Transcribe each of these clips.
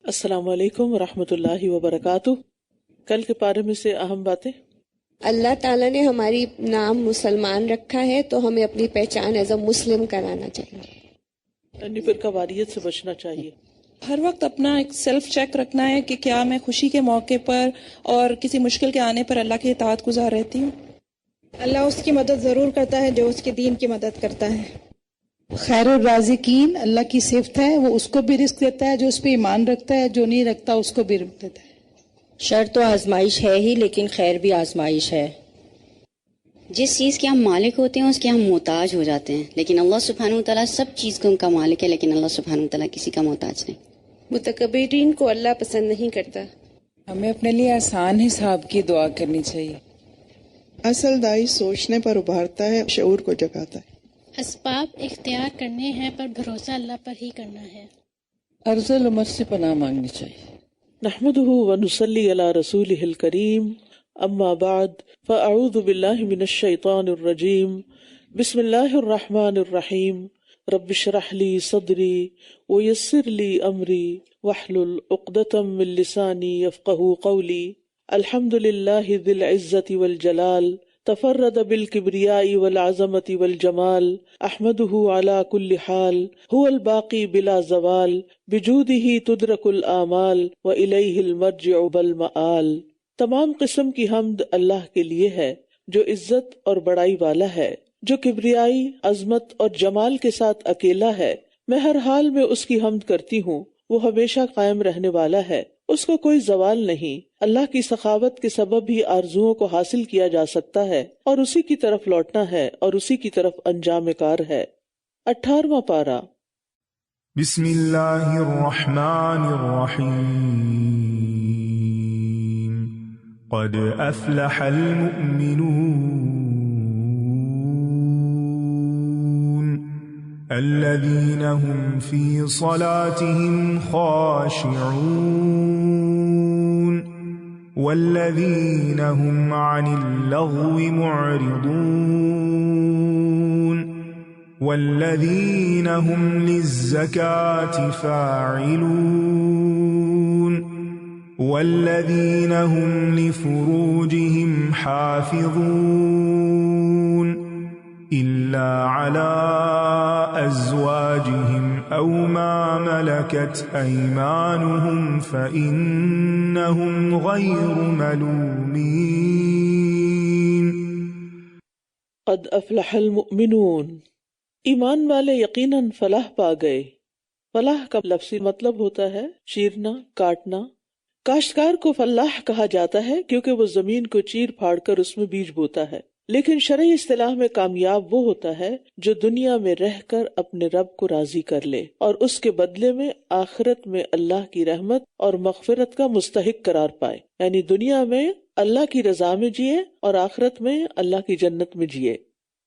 السلام علیکم ورحمۃ اللہ وبرکاتہ۔ کل کے پارے میں سے اہم باتیں۔ اللہ تعالیٰ نے ہماری نام مسلمان رکھا ہے تو ہمیں اپنی پہچان ایز اے مسلم کرانا چاہیے، یعنی فرقہ واریت سے بچنا چاہیے۔ ہر وقت اپنا ایک سیلف چیک رکھنا ہے کہ کیا میں خوشی کے موقع پر اور کسی مشکل کے آنے پر اللہ کی اطاعت گزار رہتی ہوں۔ اللہ اس کی مدد ضرور کرتا ہے جو اس کے دین کی مدد کرتا ہے۔ خیر الرازقین اللہ کی صفت ہے، وہ اس کو بھی رزق دیتا ہے جو اس پہ ایمان رکھتا ہے، جو نہیں رکھتا اس کو بھی رزق دیتا ہے۔ شر تو آزمائش ہے ہی، لیکن خیر بھی آزمائش ہے۔ جس چیز کے ہم مالک ہوتے ہیں اس کے ہم محتاج ہو جاتے ہیں، لیکن اللہ سبحانہ وتعالیٰ سب چیز کو ان کا مالک ہے، لیکن اللہ سبحانہ وتعالیٰ کسی کا محتاج نہیں۔ متکبرین کو اللہ پسند نہیں کرتا۔ ہمیں اپنے لیے آسان حساب کی دعا کرنی چاہیے۔ اصل دائی سوچنے پر ابھارتا ہے، شعور کو جگاتا ہے۔ اسباب اختیار کرنے ہیں پر بھروسہ اللہ پر ہی کرنا ہے۔ ارذل عمر سے پناہ مانگنی چاہیے۔ نحمده ونصلی علی رسولہ الکریم، اما بعد فاعوذ باللہ من الشیطان الرجیم، بسم اللہ الرحمن الرحیم، رب اشرح لی صدری ویسر لی امری واحلل عقدۃ من لسانی یفقہوا قولی۔ الحمد للہ ذی العزۃ والجلال، تفرد بالکبریاء والعظمۃ والجمال، احمدہ علی کل حال، هو الباقی بلا زوال، بجودہ تدرک الآمال والیہ المرجع والمآل۔ تمام قسم کی حمد اللہ کے لیے ہے جو عزت اور بڑائی والا ہے، جو کبریائی، عظمت اور جمال کے ساتھ اکیلا ہے۔ میں ہر حال میں اس کی حمد کرتی ہوں، وہ ہمیشہ قائم رہنے والا ہے، اس کو کوئی زوال نہیں۔ اللہ کی سخاوت کے سبب ہی آرزوؤں کو حاصل کیا جا سکتا ہے، اور اسی کی طرف لوٹنا ہے اور اسی کی طرف انجام کار ہے۔ 18واں پارہ۔ بسم اللہ الرحمن الرحیم، قد افلح المؤمنون الذین هم فی صلاتهم خاشعون والذین هم عن اللغو معرضون والذین هم للزکاة فاعلون والذین هم لفروجهم حافظون إلا على أزواجهم أو ما ملكت أيمانهم فإنهم غير ملومين۔ قد افلح المؤمنون، ایمان والے یقیناً فلاح پا گئے۔ فلاح کا لفظی مطلب ہوتا ہے چیرنا، کاٹنا۔ کاشتکار کو فلاح کہا جاتا ہے کیونکہ وہ زمین کو چیر پھاڑ کر اس میں بیج بوتا ہے، لیکن شرعی اصطلاح میں کامیاب وہ ہوتا ہے جو دنیا میں رہ کر اپنے رب کو راضی کر لے اور اس کے بدلے میں آخرت میں اللہ کی رحمت اور مغفرت کا مستحق قرار پائے، یعنی دنیا میں اللہ کی رضا میں جیے اور آخرت میں اللہ کی جنت میں جیے۔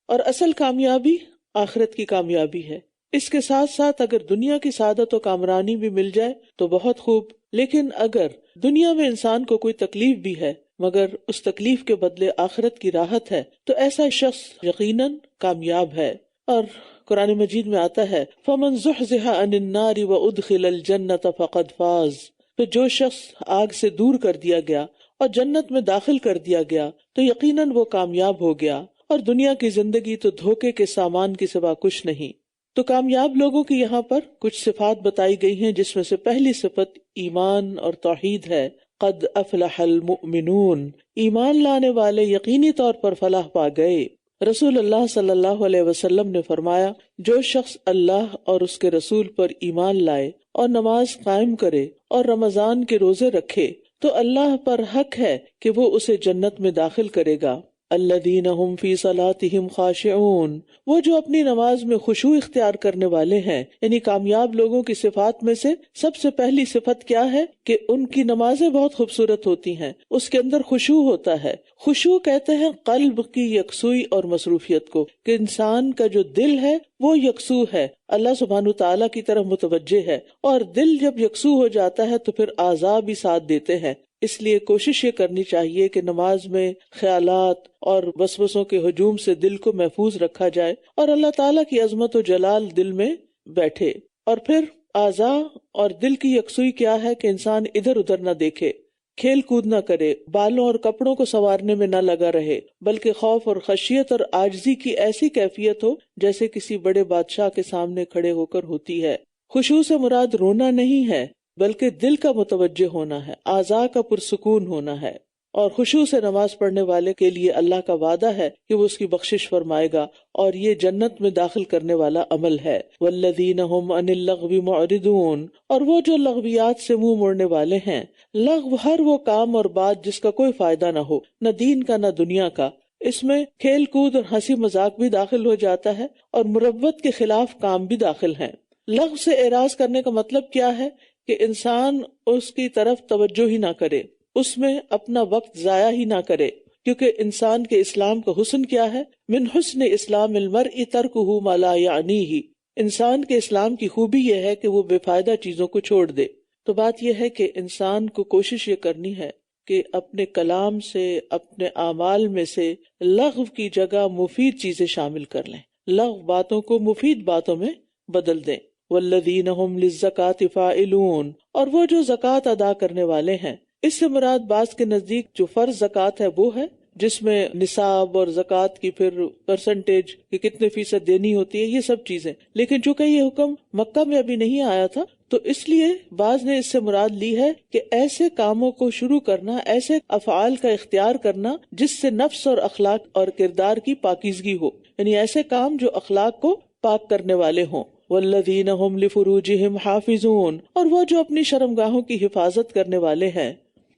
اور اصل کامیابی آخرت کی کامیابی ہے۔ اس کے ساتھ ساتھ اگر دنیا کی سعادت و کامرانی بھی مل جائے تو بہت خوب، لیکن اگر دنیا میں انسان کو کوئی تکلیف بھی ہے مگر اس تکلیف کے بدلے آخرت کی راحت ہے تو ایسا شخص یقیناً کامیاب ہے۔ اور قرآن مجید میں آتا ہے فَمَنْ زُحْزِحَ عَنِ النَّارِ وَأُدْخِلَ الْجَنَّةَ فَقَدْ فَازَ، تو جو شخص آگ سے دور کر دیا گیا اور جنت میں داخل کر دیا گیا تو یقیناً وہ کامیاب ہو گیا، اور دنیا کی زندگی تو دھوکے کے سامان کے سوا کچھ نہیں۔ تو کامیاب لوگوں کی یہاں پر کچھ صفات بتائی گئی ہیں، جس میں سے پہلی صفت ایمان اور توحید ہے۔ قد افلح المؤمنون، ایمان لانے والے یقینی طور پر فلاح پا گئے۔ رسول اللہ صلی اللہ علیہ وسلم نے فرمایا، جو شخص اللہ اور اس کے رسول پر ایمان لائے اور نماز قائم کرے اور رمضان کے روزے رکھے تو اللہ پر حق ہے کہ وہ اسے جنت میں داخل کرے گا۔ الذین هم فی صلاتهم خاشعون، وہ جو اپنی نماز میں خشوع اختیار کرنے والے ہیں۔ یعنی کامیاب لوگوں کی صفات میں سے سب سے پہلی صفت کیا ہے کہ ان کی نمازیں بہت خوبصورت ہوتی ہیں، اس کے اندر خشوع ہوتا ہے۔ خشوع کہتے ہیں قلب کی یکسوئی اور مصروفیت کو، کہ انسان کا جو دل ہے وہ یکسو ہے، اللہ سبحانہ تعالیٰ کی طرف متوجہ ہے، اور دل جب یکسو ہو جاتا ہے تو پھر اعضاء بھی ساتھ دیتے ہیں۔ اس لیے کوشش یہ کرنی چاہیے کہ نماز میں خیالات اور وسوسوں کے ہجوم سے دل کو محفوظ رکھا جائے اور اللہ تعالیٰ کی عظمت و جلال دل میں بیٹھے۔ اور پھر اعضاء اور دل کی یکسوئی کیا ہے کہ انسان ادھر ادھر نہ دیکھے، کھیل کود نہ کرے، بالوں اور کپڑوں کو سنوارنے میں نہ لگا رہے، بلکہ خوف اور خشیت اور عاجزی کی ایسی کیفیت ہو جیسے کسی بڑے بادشاہ کے سامنے کھڑے ہو کر ہوتی ہے۔ خشوع سے مراد رونا نہیں ہے بلکہ دل کا متوجہ ہونا ہے، اعضاء کا پرسکون ہونا ہے۔ اور خشوع سے نماز پڑھنے والے کے لیے اللہ کا وعدہ ہے کہ وہ اس کی بخشش فرمائے گا، اور یہ جنت میں داخل کرنے والا عمل ہے۔ والذین هم عن اللغو معرضون، اور وہ جو لغویات سے منہ موڑنے والے ہیں۔ لغو ہر وہ کام اور بات جس کا کوئی فائدہ نہ ہو، نہ دین کا نہ دنیا کا۔ اس میں کھیل کود اور ہنسی مذاق بھی داخل ہو جاتا ہے، اور مروت کے خلاف کام بھی داخل ہیں۔ لغو سے اعراض کرنے کا مطلب کیا ہے کہ انسان اس کی طرف توجہ ہی نہ کرے، اس میں اپنا وقت ضائع ہی نہ کرے، کیونکہ انسان کے اسلام کا حسن کیا ہے؟ من حسن اسلام المرء ترکہ ما لا یعنیہ، انسان کے اسلام کی خوبی یہ ہے کہ وہ بے فائدہ چیزوں کو چھوڑ دے۔ تو بات یہ ہے کہ انسان کو کوشش یہ کرنی ہے کہ اپنے کلام سے، اپنے اعمال میں سے لغو کی جگہ مفید چیزیں شامل کر لیں، لغو باتوں کو مفید باتوں میں بدل دیں۔ والذین هم للزکاۃ فاعلون، اور وہ جو زکوٰۃ ادا کرنے والے ہیں۔ اس سے مراد بعض کے نزدیک جو فرض زکوٰۃ ہے وہ ہے، جس میں نصاب اور زکوٰۃ کی پھر پرسنٹیج کہ کتنے فیصد دینی ہوتی ہے، یہ سب چیزیں۔ لیکن چونکہ یہ حکم مکہ میں ابھی نہیں آیا تھا، تو اس لیے بعض نے اس سے مراد لی ہے کہ ایسے کاموں کو شروع کرنا، ایسے افعال کا اختیار کرنا جس سے نفس اور اخلاق اور کردار کی پاکیزگی ہو، یعنی ایسے کام جو اخلاق کو پاک کرنے والے ہوں۔ والذین هم لفروجہم حافظون، اور وہ جو اپنی شرمگاہوں کی حفاظت کرنے والے ہیں۔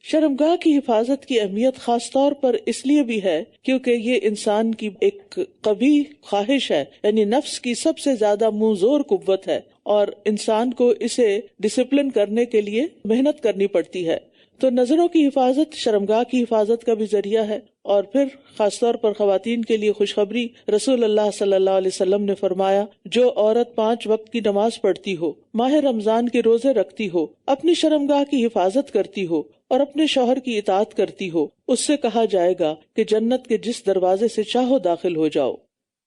شرمگاہ کی حفاظت کی اہمیت خاص طور پر اس لیے بھی ہے کیونکہ یہ انسان کی ایک قوی خواہش ہے، یعنی نفس کی سب سے زیادہ منہ زور قوت ہے، اور انسان کو اسے ڈسپلن کرنے کے لیے محنت کرنی پڑتی ہے۔ تو نظروں کی حفاظت شرمگاہ کی حفاظت کا بھی ذریعہ ہے۔ اور پھر خاص طور پر خواتین کے لیے خوشخبری، رسول اللہ صلی اللہ علیہ وسلم نے فرمایا، جو عورت 5 وقت کی نماز پڑھتی ہو، ماہ رمضان کے روزے رکھتی ہو، اپنی شرمگاہ کی حفاظت کرتی ہو اور اپنے شوہر کی اطاعت کرتی ہو، اس سے کہا جائے گا کہ جنت کے جس دروازے سے چاہو داخل ہو جاؤ۔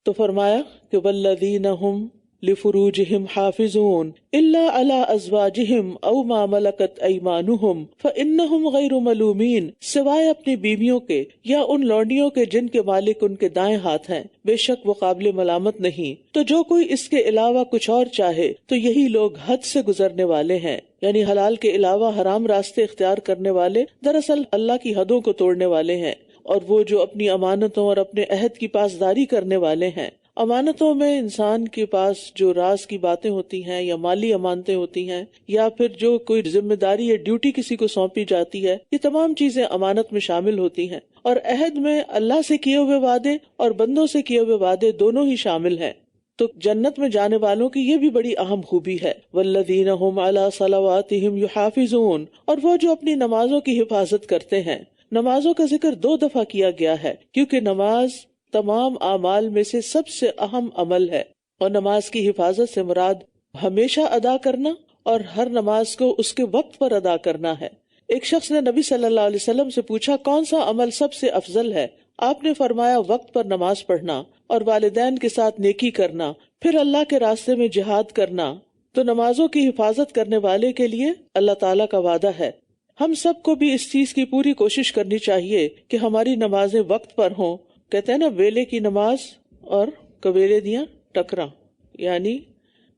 تو فرمایا کہ والذین هم لفروجہم حافظون الا علی ازواجہم او ما ملکت ایمانہم فانہم غیر ملومین، سوائے اپنی بیویوں کے یا ان لونڈیوں کے جن کے مالک ان کے دائیں ہاتھ ہیں، بے شک وہ قابل ملامت نہیں۔ تو جو کوئی اس کے علاوہ کچھ اور چاہے تو یہی لوگ حد سے گزرنے والے ہیں، یعنی حلال کے علاوہ حرام راستے اختیار کرنے والے دراصل اللہ کی حدوں کو توڑنے والے ہیں۔ اور وہ جو اپنی امانتوں اور اپنے عہد کی پاسداری کرنے والے ہیں۔ امانتوں میں انسان کے پاس جو راز کی باتیں ہوتی ہیں یا مالی امانتیں ہوتی ہیں، یا پھر جو کوئی ذمہ داری یا ڈیوٹی کسی کو سونپی جاتی ہے، یہ تمام چیزیں امانت میں شامل ہوتی ہیں۔ اور عہد میں اللہ سے کیے ہوئے وعدے اور بندوں سے کیے ہوئے وعدے دونوں ہی شامل ہیں۔ تو جنت میں جانے والوں کی یہ بھی بڑی اہم خوبی ہے۔ والذین هم علی صلواتہم یحافظون، اور وہ جو اپنی نمازوں کی حفاظت کرتے ہیں۔ نمازوں کا ذکر 2 دفعہ کیا گیا ہے کیونکہ نماز تمام اعمال میں سے سب سے اہم عمل ہے، اور نماز کی حفاظت سے مراد ہمیشہ ادا کرنا اور ہر نماز کو اس کے وقت پر ادا کرنا ہے۔ ایک شخص نے نبی صلی اللہ علیہ وسلم سے پوچھا، کون سا عمل سب سے افضل ہے؟ آپ نے فرمایا، وقت پر نماز پڑھنا اور والدین کے ساتھ نیکی کرنا، پھر اللہ کے راستے میں جہاد کرنا۔ تو نمازوں کی حفاظت کرنے والے کے لیے اللہ تعالیٰ کا وعدہ ہے۔ ہم سب کو بھی اس چیز کی پوری کوشش کرنی چاہیے کہ ہماری نمازیں وقت پر ہوں۔ کہتے ہیں نا، ویلے کی نماز اور کویلے دیاں ٹکراں، یعنی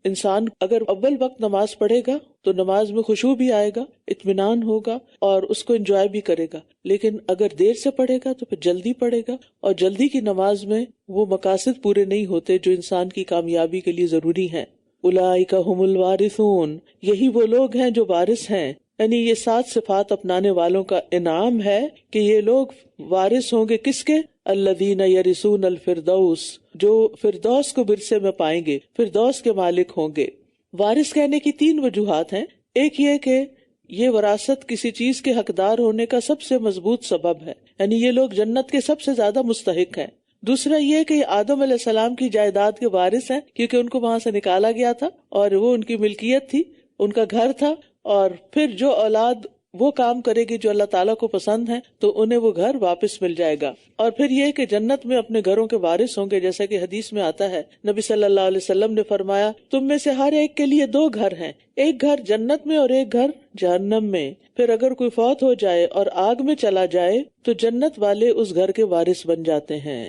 انسان اگر اول وقت نماز پڑھے گا تو نماز میں خشوع بھی آئے گا، اطمینان ہوگا اور اس کو انجوائے بھی کرے گا۔ لیکن اگر دیر سے پڑھے گا تو پھر جلدی پڑھے گا، اور جلدی کی نماز میں وہ مقاصد پورے نہیں ہوتے جو انسان کی کامیابی کے لیے ضروری ہیں۔ اولئک ھم الوارثون، یہی وہ لوگ ہیں جو وارث ہیں، یعنی یہ 7 صفات اپنانے والوں کا انعام ہے کہ یہ لوگ وارث ہوں گے کس کے؟ الذین یرثون الفردوس، جو فردوس کو ورثے میں پائیں گے، فردوس کے مالک ہوں گے۔ وارث کہنے کی 3 وجوہات ہیں۔ ایک یہ کہ یہ وراثت کسی چیز کے حقدار ہونے کا سب سے مضبوط سبب ہے، یعنی یہ لوگ جنت کے سب سے زیادہ مستحق ہیں۔ دوسرا یہ کہ یہ آدم علیہ السلام کی جائیداد کے وارث ہیں، کیونکہ ان کو وہاں سے نکالا گیا تھا اور وہ ان کی ملکیت تھی، ان کا گھر تھا، اور پھر جو اولاد وہ کام کرے گی جو اللہ تعالیٰ کو پسند ہے تو انہیں وہ گھر واپس مل جائے گا. اور پھر یہ کہ جنت میں اپنے گھروں کے وارث ہوں گے، جیسا کہ حدیث میں آتا ہے نبی صلی اللہ علیہ وسلم نے فرمایا تم میں سے ہر ایک کے لیے 2 گھر ہیں، ایک گھر جنت میں اور ایک گھر جہنم میں. پھر اگر کوئی فوت ہو جائے اور آگ میں چلا جائے تو جنت والے اس گھر کے وارث بن جاتے ہیں.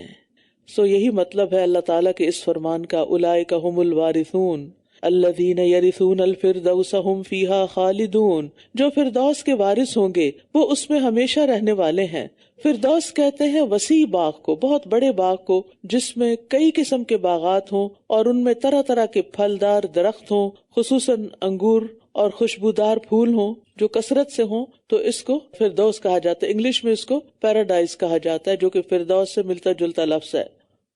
یہی مطلب ہے اللہ تعالیٰ کے اس فرمان کا، اولئک ھم الوارثون الذین یرثون الفردوس ھم فیہا خالدون، جو فردوس کے وارث ہوں گے وہ اس میں ہمیشہ رہنے والے ہیں. فردوس کہتے ہیں وسیع باغ کو، بہت بڑے باغ کو جس میں کئی قسم کے باغات ہوں اور ان میں طرح طرح کے پھلدار درخت ہوں، خصوصاً انگور اور خوشبودار پھول ہوں جو کثرت سے ہوں، تو اس کو فردوس کہا جاتا ہے. انگلش میں اس کو پیراڈائز کہا جاتا ہے، جو کہ فردوس سے ملتا جلتا لفظ ہے.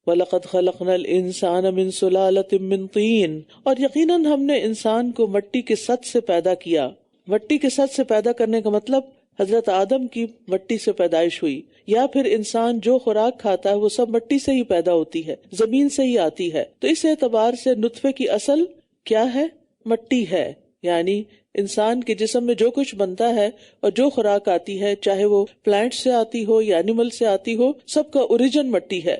وَلَقَدْ خَلَقْنَا الْإِنسَانَ مِنْ سُلَالَةٍ مِّن طِينٍ، اور یقیناً ہم نے انسان کو مٹی کے سط سے پیدا کیا. مٹی کے سط سے پیدا کرنے کا مطلب حضرت آدم کی مٹی سے پیدائش ہوئی، یا پھر انسان جو خوراک کھاتا ہے وہ سب مٹی سے ہی پیدا ہوتی ہے، زمین سے ہی آتی ہے. تو اس اعتبار سے نطفے کی اصل کیا ہے؟ مٹی ہے. یعنی انسان کے جسم میں جو کچھ بنتا ہے اور جو خوراک آتی ہے، چاہے وہ پلانٹ سے آتی ہو یا اینیمل سے آتی ہو، سب کا اوریجن مٹی ہے.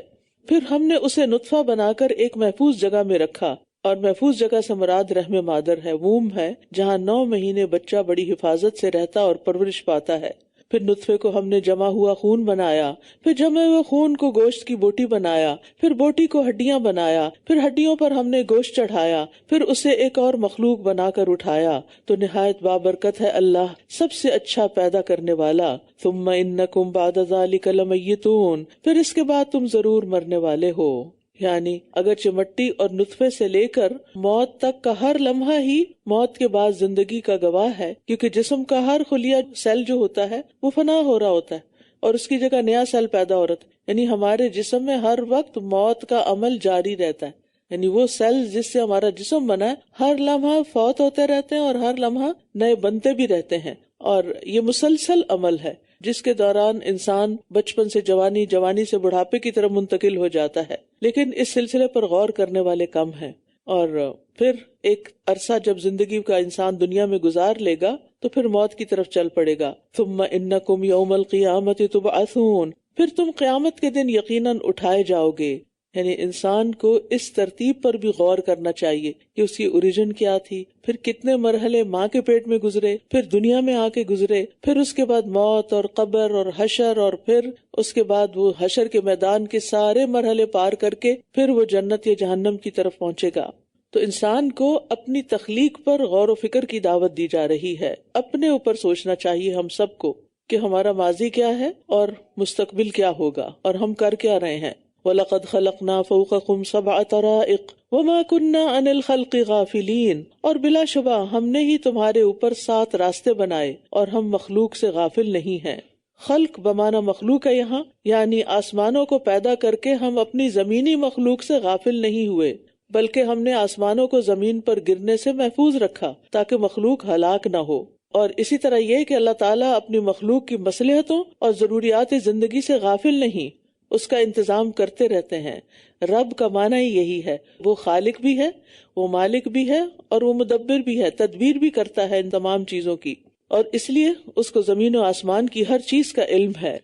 پھر ہم نے اسے نطفہ بنا کر ایک محفوظ جگہ میں رکھا، اور محفوظ جگہ سے مراد رحم مادر ہے، ووم ہے، جہاں 9 مہینے بچہ بڑی حفاظت سے رہتا اور پرورش پاتا ہے. پھر نطفے کو ہم نے جمع ہوا خون بنایا، پھر جمے ہوئے خون کو گوشت کی بوٹی بنایا، پھر بوٹی کو ہڈیاں بنایا، پھر ہڈیوں پر ہم نے گوشت چڑھایا، پھر اسے ایک اور مخلوق بنا کر اٹھایا. تو نہایت بابرکت ہے اللہ، سب سے اچھا پیدا کرنے والا. ثم انکم بعد ذلک لمیتون، پھر اس کے بعد تم ضرور مرنے والے ہو. یعنی اگرچہ مٹی اور نطفے سے لے کر موت تک کا ہر لمحہ ہی موت کے بعد زندگی کا گواہ ہے، کیونکہ جسم کا ہر خلیہ سیل جو ہوتا ہے وہ فنا ہو رہا ہوتا ہے اور اس کی جگہ نیا سیل پیدا ہو رہا ہے. یعنی ہمارے جسم میں ہر وقت موت کا عمل جاری رہتا ہے. یعنی وہ سیل جس سے ہمارا جسم بنا ہے ہر لمحہ فوت ہوتے رہتے ہیں اور ہر لمحہ نئے بنتے بھی رہتے ہیں، اور یہ مسلسل عمل ہے جس کے دوران انسان بچپن سے جوانی، جوانی سے بڑھاپے کی طرف منتقل ہو جاتا ہے. لیکن اس سلسلے پر غور کرنے والے کم ہیں. اور پھر ایک عرصہ جب زندگی کا انسان دنیا میں گزار لے گا تو پھر موت کی طرف چل پڑے گا. ثم انکم یوم القیامت تبعثون، پھر تم قیامت کے دن یقیناً اٹھائے جاؤ گے. یعنی انسان کو اس ترتیب پر بھی غور کرنا چاہیے کہ اس کی اوریجن کیا تھی، پھر کتنے مرحلے ماں کے پیٹ میں گزرے، پھر دنیا میں آ کے گزرے، پھر اس کے بعد موت اور قبر اور حشر، اور پھر اس کے بعد وہ حشر کے میدان کے سارے مرحلے پار کر کے پھر وہ جنت یا جہنم کی طرف پہنچے گا. تو انسان کو اپنی تخلیق پر غور و فکر کی دعوت دی جا رہی ہے. اپنے اوپر سوچنا چاہیے ہم سب کو کہ ہمارا ماضی کیا ہے اور مستقبل کیا ہوگا اور ہم کر کیا رہے ہیں. وَلَقَدْ خَلَقْنَا فَوْقَكُمْ سَبْعَ طَرَائِقَ وَمَا كُنَّا عَنِ الْخَلْقِ غَافِلِينَ، اور بلا شبہ ہم نے ہی تمہارے اوپر 7 راستے بنائے اور ہم مخلوق سے غافل نہیں ہیں. خلق بمانا مخلوق ہے یہاں، یعنی آسمانوں کو پیدا کر کے ہم اپنی زمینی مخلوق سے غافل نہیں ہوئے، بلکہ ہم نے آسمانوں کو زمین پر گرنے سے محفوظ رکھا تاکہ مخلوق ہلاک نہ ہو. اور اسی طرح یہ کہ اللہ تعالیٰ اپنی مخلوق کی مصلحتوں اور ضروریات زندگی سے غافل نہیں، اس کا انتظام کرتے رہتے ہیں. رب کا معنی ہی یہی ہے، وہ خالق بھی ہے، وہ مالک بھی ہے، اور وہ مدبر بھی ہے، تدبیر بھی کرتا ہے ان تمام چیزوں کی. اور اس لیے اس کو زمین و آسمان کی ہر چیز کا علم ہے.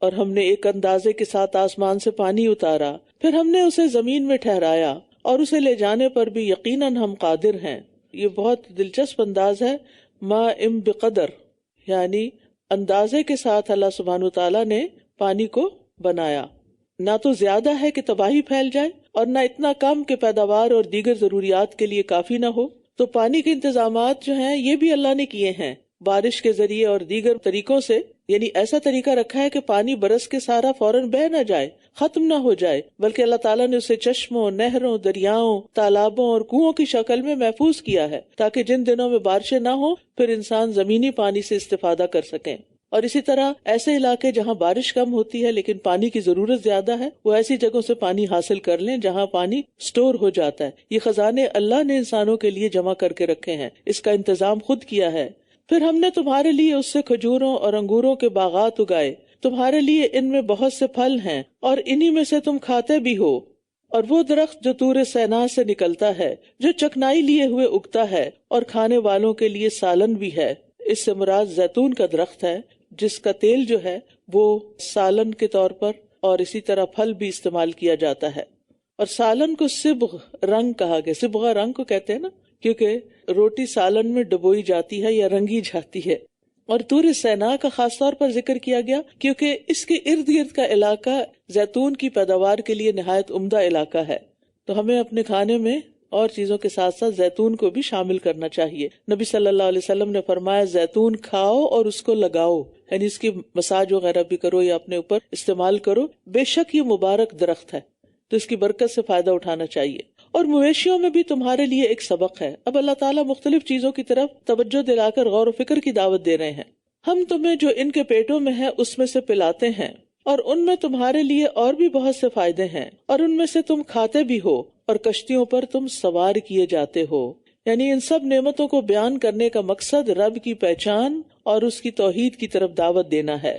اور ہم نے ایک اندازے کے ساتھ آسمان سے پانی اتارا، پھر ہم نے اسے زمین میں ٹھہرایا، اور اسے لے جانے پر بھی یقیناً ہم قادر ہیں. یہ بہت دلچسپ انداز ہے، ما ام بقدر، یعنی اندازے کے ساتھ اللہ سبحانہ تعالیٰ نے پانی کو بنایا. نہ تو زیادہ ہے کہ تباہی پھیل جائے اور نہ اتنا کم کہ پیداوار اور دیگر ضروریات کے لیے کافی نہ ہو. تو پانی کے انتظامات جو ہیں یہ بھی اللہ نے کیے ہیں بارش کے ذریعے اور دیگر طریقوں سے. یعنی ایسا طریقہ رکھا ہے کہ پانی برس کے سارا فوراً بہہ نہ جائے، ختم نہ ہو جائے، بلکہ اللہ تعالیٰ نے اسے چشموں، نہروں، دریاؤں، تالابوں اور کنووں کی شکل میں محفوظ کیا ہے تاکہ جن دنوں میں بارشیں نہ ہوں پھر انسان زمینی پانی سے استفادہ کر سکیں. اور اسی طرح ایسے علاقے جہاں بارش کم ہوتی ہے لیکن پانی کی ضرورت زیادہ ہے، وہ ایسی جگہوں سے پانی حاصل کر لیں جہاں پانی سٹور ہو جاتا ہے. یہ خزانے اللہ نے انسانوں کے لیے جمع کر کے رکھے ہیں، اس کا انتظام خود کیا ہے. پھر ہم نے تمہارے لیے اس سے کھجوروں اور انگوروں کے باغات اگائے، تمہارے لیے ان میں بہت سے پھل ہیں اور انہی میں سے تم کھاتے بھی ہو. اور وہ درخت جو طور سینا سے نکلتا ہے، جو چکنائی لیے ہوئے اگتا ہے اور کھانے والوں کے لیے سالن بھی ہے. اس سے مراد زیتون کا درخت ہے جس کا تیل جو ہے وہ سالن کے طور پر اور اسی طرح پھل بھی استعمال کیا جاتا ہے. اور سالن کو صبغ رنگ کہا گیا. صبغہ رنگ کو کہتے ہیں نا، کیونکہ روٹی سالن میں ڈبوئی جاتی ہے یا رنگی جاتی ہے. اور طور سینا کا خاص طور پر ذکر کیا گیا کیونکہ اس کے ارد گرد کا علاقہ زیتون کی پیداوار کے لیے نہایت عمدہ علاقہ ہے. تو ہمیں اپنے کھانے میں اور چیزوں کے ساتھ ساتھ زیتون کو بھی شامل کرنا چاہیے. نبی صلی اللہ علیہ وسلم نے فرمایا زیتون کھاؤ اور اس کو لگاؤ، یعنی اس کی مساج وغیرہ بھی کرو یا اپنے اوپر استعمال کرو. بے شک یہ مبارک درخت ہے تو اس کی برکت سے فائدہ اٹھانا چاہیے. اور مویشیوں میں بھی تمہارے لیے ایک سبق ہے. اب اللہ تعالیٰ مختلف چیزوں کی طرف توجہ دلا کر غور و فکر کی دعوت دے رہے ہیں. ہم تمہیں جو ان کے پیٹوں میں ہے اس میں سے پلاتے ہیں، اور ان میں تمہارے لیے اور بھی بہت سے فائدے ہیں، اور ان میں سے تم کھاتے بھی ہو، اور کشتیوں پر تم سوار کیے جاتے ہو. یعنی ان سب نعمتوں کو بیان کرنے کا مقصد رب کی پہچان اور اس کی توحید کی طرف دعوت دینا ہے.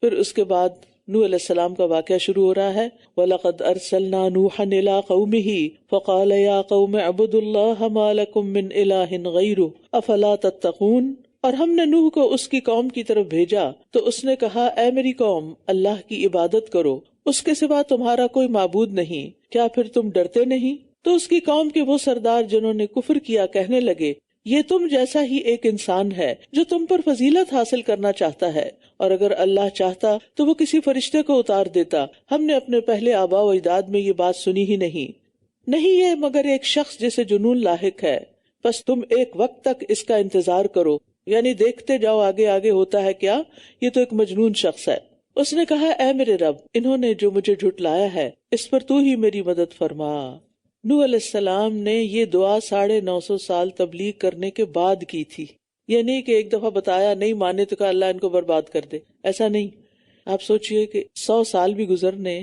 پھر اس کے بعد نوح علیہ السلام کا واقعہ شروع ہو رہا ہے. وَلَقَدْ أَرْسَلْنَا نُوحًا إِلَىٰ قَوْمِهِ فَقَالَ يَا قَوْمِ اعْبُدُوا اللَّهَ مَا لَكُم مِّنْ إِلَٰهٍ غَيْرُهُ أَفَلَا تَتَّقُونَ. اور ہم نے نوح کو اس کی قوم کی طرف بھیجا تو اس نے کہا اے میری قوم اللہ کی عبادت کرو، اس کے سوا تمہارا کوئی معبود نہیں، کیا پھر تم ڈرتے نہیں؟ تو اس کی قوم کے وہ سردار جنہوں نے کفر کیا کہنے لگے یہ تم جیسا ہی ایک انسان ہے جو تم پر فضیلت حاصل کرنا چاہتا ہے، اور اگر اللہ چاہتا تو وہ کسی فرشتے کو اتار دیتا. ہم نے اپنے پہلے آباء و اجداد میں یہ بات سنی ہی نہیں یہ مگر ایک شخص جسے جنون لاحق ہے، بس تم ایک وقت تک اس کا انتظار کرو، یعنی دیکھتے جاؤ آگے آگے ہوتا ہے کیا، یہ تو ایک مجنون شخص ہے. اس نے کہا اے میرے رب، انہوں نے جو مجھے جھٹلایا ہے اس پر تو ہی میری مدد فرما. نوح علیہ السلام نے یہ دعا 950 سال تبلیغ کرنے کے بعد کی تھی. یہ نہیں کہ ایک دفعہ بتایا نہیں مانے تو کہا اللہ ان کو برباد کر دے، ایسا نہیں. آپ سوچئے کہ 100 سال بھی گزرنے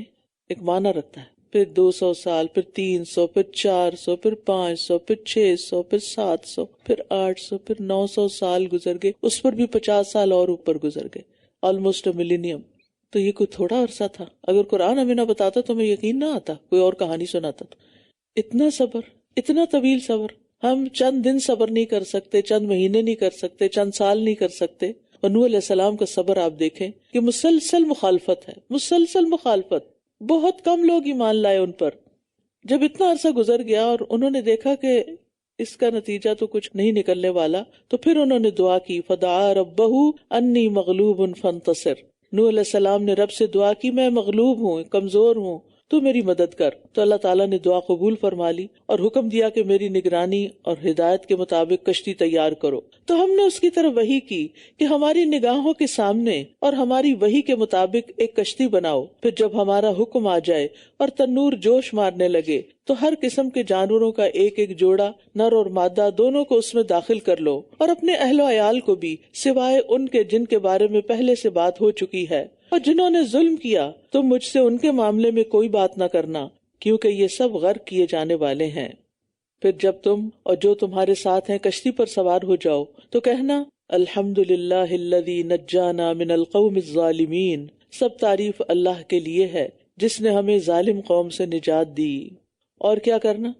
ایک معنی رکھتا ہے، پھر 200 سال، پھر 300، پھر 400، پھر 500، پھر 600، پھر 700، پھر 800، پھر 900 سال گزر گئے، اس پر بھی 50 سال اور اوپر گزر گئے، آلموسٹ ملینیم. تو یہ کوئی تھوڑا عرصہ تھا. اگر قرآن ہمیں نہ بتاتا تو ہمیں یقین نہ آتا، کوئی اور کہانی سناتا. تو اتنا صبر، اتنا طویل صبر. ہم چند دن صبر نہیں کر سکتے، چند مہینے نہیں کر سکتے، چند سال نہیں کر سکتے. اور نوح علیہ السلام کا صبر آپ دیکھیں کہ مسلسل مخالفت ہے، مسلسل مخالفت. بہت کم لوگ ایمان لائے ان پر. جب اتنا عرصہ گزر گیا اور انہوں نے دیکھا کہ اس کا نتیجہ تو کچھ نہیں نکلنے والا، تو پھر انہوں نے دعا کی فدعا ربہ انی مغلوب فانتصر. نوح علیہ السلام نے رب سے دعا کی میں مغلوب ہوں، کمزور ہوں، تو میری مدد کر. تو اللہ تعالیٰ نے دعا قبول فرما لی اور حکم دیا کہ میری نگرانی اور ہدایت کے مطابق کشتی تیار کرو. تو ہم نے اس کی طرف وحی کی کہ ہماری نگاہوں کے سامنے اور ہماری وحی کے مطابق ایک کشتی بناؤ. پھر جب ہمارا حکم آ جائے اور تنور جوش مارنے لگے تو ہر قسم کے جانوروں کا ایک ایک جوڑا، نر اور مادہ دونوں کو اس میں داخل کر لو، اور اپنے اہل و عیال کو بھی، سوائے ان کے جن کے بارے میں پہلے سے بات ہو چکی ہے. اور جنہوں نے ظلم کیا تم مجھ سے ان کے معاملے میں کوئی بات نہ کرنا، کیونکہ یہ سب غرق کیے جانے والے ہیں. پھر جب تم اور جو تمہارے ساتھ ہیں کشتی پر سوار ہو جاؤ تو کہنا الحمدللہ الذی نجانا من القوم الظالمین. سب تعریف اللہ کے لیے ہے جس نے ہمیں ظالم قوم سے نجات دی. اور کیا کرنا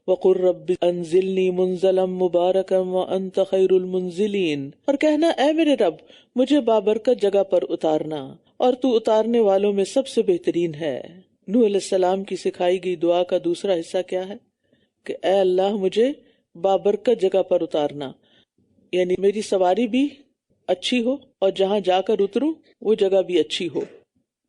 وَقُلْ رَبِّ أَنزِلْنِي مُنزَلًا مُبَارَكًا وَأَنْتَ خَيْرُ الْمُنزِلِينَ. اور کہنا اے میرے رب مجھے بابرکت جگہ پر اتارنا، اور تو اتارنے والوں میں سب سے بہترین ہے. نوح علیہ السلام کی سکھائی گئی دعا کا دوسرا حصہ کیا ہے کہ اے اللہ مجھے بابرکت جگہ پر اتارنا، یعنی میری سواری بھی اچھی ہو اور جہاں جا کر اتروں وہ جگہ بھی اچھی ہو،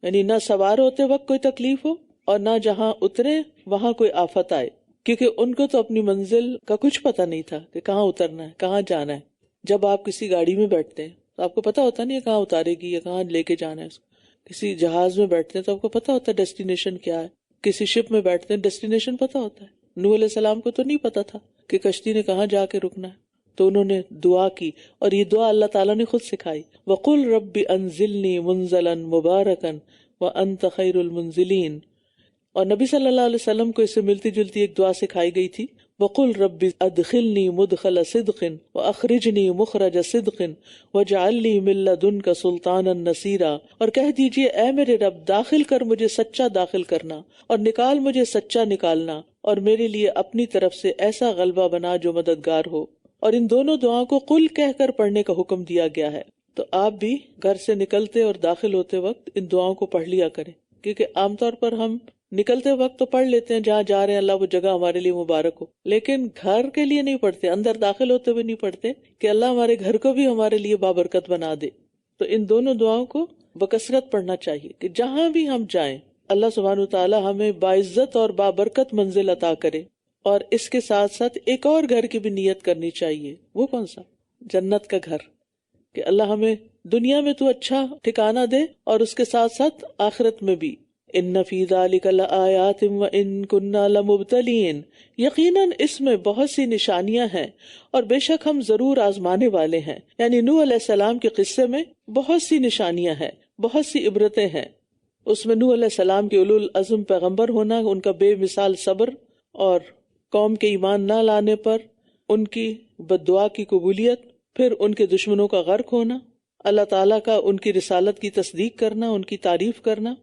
یعنی نہ سوار ہوتے وقت کوئی تکلیف ہو اور نہ جہاں اترے وہاں کوئی آفت آئے، کیونکہ ان کو تو اپنی منزل کا کچھ پتہ نہیں تھا کہ کہاں اترنا ہے، کہاں جانا ہے. جب آپ کسی گاڑی میں بیٹھتے ہیں تو آپ کو پتہ ہوتا نہیں ہے کہاں اتارے گی یا کہاں لے کے جانا ہے. کسی جہاز میں بیٹھتے ہیں تو آپ کو پتہ ہوتا ہے ڈیسٹینیشن کیا ہے. کسی شپ میں بیٹھتے ہیں ڈیسٹینیشن پتہ ہوتا ہے. نوح علیہ السلام کو تو نہیں پتہ تھا کہ کشتی نے کہاں جا کے رکنا ہے، تو انہوں نے دعا کی، اور یہ دعا اللہ تعالیٰ نے خود سکھائی. وَقُلْ رَبِّ أَنزِلْنِي مُنزَلًا مُبَارَكًا وَأَنْتَ خَيْرُ الْمُنزِلِينَ. اور نبی صلی اللہ علیہ وسلم کو اس سے ملتی جلتی ایک دعا سکھائی گئی تھی وَقُلْ رَبِّ أَدْخِلْنِي مُدْخَلَ صِدْقٍ وَأَخْرِجْنِي مُخْرَجَ صِدْقٍ وَاجْعَلْ لِي مِن لَّدُنْكَ سُلْطَانًا نَصِيرًا. اور کہہ دیجئے اے میرے رب داخل کر مجھے سچا داخل کرنا اور نکال مجھے سچا نکالنا، اور میرے لیے اپنی طرف سے ایسا غلبہ بنا جو مددگار ہو. اور ان دونوں دعاؤں کو قل کہہ کر پڑھنے کا حکم دیا گیا ہے. تو آپ بھی گھر سے نکلتے اور داخل ہوتے وقت ان دعاؤں کو پڑھ لیا کریں، کیونکہ عام طور پر ہم نکلتے وقت تو پڑھ لیتے ہیں جہاں جا رہے ہیں اللہ وہ جگہ ہمارے لیے مبارک ہو، لیکن گھر کے لیے نہیں پڑھتے، اندر داخل ہوتے ہوئے نہیں پڑھتے کہ اللہ ہمارے گھر کو بھی ہمارے لیے بابرکت بنا دے. تو ان دونوں دعاؤں کو بکثرت پڑھنا چاہیے کہ جہاں بھی ہم جائیں اللہ سبحانہ وتعالی ہمیں باعزت اور بابرکت منزل عطا کرے. اور اس کے ساتھ ساتھ ایک اور گھر کی بھی نیت کرنی چاہیے. وہ کون سا؟ جنت کا گھر، کہ اللہ ہمیں دنیا میں تو اچھا ٹھکانہ دے اور اس کے ساتھ ساتھ آخرت میں بھی. ان فی ذلک لآیات وان کنا لمبتلین، یقیناً اس میں بہت سی نشانیاں ہیں اور بے شک ہم ضرور آزمانے والے ہیں. یعنی نوح علیہ السلام کے قصے میں بہت سی نشانیاں ہیں، بہت سی عبرتیں ہیں. اس میں نوح علیہ السلام کے اولو العزم پیغمبر ہونا، ان کا بے مثال صبر اور قوم کے ایمان نہ لانے پر ان کی بددعا کی قبولیت، پھر ان کے دشمنوں کا غرق ہونا، اللہ تعالیٰ کا ان کی رسالت کی تصدیق کرنا، ان کی تعریف کرنا.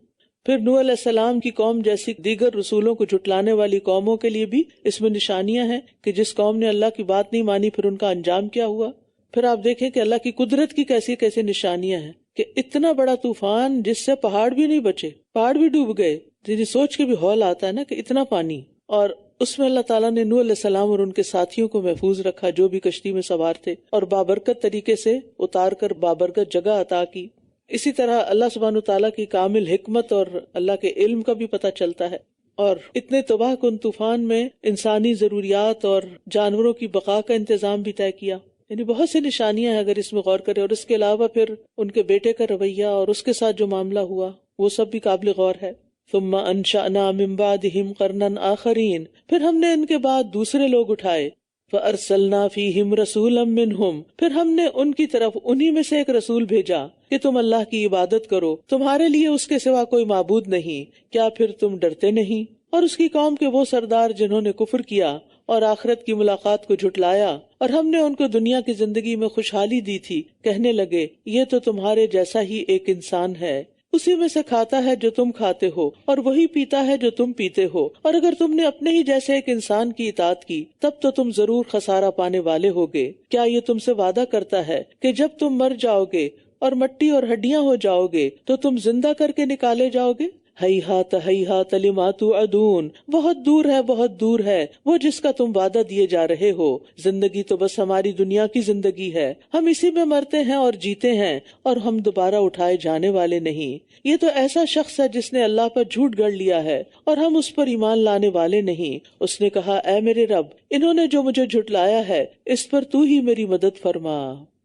پھر نوح علیہ السلام کی قوم جیسی دیگر رسولوں کو جھٹلانے والی قوموں کے لیے بھی اس میں نشانیاں ہیں کہ جس قوم نے اللہ کی بات نہیں مانی پھر ان کا انجام کیا ہوا. پھر آپ دیکھیں کہ اللہ کی قدرت کی کیسی کیسی نشانیاں ہیں کہ اتنا بڑا طوفان جس سے پہاڑ بھی نہیں بچے، پہاڑ بھی ڈوب گئے. جی سوچ کے بھی ہول آتا ہے نا کہ اتنا پانی، اور اس میں اللہ تعالیٰ نے نوح علیہ السلام اور ان کے ساتھیوں کو محفوظ رکھا جو بھی کشتی میں سوار تھے، اور بابرکت طریقے سے اتار کر بابرکت جگہ عطا کی. اسی طرح اللہ سبحانہ تعالیٰ کی کامل حکمت اور اللہ کے علم کا بھی پتہ چلتا ہے. اور اتنے تباہ کن طوفان میں انسانی ضروریات اور جانوروں کی بقا کا انتظام بھی طے کیا. یعنی بہت سی نشانیاں ہیں اگر اس میں غور کرے. اور اس کے علاوہ پھر ان کے بیٹے کا رویہ اور اس کے ساتھ جو معاملہ ہوا وہ سب بھی قابل غور ہے. ثم انشأنا من بعدهم قرنا آخرین، پھر ہم نے ان کے بعد دوسرے لوگ اٹھائے. فارسلنا فیہم رسولا منہم، پھر ہم نے ان کی طرف انہی میں سے ایک رسول بھیجا کہ تم اللہ کی عبادت کرو، تمہارے لیے اس کے سوا کوئی معبود نہیں، کیا پھر تم ڈرتے نہیں؟ اور اس کی قوم کے وہ سردار جنہوں نے کفر کیا اور آخرت کی ملاقات کو جھٹلایا، اور ہم نے ان کو دنیا کی زندگی میں خوشحالی دی تھی، کہنے لگے یہ تو تمہارے جیسا ہی ایک انسان ہے، اسی میں سے کھاتا ہے جو تم کھاتے ہو اور وہی پیتا ہے جو تم پیتے ہو، اور اگر تم نے اپنے ہی جیسے ایک انسان کی اطاعت کی تب تو تم ضرور خسارہ پانے والے ہوگے. کیا یہ تم سے وعدہ کرتا ہے کہ جب تم مر جاؤ گے اور مٹی اور ہڈیاں ہو جاؤ گے تو تم زندہ کر کے نکالے جاؤ گے؟ ہیہات لما توعدون، بہت دور ہے وہ جس کا تم وعدہ دیے جا رہے ہو. زندگی تو بس ہماری دنیا کی زندگی ہے، ہم اسی میں مرتے ہیں اور جیتے ہیں اور ہم دوبارہ اٹھائے جانے والے نہیں. یہ تو ایسا شخص ہے جس نے اللہ پر جھوٹ گڑھ لیا ہے اور ہم اس پر ایمان لانے والے نہیں. اس نے کہا اے میرے رب، انہوں نے جو مجھے جھٹلایا ہے اس پر تو ہی میری مدد فرما.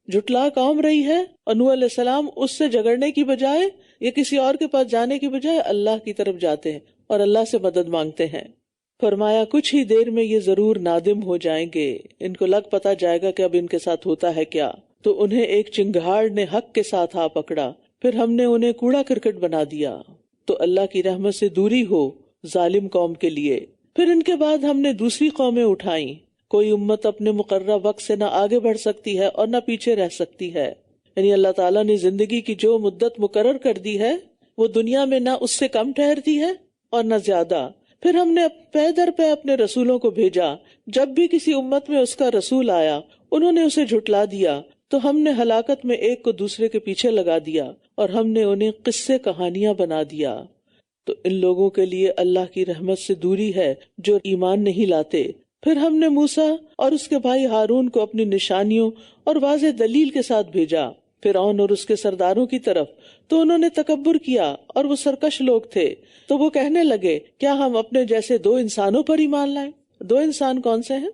جھٹلا قوم رہی ہے اور نوح علیہ السلام اس سے جھگڑنے کی بجائے یا کسی اور کے پاس جانے کی بجائے اللہ کی طرف جاتے ہیں اور اللہ سے مدد مانگتے ہیں. فرمایا کچھ ہی دیر میں یہ ضرور نادم ہو جائیں گے، ان کو لگ پتا جائے گا کہ اب ان کے ساتھ ہوتا ہے کیا. تو انہیں ایک چنگھاڑ نے حق کے ساتھ آ پکڑا، پھر ہم نے انہیں کوڑا کرکٹ بنا دیا. تو اللہ کی رحمت سے دوری ہو ظالم قوم کے لیے. پھر ان کے بعد ہم نے دوسری قومیں اٹھائیں. کوئی امت اپنے مقررہ وقت سے نہ آگے بڑھ سکتی ہے اور نہ پیچھے رہ سکتی ہے. یعنی اللہ تعالیٰ نے زندگی کی جو مدت مقرر کر دی ہے وہ دنیا میں نہ اس سے کم ٹھہرتی ہے اور نہ زیادہ. پھر ہم نے پے در پے اپنے رسولوں کو بھیجا. جب بھی کسی امت میں اس کا رسول آیا انہوں نے اسے جھٹلا دیا تو ہم نے ہلاکت میں ایک کو دوسرے کے پیچھے لگا دیا اور ہم نے انہیں قصے کہانیاں بنا دیا. تو ان لوگوں کے لیے اللہ کی رحمت سے دوری ہے جو ایمان نہیں لاتے. پھر ہم نے موسیٰ اور اس کے بھائی ہارون کو اپنی نشانیوں اور واضح دلیل کے ساتھ بھیجا فرعون اور اس کے سرداروں کی طرف، تو انہوں نے تکبر کیا اور وہ سرکش لوگ تھے. تو وہ کہنے لگے کیا ہم اپنے جیسے دو انسانوں پر ایمان لائیں؟ دو انسان کون سے ہیں؟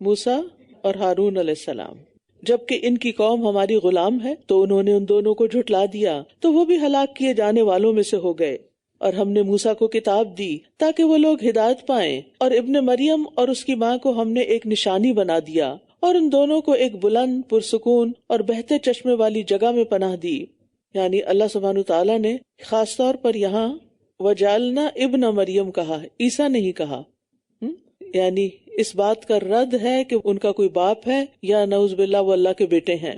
موسیٰ اور ہارون علیہ السلام. جبکہ ان کی قوم ہماری غلام ہے تو انہوں نے ان دونوں کو جھٹلا دیا تو وہ بھی ہلاک کیے جانے والوں میں سے ہو گئے. اور ہم نے موسیٰ کو کتاب دی تاکہ وہ لوگ ہدایت پائیں، اور ابن مریم اور اس کی ماں کو ہم نے ایک نشانی بنا دیا اور ان دونوں کو ایک بلند پرسکون اور بہتے چشمے والی جگہ میں پناہ دی. یعنی اللہ سبحانہ تعالیٰ نے خاص طور پر یہاں وجعلنا ابن مریم کہا، عیسیٰ نہیں کہا. یعنی اس بات کا رد ہے کہ ان کا کوئی باپ ہے یا نعوذ باللہ وہ اللہ کے بیٹے ہیں.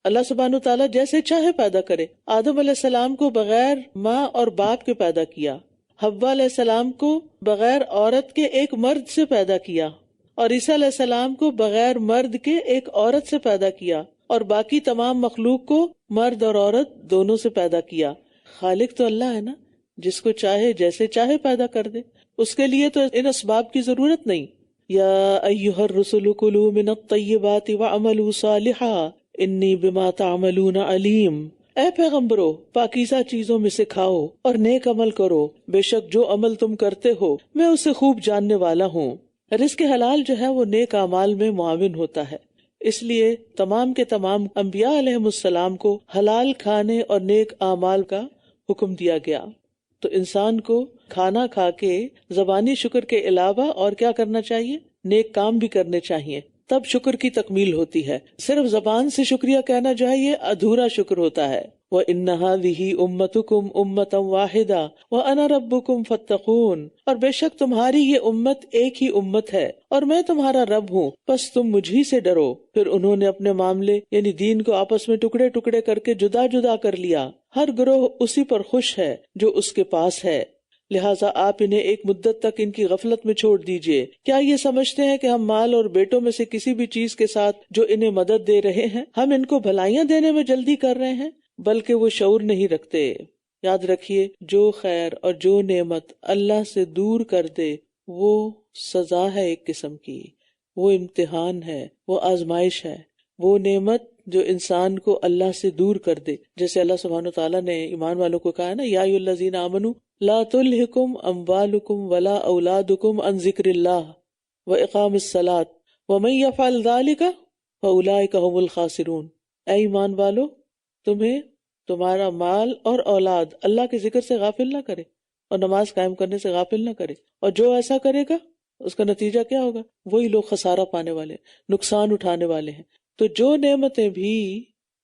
اللہ سبحانہ تعالیٰ جیسے چاہے پیدا کرے. آدم علیہ السلام کو بغیر ماں اور باپ کے پیدا کیا، حوا علیہ السلام کو بغیر عورت کے ایک مرد سے پیدا کیا، اور عیسیٰ علیہ السلام کو بغیر مرد کے ایک عورت سے پیدا کیا، اور باقی تمام مخلوق کو مرد اور عورت دونوں سے پیدا کیا۔ خالق تو اللہ ہے نا، جس کو چاہے جیسے چاہے پیدا کر دے، اس کے لیے تو ان اسباب کی ضرورت نہیں۔ یا ایھا الرسل کلوا من الطیبات واعملوا صالحا انی بما تعملون علیم۔ اے پیغمبرو، پاکیزہ چیزوں میں سے کھاؤ اور نیک عمل کرو، بے شک جو عمل تم کرتے ہو میں اسے خوب جاننے والا ہوں۔ رزق حلال جو ہے وہ نیک اعمال میں معاون ہوتا ہے، اس لیے تمام کے تمام انبیاء علیہم السلام کو حلال کھانے اور نیک اعمال کا حکم دیا گیا۔ تو انسان کو کھانا کھا کے زبانی شکر کے علاوہ اور کیا کرنا چاہیے؟ نیک کام بھی کرنے چاہیے، تب شکر کی تکمیل ہوتی ہے۔ صرف زبان سے شکریہ کہنا چاہیے، ادھورا شکر ہوتا ہے۔ وَإِنَّ هَذِهِ أُمَّتُكُمْ أُمَّةً وَاحِدَةً وَأَنَا رَبُّكُمْ فَاتَّقُونِ، اور بے شک تمہاری یہ امت ایک ہی امت ہے اور میں تمہارا رب ہوں، بس تم مجھ ہی سے ڈرو۔ پھر انہوں نے اپنے معاملے یعنی دین کو آپس میں ٹکڑے ٹکڑے کر کے جدا جدا کر لیا، ہر گروہ اسی پر خوش ہے جو اس کے پاس ہے، لہٰذا آپ انہیں ایک مدت تک ان کی غفلت میں چھوڑ دیجئے۔ کیا یہ سمجھتے ہیں کہ ہم مال اور بیٹوں میں سے کسی بھی چیز کے ساتھ جو انہیں مدد دے رہے ہیں ہم ان کو بھلائیاں دینے میں جلدی کر رہے ہیں؟ بلکہ وہ شعور نہیں رکھتے۔ یاد رکھیے، جو خیر اور جو نعمت اللہ سے دور کر دے وہ سزا ہے ایک قسم کی، وہ امتحان ہے، وہ آزمائش ہے۔ وہ نعمت جو انسان کو اللہ سے دور کر دے، جیسے اللہ سبحانہ وتعالیٰ نے ایمان والوں کو کہا ہے نا، یا ایھا الذین آمنوا لا تلہکم اموالکم ولا اولادکم عن ذکر اللہ واقام الصلاۃ ومن یفعل ذلک فاولئک هم الخاسرون۔ اے ایمان والو، تمہیں تمہارا مال اور اولاد اللہ کے ذکر سے غافل نہ کرے اور نماز قائم کرنے سے غافل نہ کرے، اور جو ایسا کرے گا اس کا نتیجہ کیا ہوگا؟ وہی لوگ خسارہ پانے والے، نقصان اٹھانے والے ہیں۔ تو جو نعمتیں بھی،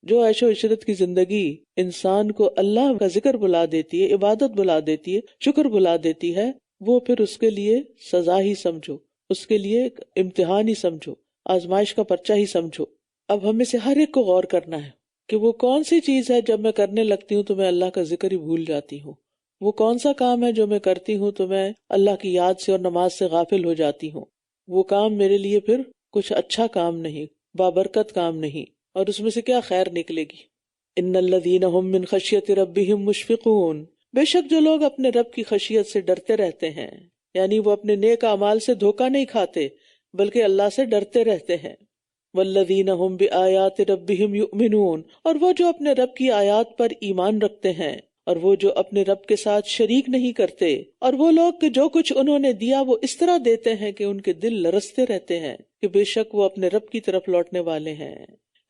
جو عیش و عشرت کی زندگی انسان کو اللہ کا ذکر بلا دیتی ہے، عبادت بلا دیتی ہے، شکر بلا دیتی ہے، وہ پھر اس کے لیے سزا ہی سمجھو، اس کے لیے ایک امتحان ہی سمجھو، آزمائش کا پرچہ ہی سمجھو۔ اب ہمیں سے ہر ایک کو غور کرنا ہے کہ وہ کون سی چیز ہے جب میں کرنے لگتی ہوں تو میں اللہ کا ذکر ہی بھول جاتی ہوں، وہ کون سا کام ہے جو میں کرتی ہوں تو میں اللہ کی یاد سے اور نماز سے غافل ہو جاتی ہوں، وہ کام میرے لیے پھر کچھ اچھا کام نہیں، بابرکت کام نہیں، اور اس میں سے کیا خیر نکلے گی۔ ان الذین هم من خشیۃ ربہم مشفقون، بے شک جو لوگ اپنے رب کی خشیت سے ڈرتے رہتے ہیں، یعنی وہ اپنے نیک اعمال سے دھوکہ نہیں کھاتے بلکہ اللہ سے ڈرتے رہتے ہیں۔ والذین هم بآیات ربہم یؤمنون، اور وہ جو اپنے رب کی آیات پر ایمان رکھتے ہیں، اور وہ جو اپنے رب کے ساتھ شریک نہیں کرتے، اور وہ لوگ کہ جو کچھ انہوں نے دیا وہ اس طرح دیتے ہیں کہ ان کے دل لرزتے رہتے ہیں کہ بے شک وہ اپنے رب کی طرف لوٹنے والے ہیں،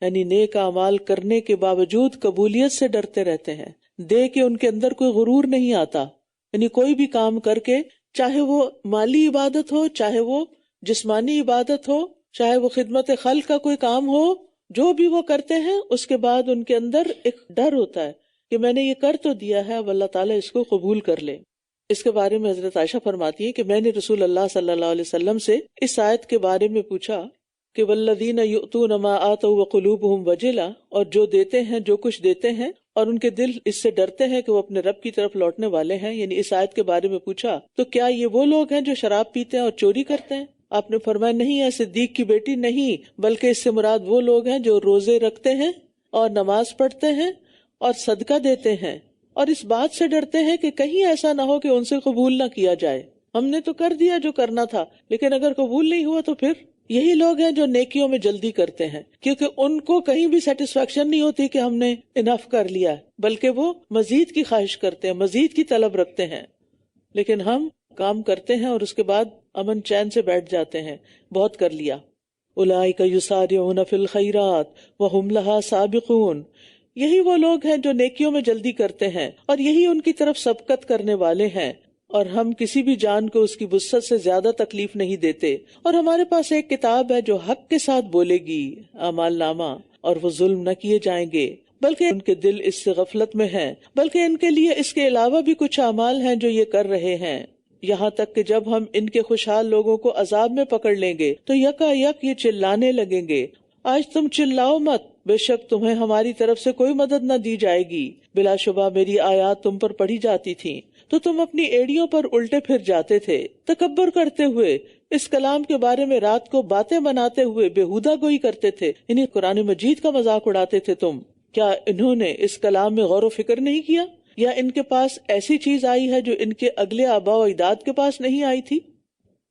یعنی نیک اعمال کرنے کے باوجود قبولیت سے ڈرتے رہتے ہیں، دے کے ان کے اندر کوئی غرور نہیں آتا، یعنی کوئی بھی کام کر کے، چاہے وہ مالی عبادت ہو، چاہے وہ جسمانی عبادت ہو، چاہے وہ خدمت خلق کا کوئی کام ہو، جو بھی وہ کرتے ہیں اس کے بعد ان کے اندر ایک ڈر ہوتا ہے کہ میں نے یہ کر تو دیا ہے، اب اللہ تعالیٰ اس کو قبول کر لے۔ اس کے بارے میں حضرت عائشہ فرماتی ہے کہ میں نے رسول اللہ صلی اللہ علیہ وسلم سے اس آیت کے بارے میں پوچھا کہ والذین یؤتون ما آتوا وقلوبہم وجلہ، اور جو دیتے ہیں، جو کچھ دیتے ہیں اور ان کے دل اس سے ڈرتے ہیں کہ وہ اپنے رب کی طرف لوٹنے والے ہیں، یعنی اس آیت کے بارے میں پوچھا تو کیا یہ وہ لوگ ہیں جو شراب پیتے ہیں اور چوری کرتے ہیں؟ آپ نے فرمایا نہیں ہے صدیق کی بیٹی، نہیں، بلکہ اس سے مراد وہ لوگ ہیں جو روزے رکھتے ہیں اور نماز پڑھتے ہیں اور صدقہ دیتے ہیں، اور اس بات سے ڈرتے ہیں کہ کہیں ایسا نہ ہو کہ ان سے قبول نہ کیا جائے۔ ہم نے تو کر دیا جو کرنا تھا، لیکن اگر قبول نہیں ہوا تو پھر یہی لوگ ہیں جو نیکیوں میں جلدی کرتے ہیں، کیونکہ ان کو کہیں بھی سیٹسفیکشن نہیں ہوتی کہ ہم نے انف کر لیا، بلکہ وہ مزید کی خواہش کرتے ہیں، مزید کی طلب رکھتے ہیں۔ لیکن ہم کام کرتے ہیں اور اس کے بعد امن چین سے بیٹھ جاتے ہیں، بہت کر لیا۔ اولئک یسارعون فی الخیرات وہم لہا سابقون، یہی وہ لوگ ہیں جو نیکیوں میں جلدی کرتے ہیں اور یہی ان کی طرف سبقت کرنے والے ہیں، اور ہم کسی بھی جان کو اس کی وسعت سے زیادہ تکلیف نہیں دیتے، اور ہمارے پاس ایک کتاب ہے جو حق کے ساتھ بولے گی، اعمال نامہ، اور وہ ظلم نہ کیے جائیں گے، بلکہ ان کے دل اس سے غفلت میں ہیں، بلکہ ان کے لیے اس کے علاوہ بھی کچھ اعمال ہیں جو یہ کر رہے ہیں، یہاں تک کہ جب ہم ان کے خوشحال لوگوں کو عذاب میں پکڑ لیں گے تو یکا یک یہ چلانے لگیں گے، آج تم چلاؤ مت، بے شک تمہیں ہماری طرف سے کوئی مدد نہ دی جائے گی، بلا شبہ میری آیات تم پر پڑھی جاتی تھیں تو تم اپنی ایڑیوں پر الٹے پھر جاتے تھے، تکبر کرتے ہوئے اس کلام کے بارے میں رات کو باتیں بناتے ہوئے بےہودہ گوئی کرتے تھے، یعنی قرآن مجید کا مذاق اڑاتے تھے تم، کیا انہوں نے اس کلام میں غور و فکر نہیں کیا؟ یا ان کے پاس ایسی چیز آئی ہے جو ان کے اگلے آباء و اجداد کے پاس نہیں آئی تھی؟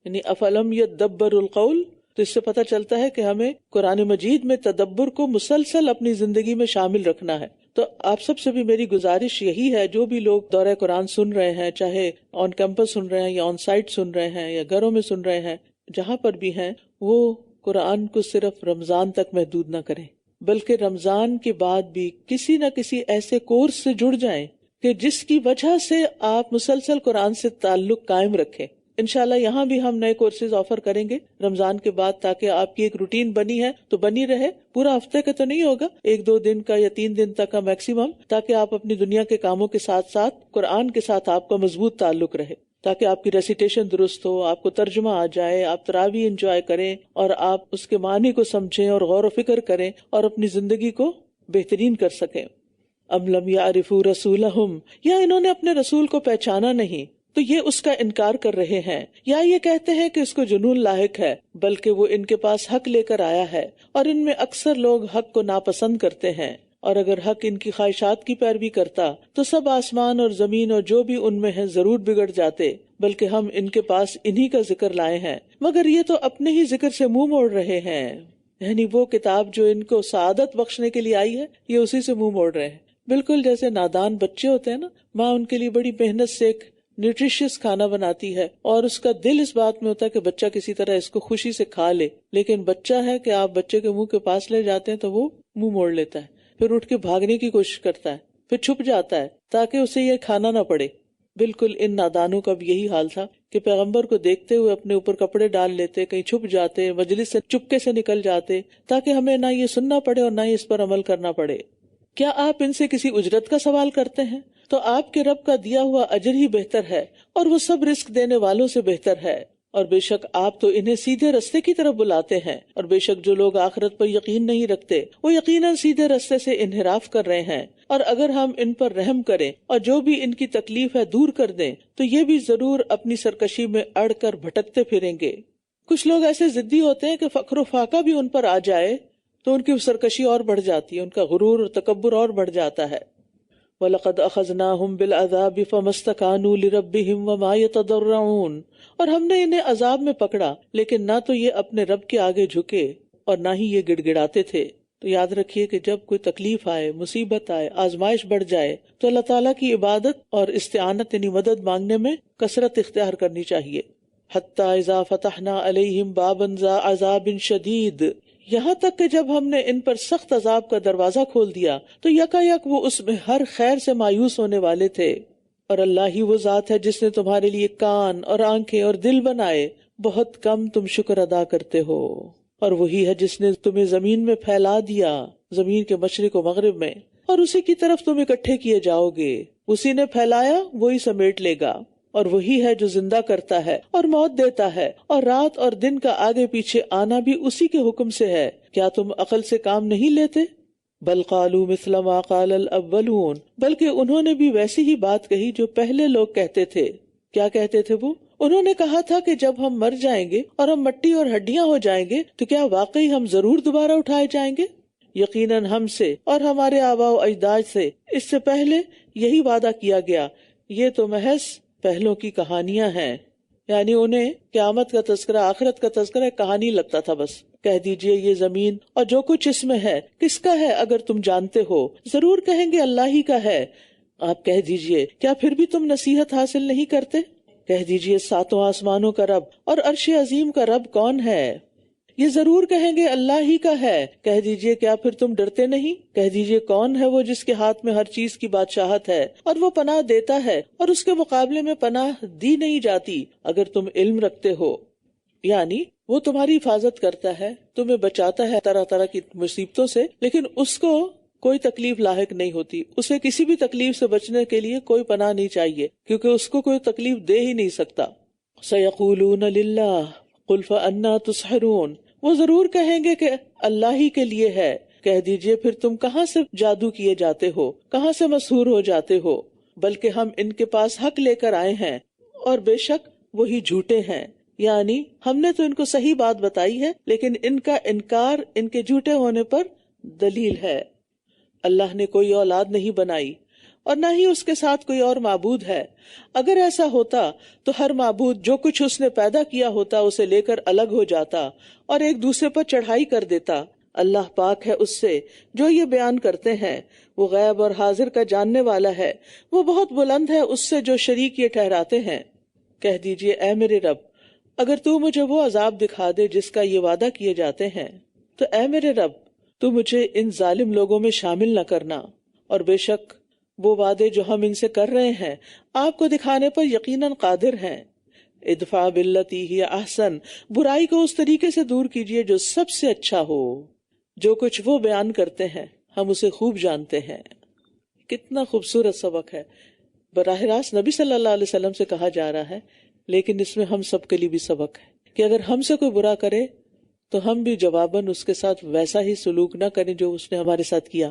یعنی افلم یدبروا القول، تو اس سے پتہ چلتا ہے کہ ہمیں قرآن مجید میں تدبر کو مسلسل اپنی زندگی میں شامل رکھنا ہے۔ تو آپ سب سے بھی میری گزارش یہی ہے، جو بھی لوگ دورہ قرآن سن رہے ہیں، چاہے آن کیمپس سن رہے ہیں یا آن سائٹ سن رہے ہیں یا گھروں میں سن رہے ہیں، جہاں پر بھی ہیں، وہ قرآن کو صرف رمضان تک محدود نہ کریں، بلکہ رمضان کے بعد بھی کسی نہ کسی ایسے کورس سے جڑ جائیں کہ جس کی وجہ سے آپ مسلسل قرآن سے تعلق قائم رکھیں۔ انشاءاللہ یہاں بھی ہم نئے کورسز آفر کریں گے رمضان کے بعد، تاکہ آپ کی ایک روٹین بنی ہے تو بنی رہے، پورا ہفتے کا تو نہیں ہوگا، 1-2 دن کا یا 3 دن تک کا میکسیمم، تاکہ آپ اپنی دنیا کے کاموں کے ساتھ ساتھ قرآن کے ساتھ آپ کا مضبوط تعلق رہے، تاکہ آپ کی ریسیٹیشن درست ہو، آپ کو ترجمہ آ جائے، آپ تراویح انجوائے کریں اور آپ اس کے معنی کو سمجھیں اور غور و فکر کریں اور اپنی زندگی کو بہترین کر سکیں۔ ام لم یعرفوا رسولہم، یا انہوں نے اپنے رسول کو پہچانا نہیں تو یہ اس کا انکار کر رہے ہیں، یا یہ کہتے ہیں کہ اس کو جنون لاحق ہے، بلکہ وہ ان کے پاس حق لے کر آیا ہے اور ان میں اکثر لوگ حق کو ناپسند کرتے ہیں، اور اگر حق ان کی خواہشات کی پیروی کرتا تو سب آسمان اور زمین اور جو بھی ان میں ہے ضرور بگڑ جاتے، بلکہ ہم ان کے پاس انہی کا ذکر لائے ہیں، مگر یہ تو اپنے ہی ذکر سے منہ موڑ رہے ہیں۔ یعنی وہ کتاب جو ان کو سعادت بخشنے کے لیے آئی ہے، یہ اسی سے منہ موڑ رہے ہیں۔ بالکل جیسے نادان بچے ہوتے ہیں نا، ماں ان کے لیے بڑی محنت سے ایک نیوٹریشیس کھانا بناتی ہے اور اس کا دل اس بات میں ہوتا ہے کہ بچہ کسی طرح اس کو خوشی سے کھا لے، لیکن بچہ ہے کہ آپ بچے کے منہ کے پاس لے جاتے ہیں تو وہ منہ موڑ لیتا ہے، پھر اٹھ کے بھاگنے کی کوشش کرتا ہے، پھر چھپ جاتا ہے تاکہ اسے یہ کھانا نہ پڑے۔ بالکل ان نادانوں کا بھی یہی حال تھا کہ پیغمبر کو دیکھتے ہوئے اپنے اوپر کپڑے ڈال لیتے، کہیں چھپ جاتے، مجلس سے چپکے سے نکل جاتے، تاکہ ہمیں نہ یہ سننا پڑے اور نہ ہی اس پر عمل کرنا پڑے۔ کیا آپ ان سے کسی اجرت کا سوال کرتے ہیں؟ تو آپ کے رب کا دیا ہوا اجر ہی بہتر ہے اور وہ سب رزق دینے والوں سے بہتر ہے، اور بے شک آپ تو انہیں سیدھے رستے کی طرف بلاتے ہیں، اور بے شک جو لوگ آخرت پر یقین نہیں رکھتے وہ یقیناً سیدھے رستے سے انحراف کر رہے ہیں، اور اگر ہم ان پر رحم کریں اور جو بھی ان کی تکلیف ہے دور کر دیں تو یہ بھی ضرور اپنی سرکشی میں اڑ کر بھٹکتے پھریں گے۔ کچھ لوگ ایسے ضدی ہوتے ہیں کہ فقر و فاقہ بھی ان پر آ جائے تو ان کی سرکشی اور بڑھ جاتی ہے، ان کا غرور اور تکبر اور بڑھ جاتا ہے۔ وَلَقَدْ أَخَذْنَاهُمْ بِالْعَذَابِ فَمَا اسْتَكَانُوا لِرَبِّهِمْ وَمَا يَتَضَرَّعُونَ، اور ہم نے انہیں عذاب میں پکڑا لیکن نہ تو یہ اپنے رب کے آگے جھکے اور نہ ہی یہ گڑ گڑاتے تھے۔ تو یاد رکھیے کہ جب کوئی تکلیف آئے، مصیبت آئے، آزمائش بڑھ جائے تو اللہ تعالیٰ کی عبادت اور استعانت یعنی مدد مانگنے میں کثرت اختیار کرنی چاہیے۔ حَتَّى إِذَا فَتَحْنَا عَلَيْهِمْ بَابًا ذَا عَذَابٍ شَدِيدٍ، یہاں تک کہ جب ہم نے ان پر سخت عذاب کا دروازہ کھول دیا تو یکا یک وہ اس میں ہر خیر سے مایوس ہونے والے تھے۔ اور اللہ ہی وہ ذات ہے جس نے تمہارے لیے کان اور آنکھیں اور دل بنائے، بہت کم تم شکر ادا کرتے ہو۔ اور وہی ہے جس نے تمہیں زمین میں پھیلا دیا، زمین کے مشرق و مغرب میں، اور اسی کی طرف تم اکٹھے کیے جاؤ گے۔ اسی نے پھیلایا وہی سمیٹ لے گا، اور وہی ہے جو زندہ کرتا ہے اور موت دیتا ہے، اور رات اور دن کا آگے پیچھے آنا بھی اسی کے حکم سے ہے۔ کیا تم عقل سے کام نہیں لیتے؟ بل قالوا مثل ما قال الاولون، بلکہ انہوں نے بھی ویسی ہی بات کہی جو پہلے لوگ کہتے تھے۔ کیا کہتے تھے وہ؟ انہوں نے کہا تھا کہ جب ہم مر جائیں گے اور ہم مٹی اور ہڈیاں ہو جائیں گے تو کیا واقعی ہم ضرور دوبارہ اٹھائے جائیں گے؟ یقیناً ہم سے اور ہمارے آباء و اجداد سے اس سے پہلے یہی وعدہ کیا گیا، یہ تو محض پہلوں کی کہانیاں ہیں۔ یعنی انہیں قیامت کا تذکرہ، آخرت کا تذکرہ ایک کہانی لگتا تھا بس۔ کہہ دیجئے یہ زمین اور جو کچھ اس میں ہے کس کا ہے اگر تم جانتے ہو؟ ضرور کہیں گے اللہ ہی کا ہے۔ آپ کہہ دیجئے کیا پھر بھی تم نصیحت حاصل نہیں کرتے؟ کہہ دیجئے 7 آسمانوں کا رب اور عرش عظیم کا رب کون ہے؟ یہ ضرور کہیں گے اللہ ہی کا ہے۔ کہہ دیجئے کیا پھر تم ڈرتے نہیں؟ کہہ دیجئے کون ہے وہ جس کے ہاتھ میں ہر چیز کی بادشاہت ہے اور وہ پناہ دیتا ہے اور اس کے مقابلے میں پناہ دی نہیں جاتی اگر تم علم رکھتے ہو۔ یعنی وہ تمہاری حفاظت کرتا ہے، تمہیں بچاتا ہے طرح طرح کی مصیبتوں سے، لیکن اس کو کوئی تکلیف لاحق نہیں ہوتی، اسے کسی بھی تکلیف سے بچنے کے لیے کوئی پناہ نہیں چاہیے کیونکہ اس کو کوئی تکلیف دے ہی نہیں سکتا۔ سَيَقُولُونَ لِلَّهِ قُلْ فَأَنَّىٰ تُسْحَرُونَ، وہ ضرور کہیں گے کہ اللہ ہی کے لیے ہے۔ کہہ دیجئے پھر تم کہاں سے جادو کیے جاتے ہو، کہاں سے مسحور ہو جاتے ہو؟ بلکہ ہم ان کے پاس حق لے کر آئے ہیں اور بے شک وہی جھوٹے ہیں۔ یعنی ہم نے تو ان کو صحیح بات بتائی ہے لیکن ان کا انکار ان کے جھوٹے ہونے پر دلیل ہے۔ اللہ نے کوئی اولاد نہیں بنائی اور نہ ہی اس کے ساتھ کوئی اور معبود ہے۔ اگر ایسا ہوتا تو ہر معبود جو کچھ اس نے پیدا کیا ہوتا اسے لے کر الگ ہو جاتا اور ایک دوسرے پر چڑھائی کر دیتا۔ اللہ پاک ہے اس سے جو یہ بیان کرتے ہیں، وہ غیب اور حاضر کا جاننے والا ہے، وہ بہت بلند ہے اس سے جو شریک یہ ٹھہراتے ہیں۔ کہہ دیجئے اے میرے رب، اگر تو مجھے وہ عذاب دکھا دے جس کا یہ وعدہ کیے جاتے ہیں تو اے میرے رب تو مجھے ان ظالم لوگوں میں شامل نہ کرنا، اور بے شک وہ وعدے جو ہم ان سے کر رہے ہیں آپ کو دکھانے پر یقیناً قادر ہیں۔ ادفع باللتی ہی احسن، برائی کو اس طریقے سے دور کیجئے جو سب سے اچھا ہو۔ جو کچھ وہ بیان کرتے ہیں ہم اسے خوب جانتے ہیں۔ کتنا خوبصورت سبق ہے، براہ راست نبی صلی اللہ علیہ وسلم سے کہا جا رہا ہے، لیکن اس میں ہم سب کے لیے بھی سبق ہے کہ اگر ہم سے کوئی برا کرے تو ہم بھی جواباً اس کے ساتھ ویسا ہی سلوک نہ کریں جو اس نے ہمارے ساتھ کیا،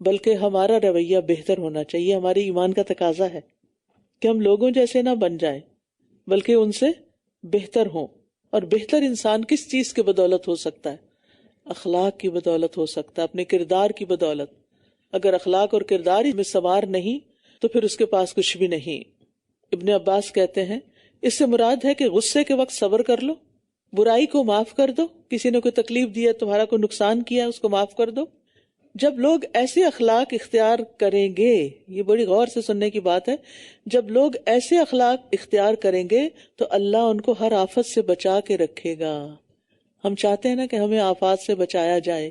بلکہ ہمارا رویہ بہتر ہونا چاہیے۔ ہمارے ایمان کا تقاضا ہے کہ ہم لوگوں جیسے نہ بن جائیں بلکہ ان سے بہتر ہوں۔ اور بہتر انسان کس چیز کے بدولت ہو سکتا ہے؟ اخلاق کی بدولت ہو سکتا ہے، اپنے کردار کی بدولت۔ اگر اخلاق اور کردار میں سوار نہیں تو پھر اس کے پاس کچھ بھی نہیں۔ ابن عباس کہتے ہیں اس سے مراد ہے کہ غصے کے وقت صبر کر لو، برائی کو معاف کر دو، کسی نے کوئی تکلیف دی ہے، تمہارا کوئی نقصان کیا اس کو معاف کر دو۔ جب لوگ ایسے اخلاق اختیار کریں گے، یہ بڑی غور سے سننے کی بات ہے، جب لوگ ایسے اخلاق اختیار کریں گے تو اللہ ان کو ہر آفت سے بچا کے رکھے گا۔ ہم چاہتے ہیں نا کہ ہمیں آفات سے بچایا جائے،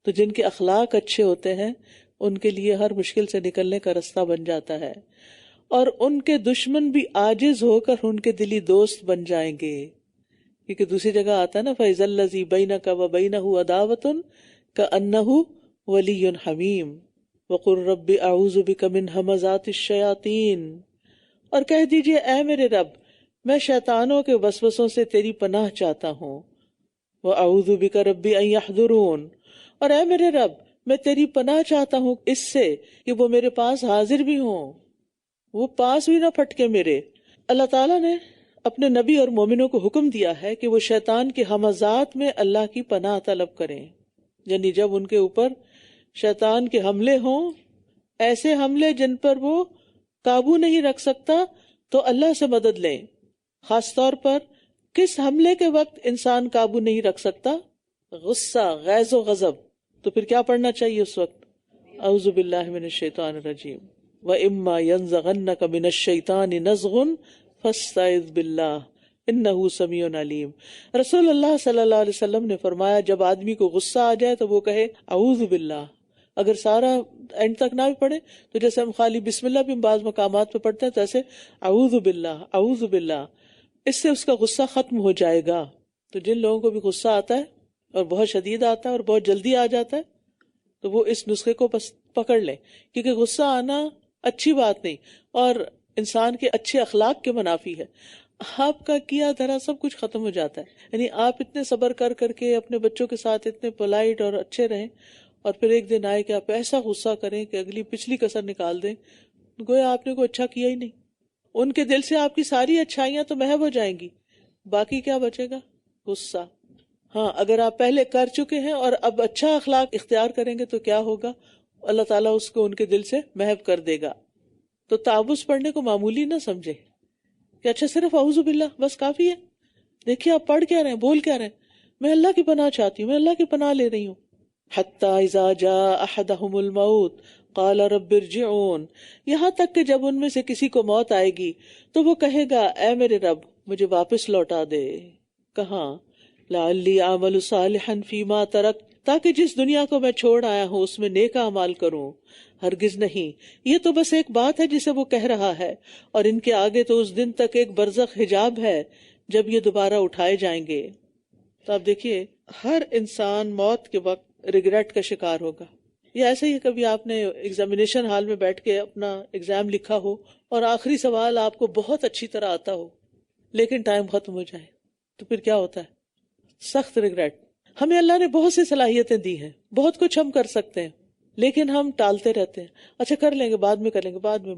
تو جن کے اخلاق اچھے ہوتے ہیں ان کے لیے ہر مشکل سے نکلنے کا رستہ بن جاتا ہے، اور ان کے دشمن بھی عاجز ہو کر ان کے دلی دوست بن جائیں گے۔ کیونکہ دوسری جگہ آتا ہے نا فَإِذَا الَّذِي بَيْنَكَ وَبَيْنَهُ عَدَاوَةٌ كَأَنَّهُ وَلِيٌّ حَمِيمٌ وَقُلْ رَبِّ أَعُوذُ بِكَ مِنْ هَمَزَاتِ الشَّيَاطِينِ، اور کہہ دیجئے اے میرے رب میں شیطانوں کے وسوسوں سے تیری پناہ چاہتا ہوں۔ وَأَعُوذُ بِكَ رَبِّ أَن يَحْضُرُونَ، اور اے میرے رب میں تیری پناہ چاہتا ہوں اس سے کہ وہ میرے پاس حاضر بھی ہوں، وہ پاس بھی نہ پھٹکے میرے۔ اللہ تعالیٰ نے اپنے نبی اور مومنوں کو حکم دیا ہے کہ وہ شیطان کے ہمزات میں اللہ کی پناہ طلب کریں، یعنی جب ان کے اوپر شیطان کے حملے ہوں، ایسے حملے جن پر وہ قابو نہیں رکھ سکتا، تو اللہ سے مدد لیں۔ خاص طور پر کس حملے کے وقت انسان قابو نہیں رکھ سکتا؟ غصہ، غیظ و غضب، تو پھر کیا پڑھنا چاہیے اس وقت؟ اعوذ باللہ من الشیطان الرجیم وَإِمَّا يَنزَغَنَّكَ مِنَ الشَّيْطَانِ نَزْغٌ فَاسْتَعِذْ بِاللَّهِ إِنَّهُ سَمِيعٌ عَلِيمٌ۔ رسول اللہ صلی اللہ علیہ وسلم نے فرمایا جب آدمی کو غصہ آ جائے تو وہ کہے اعوذ باللہ۔ اگر سارا اینڈ تک نہ بھی پڑھے تو جیسے ہم خالی بسم اللہ بھی بعض مقامات پہ پڑھتے ہیں تو ایسے اعوذ باللہ اعوذ باللہ، اس سے اس کا غصہ ختم ہو جائے گا۔ تو جن لوگوں کو بھی غصہ آتا ہے اور بہت شدید آتا ہے اور بہت جلدی آ جاتا ہے تو وہ اس نسخے کو بس پکڑ لیں، کیونکہ غصہ آنا اچھی بات نہیں اور انسان کے اچھے اخلاق کے منافی ہے۔ آپ کا کیا دھرا سب کچھ ختم ہو جاتا ہے۔ یعنی آپ اتنے صبر کر کر کے اپنے بچوں کے ساتھ اتنے پولائٹ اور اچھے رہیں، اور پھر ایک دن آئے کہ آپ ایسا غصہ کریں کہ اگلی پچھلی کسر نکال دیں، گویا آپ نے کوئی اچھا کیا ہی نہیں۔ ان کے دل سے آپ کی ساری اچھائیاں تو محو ہو جائیں گی، باقی کیا بچے گا؟ غصہ۔ ہاں اگر آپ پہلے کر چکے ہیں اور اب اچھا اخلاق اختیار کریں گے تو کیا ہوگا؟ اللہ تعالیٰ اس کو ان کے دل سے محو کر دے گا۔ تو تعوذ پڑھنے کو معمولی نہ سمجھے کہ اچھا صرف اعوذ باللہ بس کافی ہے۔ دیکھیے آپ پڑھ کیا رہے ہیں، بول کیا رہے ہیں، میں اللہ کی پناہ چاہتی ہوں، میں اللہ کی پناہ لے رہی ہوں۔ حتی اذا جاء احدهم الموت قال رب ارجعون، یہاں تک کہ جب ان میں سے کسی کو موت آئے گی تو وہ کہے گا اے میرے رب مجھے واپس لوٹا دے۔ کہاں؟ لعلی اعمل صالحا فیما ترک، تاکہ جس دنیا کو میں چھوڑ آیا ہوں اس میں نیک اعمال کروں۔ ہرگز نہیں، یہ تو بس ایک بات ہے جسے وہ کہہ رہا ہے، اور ان کے آگے تو اس دن تک ایک برزخ حجاب ہے جب یہ دوبارہ اٹھائے جائیں گے۔ تو آپ دیکھیے ہر انسان موت کے وقت ریگریٹ کا شکار ہوگا۔ یا ایسے ہی کبھی آپ نے ایگزامینیشن ہال میں بیٹھ کے اپنا ایگزام لکھا ہو اور آخری سوال آپ کو بہت اچھی طرح آتا ہو لیکن ٹائم ختم ہو جائے تو پھر کیا ہوتا ہے؟ سخت ریگریٹ۔ ہمیں اللہ نے بہت سی صلاحیتیں دی ہیں، بہت کچھ ہم کر سکتے ہیں، لیکن ہم ٹالتے رہتے ہیں۔ اچھا کر لیں گے، بعد میں کر لیں گے، بعد میں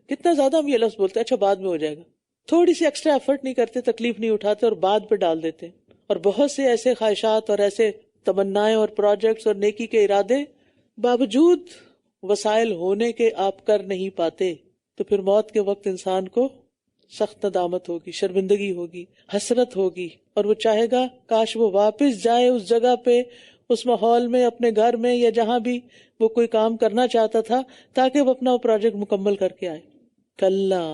کتنا زیادہ ہم یہ لفظ بولتے ہیں، اچھا بعد میں ہو جائے گا۔ تھوڑی سی ایکسٹرا ایفرٹ نہیں کرتے، تکلیف نہیں اٹھاتے اور بعد پہ ڈال دیتے. اور بہت سے ایسے خواہشات اور ایسے تمنائیں اور پروجیکٹس اور نیکی کے ارادے باوجود وسائل ہونے کے آپ کر نہیں پاتے، تو پھر موت کے وقت انسان کو سخت ندامت ہوگی، شرمندگی ہوگی، حسرت ہوگی، اور وہ چاہے گا کاش وہ واپس جائے اس جگہ پہ، اس ماحول میں، اپنے گھر میں یا جہاں بھی وہ کوئی کام کرنا چاہتا تھا، تاکہ وہ اپنا پروجیکٹ مکمل کر کے آئے. کلا،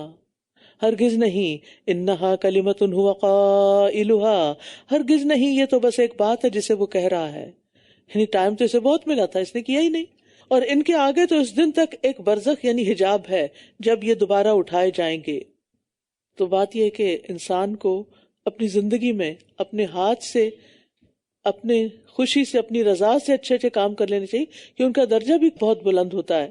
ہرگز نہیں، انہا کلمۃ ہو قائلھا، ہرگز نہیں، یہ تو بس ایک بات ہے جسے وہ کہہ رہا ہے. یعنی ٹائم تو اسے بہت ملا تھا، اس نے کیا ہی نہیں. اور ان کے آگے تو اس دن تک ایک برزخ یعنی حجاب ہے جب یہ دوبارہ اٹھائے جائیں گے. تو بات یہ ہے کہ انسان کو اپنی زندگی میں اپنے ہاتھ سے، اپنے خوشی سے، اپنی رضا سے اچھے اچھے کام کر لینے چاہیے کہ ان کا درجہ بھی بہت بلند ہوتا ہے.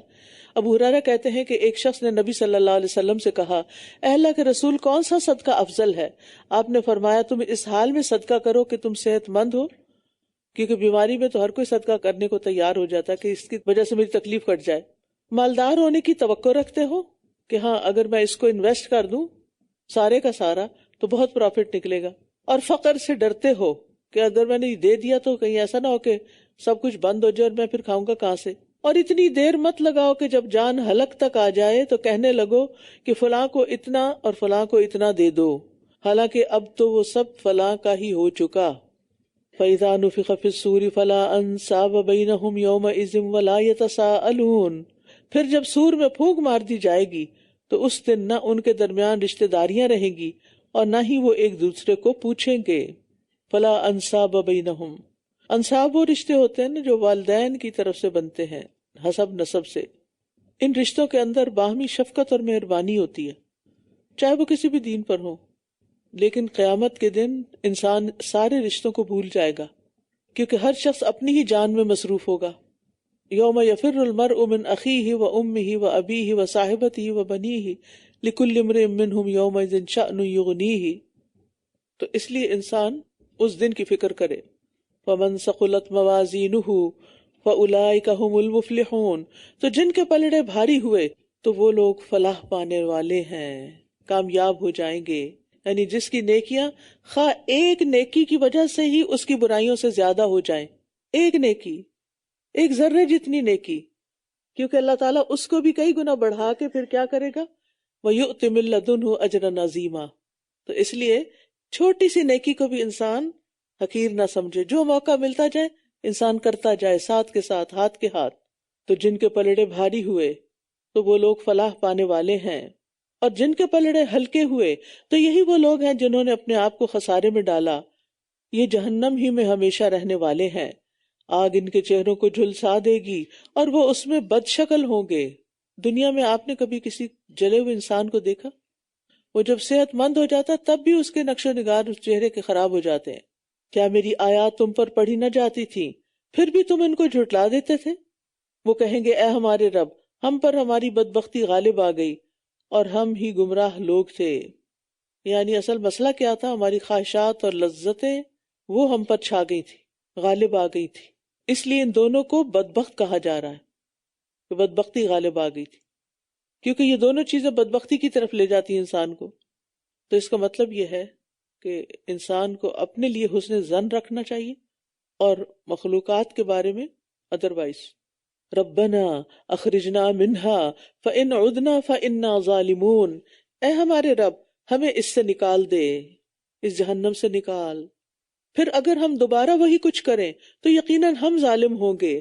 ابو ہریرہ کہتے ہیں کہ ایک شخص نے نبی صلی اللہ علیہ وسلم سے کہا، اے اللہ کے رسول، کون سا صدقہ افضل ہے؟ آپ نے فرمایا، تم اس حال میں صدقہ کرو کہ تم صحت مند ہو، کیونکہ بیماری میں تو ہر کوئی صدقہ کرنے کو تیار ہو جاتا ہے کہ اس کی وجہ سے میری تکلیف کٹ جائے. مالدار ہونے کی توقع رکھتے ہو کہ ہاں اگر میں اس کو انویسٹ کر دوں سارے کا سارا تو بہت پروفٹ نکلے گا. اور فقر سے ڈرتے ہو کہ اگر میں نے دے دیا تو کہیں ایسا نہ ہو کہ سب کچھ بند ہو جائے اور میں پھر کھاؤں گا کہاں سے. اور اتنی دیر مت لگاؤ کہ جب جان حلق تک آ جائے تو کہنے لگو کہ فلاں کو اتنا اور فلاں کو اتنا دے دو، حالانکہ اب تو وہ سب فلاں کا ہی ہو چکا. فَإِذَا نُفِخَ فِي الصُّورِ فَلَا أَنْسَابَ بَيْنَهُمْ يَوْمَئِذٍ وَلَا يَتَسَاءَلُونَ، پھر جب سور میں پھونک مار دی جائے گی تو اس دن نہ ان کے درمیان رشتہ داریاں رہیں گی اور نہ ہی وہ ایک دوسرے کو پوچھیں گے. فَلَا أَنْسَابَ بَيْنَهُمْ، انصاب وہ رشتے ہوتے ہیں نا جو والدین کی طرف سے بنتے ہیں حسب نسب سے. ان رشتوں کے اندر باہمی شفقت اور مہربانی ہوتی ہے، چاہے وہ کسی بھی دین پر ہو. لیکن قیامت کے دن انسان سارے رشتوں کو بھول جائے گا، کیونکہ ہر شخص اپنی ہی جان میں مصروف ہوگا. یوم یفر المرء من اخیہ و امہ و ابیہ و صاحبتہ و بنیہ لکل امرئ منہم یومئذ شأن یغنیہ. تو اس لیے انسان اس دن کی فکر کرے. فمن ثقلت موازینہ فاولئک ھم المفلحون، تو جن کے پلڑے بھاری ہوئے تو وہ لوگ فلاح پانے والے ہیں، کامیاب ہو جائیں گے. یعنی جس کی نیکیاں خواہ ایک نیکی کی وجہ سے ہی اس کی برائیوں سے زیادہ ہو جائیں، ایک نیکی، ایک ذرے جتنی نیکی، کیونکہ اللہ تعالیٰ اس کو بھی کئی گنا بڑھا کے پھر کیا کرے گا، وَيُؤْتِ مِن لَدُنْهُ أَجْرًا عَظِيمًا. تو اس لیے چھوٹی سی نیکی کو بھی انسان حقیر نہ سمجھے، جو موقع ملتا جائے انسان کرتا جائے، ساتھ کے ساتھ، ہاتھ کے ہاتھ. تو جن کے پلڑے بھاری ہوئے تو وہ لوگ فلاح پانے والے ہیں، اور جن کے پلڑے ہلکے ہوئے تو یہی وہ لوگ ہیں جنہوں نے اپنے آپ کو خسارے میں ڈالا، یہ جہنم ہی میں ہمیشہ رہنے والے ہیں. آگ ان کے چہروں کو جھلسا دے گی اور وہ اس میں بد شکل ہوں گے. دنیا میں آپ نے کبھی کسی جلے ہوئے انسان کو دیکھا؟ وہ جب صحت مند ہو جاتا تب بھی اس کے نقش و نگار اس چہرے کے خراب ہو جاتے ہیں. کیا میری آیات تم پر پڑھی نہ جاتی تھی پھر بھی تم ان کو جھٹلا دیتے تھے؟ وہ کہیں گے، اے ہمارے رب، ہم پر ہماری بدبختی غالب آ گئی اور ہم ہی گمراہ لوگ تھے. یعنی اصل مسئلہ کیا تھا؟ ہماری خواہشات اور لذتیں وہ ہم پر چھا گئی تھی، غالب آ گئی تھی. اس لیے ان دونوں کو بدبخت کہا جا رہا ہے کہ بدبختی غالب آ گئی تھی، کیونکہ یہ دونوں چیزیں بدبختی کی طرف لے جاتی ہیں انسان کو. تو اس کا مطلب یہ ہے کہ انسان کو اپنے لیے حسن ظن رکھنا چاہیے اور مخلوقات کے بارے میں ادروائز. ربنا اخرجنا منہا فإن عدنا فإنا ظالمون، اے ہمارے رب ہمیں اس سے نکال دے، اس جہنم سے نکال، پھر اگر ہم دوبارہ وہی کچھ کریں تو یقیناً ہم ظالم ہوں گے.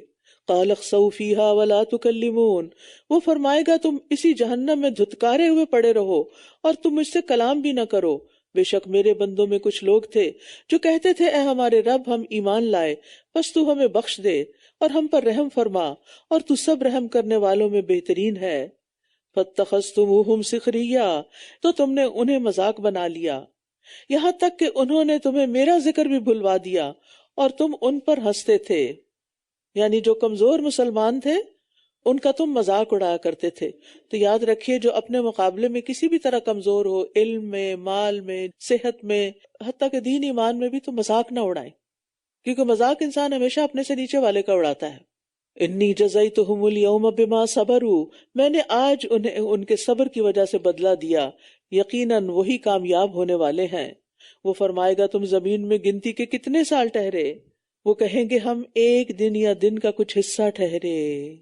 قال اخسؤوا فیہا ولا تکلمون، وہ فرمائے گا تم اسی جہنم میں دھتکارے ہوئے پڑے رہو اور تم مجھ سے کلام بھی نہ کرو. بے شک میرے بندوں میں کچھ لوگ تھے جو کہتے تھے، اے ہمارے رب ہم ایمان لائے، بس تو ہمیں بخش دے اور ہم پر رحم فرما، اور تو سب رحم کرنے والوں میں بہترین ہے. فاتخذتموہم سخریا، تو تم نے انہیں مذاق بنا لیا، یہاں تک کہ انہوں نے تمہیں میرا ذکر بھی بھلوا دیا اور تم ان پر ہنستے تھے. یعنی جو کمزور مسلمان تھے ان کا تم مذاق اڑایا کرتے تھے. تو یاد رکھیے جو اپنے مقابلے میں کسی بھی طرح کمزور ہو، علم میں، مال میں، صحت میں، حتیٰ کہ دین ایمان میں بھی، تو مذاق نہ اڑائیں، کیونکہ مذاق انسان ہمیشہ اپنے سے نیچے والے کا اڑاتا ہے. انی جزیتہم اليوم بما صبروا، میں نے آج انہیں ان کے صبر کی وجہ سے بدلہ دیا. یقیناً وہی کامیاب ہونے والے ہیں. وہ فرمائے گا تم زمین میں گنتی کے کتنے سال ٹھہرے؟ وہ کہیں گے ہم ایک دن یا دن کا کچھ حصہ ٹھہرے.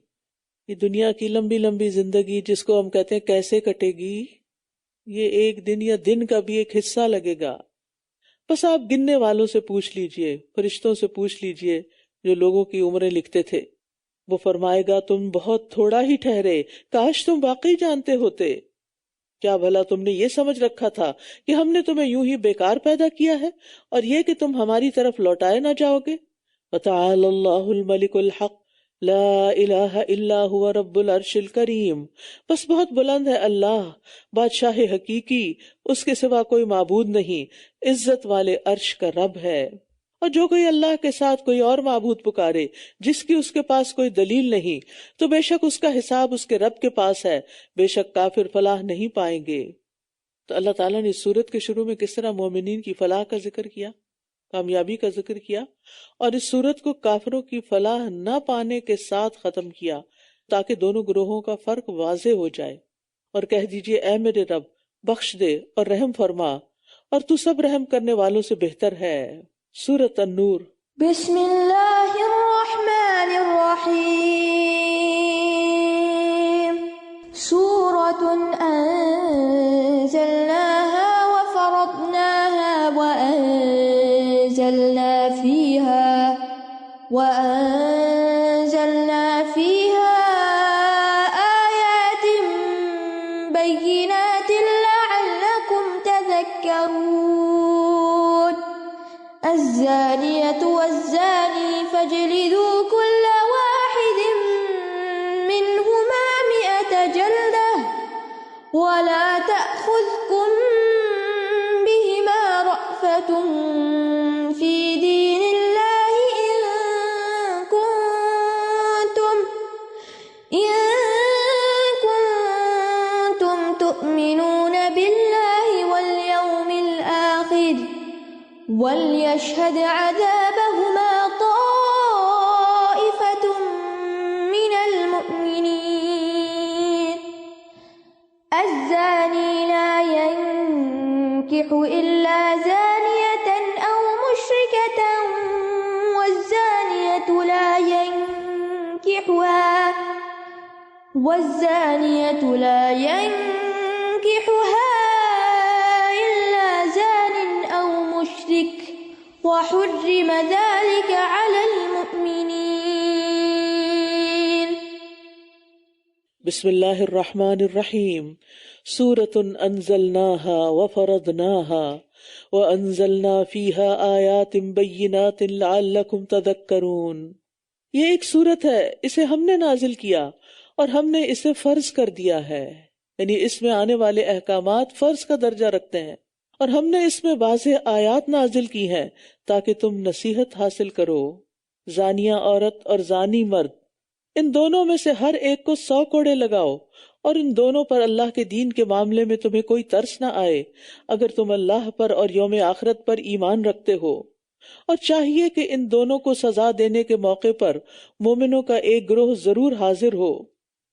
یہ دنیا کی لمبی لمبی زندگی جس کو ہم کہتے ہیں کیسے کٹے گی، یہ ایک دن یا دن کا بھی ایک حصہ لگے گا. بس آپ گننے والوں سے پوچھ لیجئے، فرشتوں سے پوچھ لیجئے جو لوگوں کی عمریں لکھتے تھے. وہ فرمائے گا تم بہت تھوڑا ہی ٹھہرے، کاش تم واقعی جانتے ہوتے. کیا بھلا تم نے یہ سمجھ رکھا تھا کہ ہم نے تمہیں یوں ہی بیکار پیدا کیا ہے اور یہ کہ تم ہماری طرف لوٹائے نہ جاؤ گے؟ وَتَعَالَى اللَّهُ الْمَلِكُ الْحَقُّ لا الہ الا هو رب العرش الکریم. بس بہت بلند ہے اللہ، بادشاہ حقیقی، اس کے سوا کوئی معبود نہیں، عزت والے عرش کا رب ہے. اور جو کوئی اللہ کے ساتھ کوئی اور معبود پکارے جس کی اس کے پاس کوئی دلیل نہیں، تو بے شک اس کا حساب اس کے رب کے پاس ہے، بے شک کافر فلاح نہیں پائیں گے. تو اللہ تعالیٰ نے اس سورت کے شروع میں کس طرح مومنین کی فلاح کا ذکر کیا، کامیابی کا ذکر کیا، اور اس سورت کو کافروں کی فلاح نہ پانے کے ساتھ ختم کیا تاکہ دونوں گروہوں کا فرق واضح ہو جائے. اور کہہ دیجئے اے میرے رب بخش دے اور رحم فرما، اور تو سب رحم کرنے والوں سے بہتر ہے. سورۃ النور. بسم اللہ الرحمن الرحیم. سورۃ انزلناها وفرضناها وأنزلنا فيها آيات بينات لعلكم تذكرون. الزانية والزاني فاجلدوا كل واحد منهما 100 جلدة ولا تأخذكم بهما رأفة في دين الله إن كنتم تؤمنون بالله واليوم الآخر وليشهد عذابهما طائفة من المؤمنين. الزاني لا ينكح إلا زانية أو مشركة والزانية لا ينكحها إلا زان أو مشرك وحرم ذلك على المؤمنين. بسم اللہ الرحمن الرحیم. سورۃ انزلناها وفرضناها وانزلنا فیها آیات بینات لعلکم تذکرون. یہ ایک سورت ہے، اسے ہم نے نازل کیا اور ہم نے اسے فرض کر دیا ہے، یعنی اس میں آنے والے احکامات فرض کا درجہ رکھتے ہیں، اور ہم نے اس میں واضح آیات نازل کی ہیں تاکہ تم نصیحت حاصل کرو. زانیہ عورت اور زانی مرد، ان دونوں میں سے ہر ایک کو 100 کوڑے لگاؤ، اور ان دونوں پر اللہ کے دین کے معاملے میں تمہیں کوئی ترس نہ آئے اگر تم اللہ پر اور یوم آخرت پر ایمان رکھتے ہو. اور چاہیے کہ ان دونوں کو سزا دینے کے موقع پر مومنوں کا ایک گروہ ضرور حاضر ہو.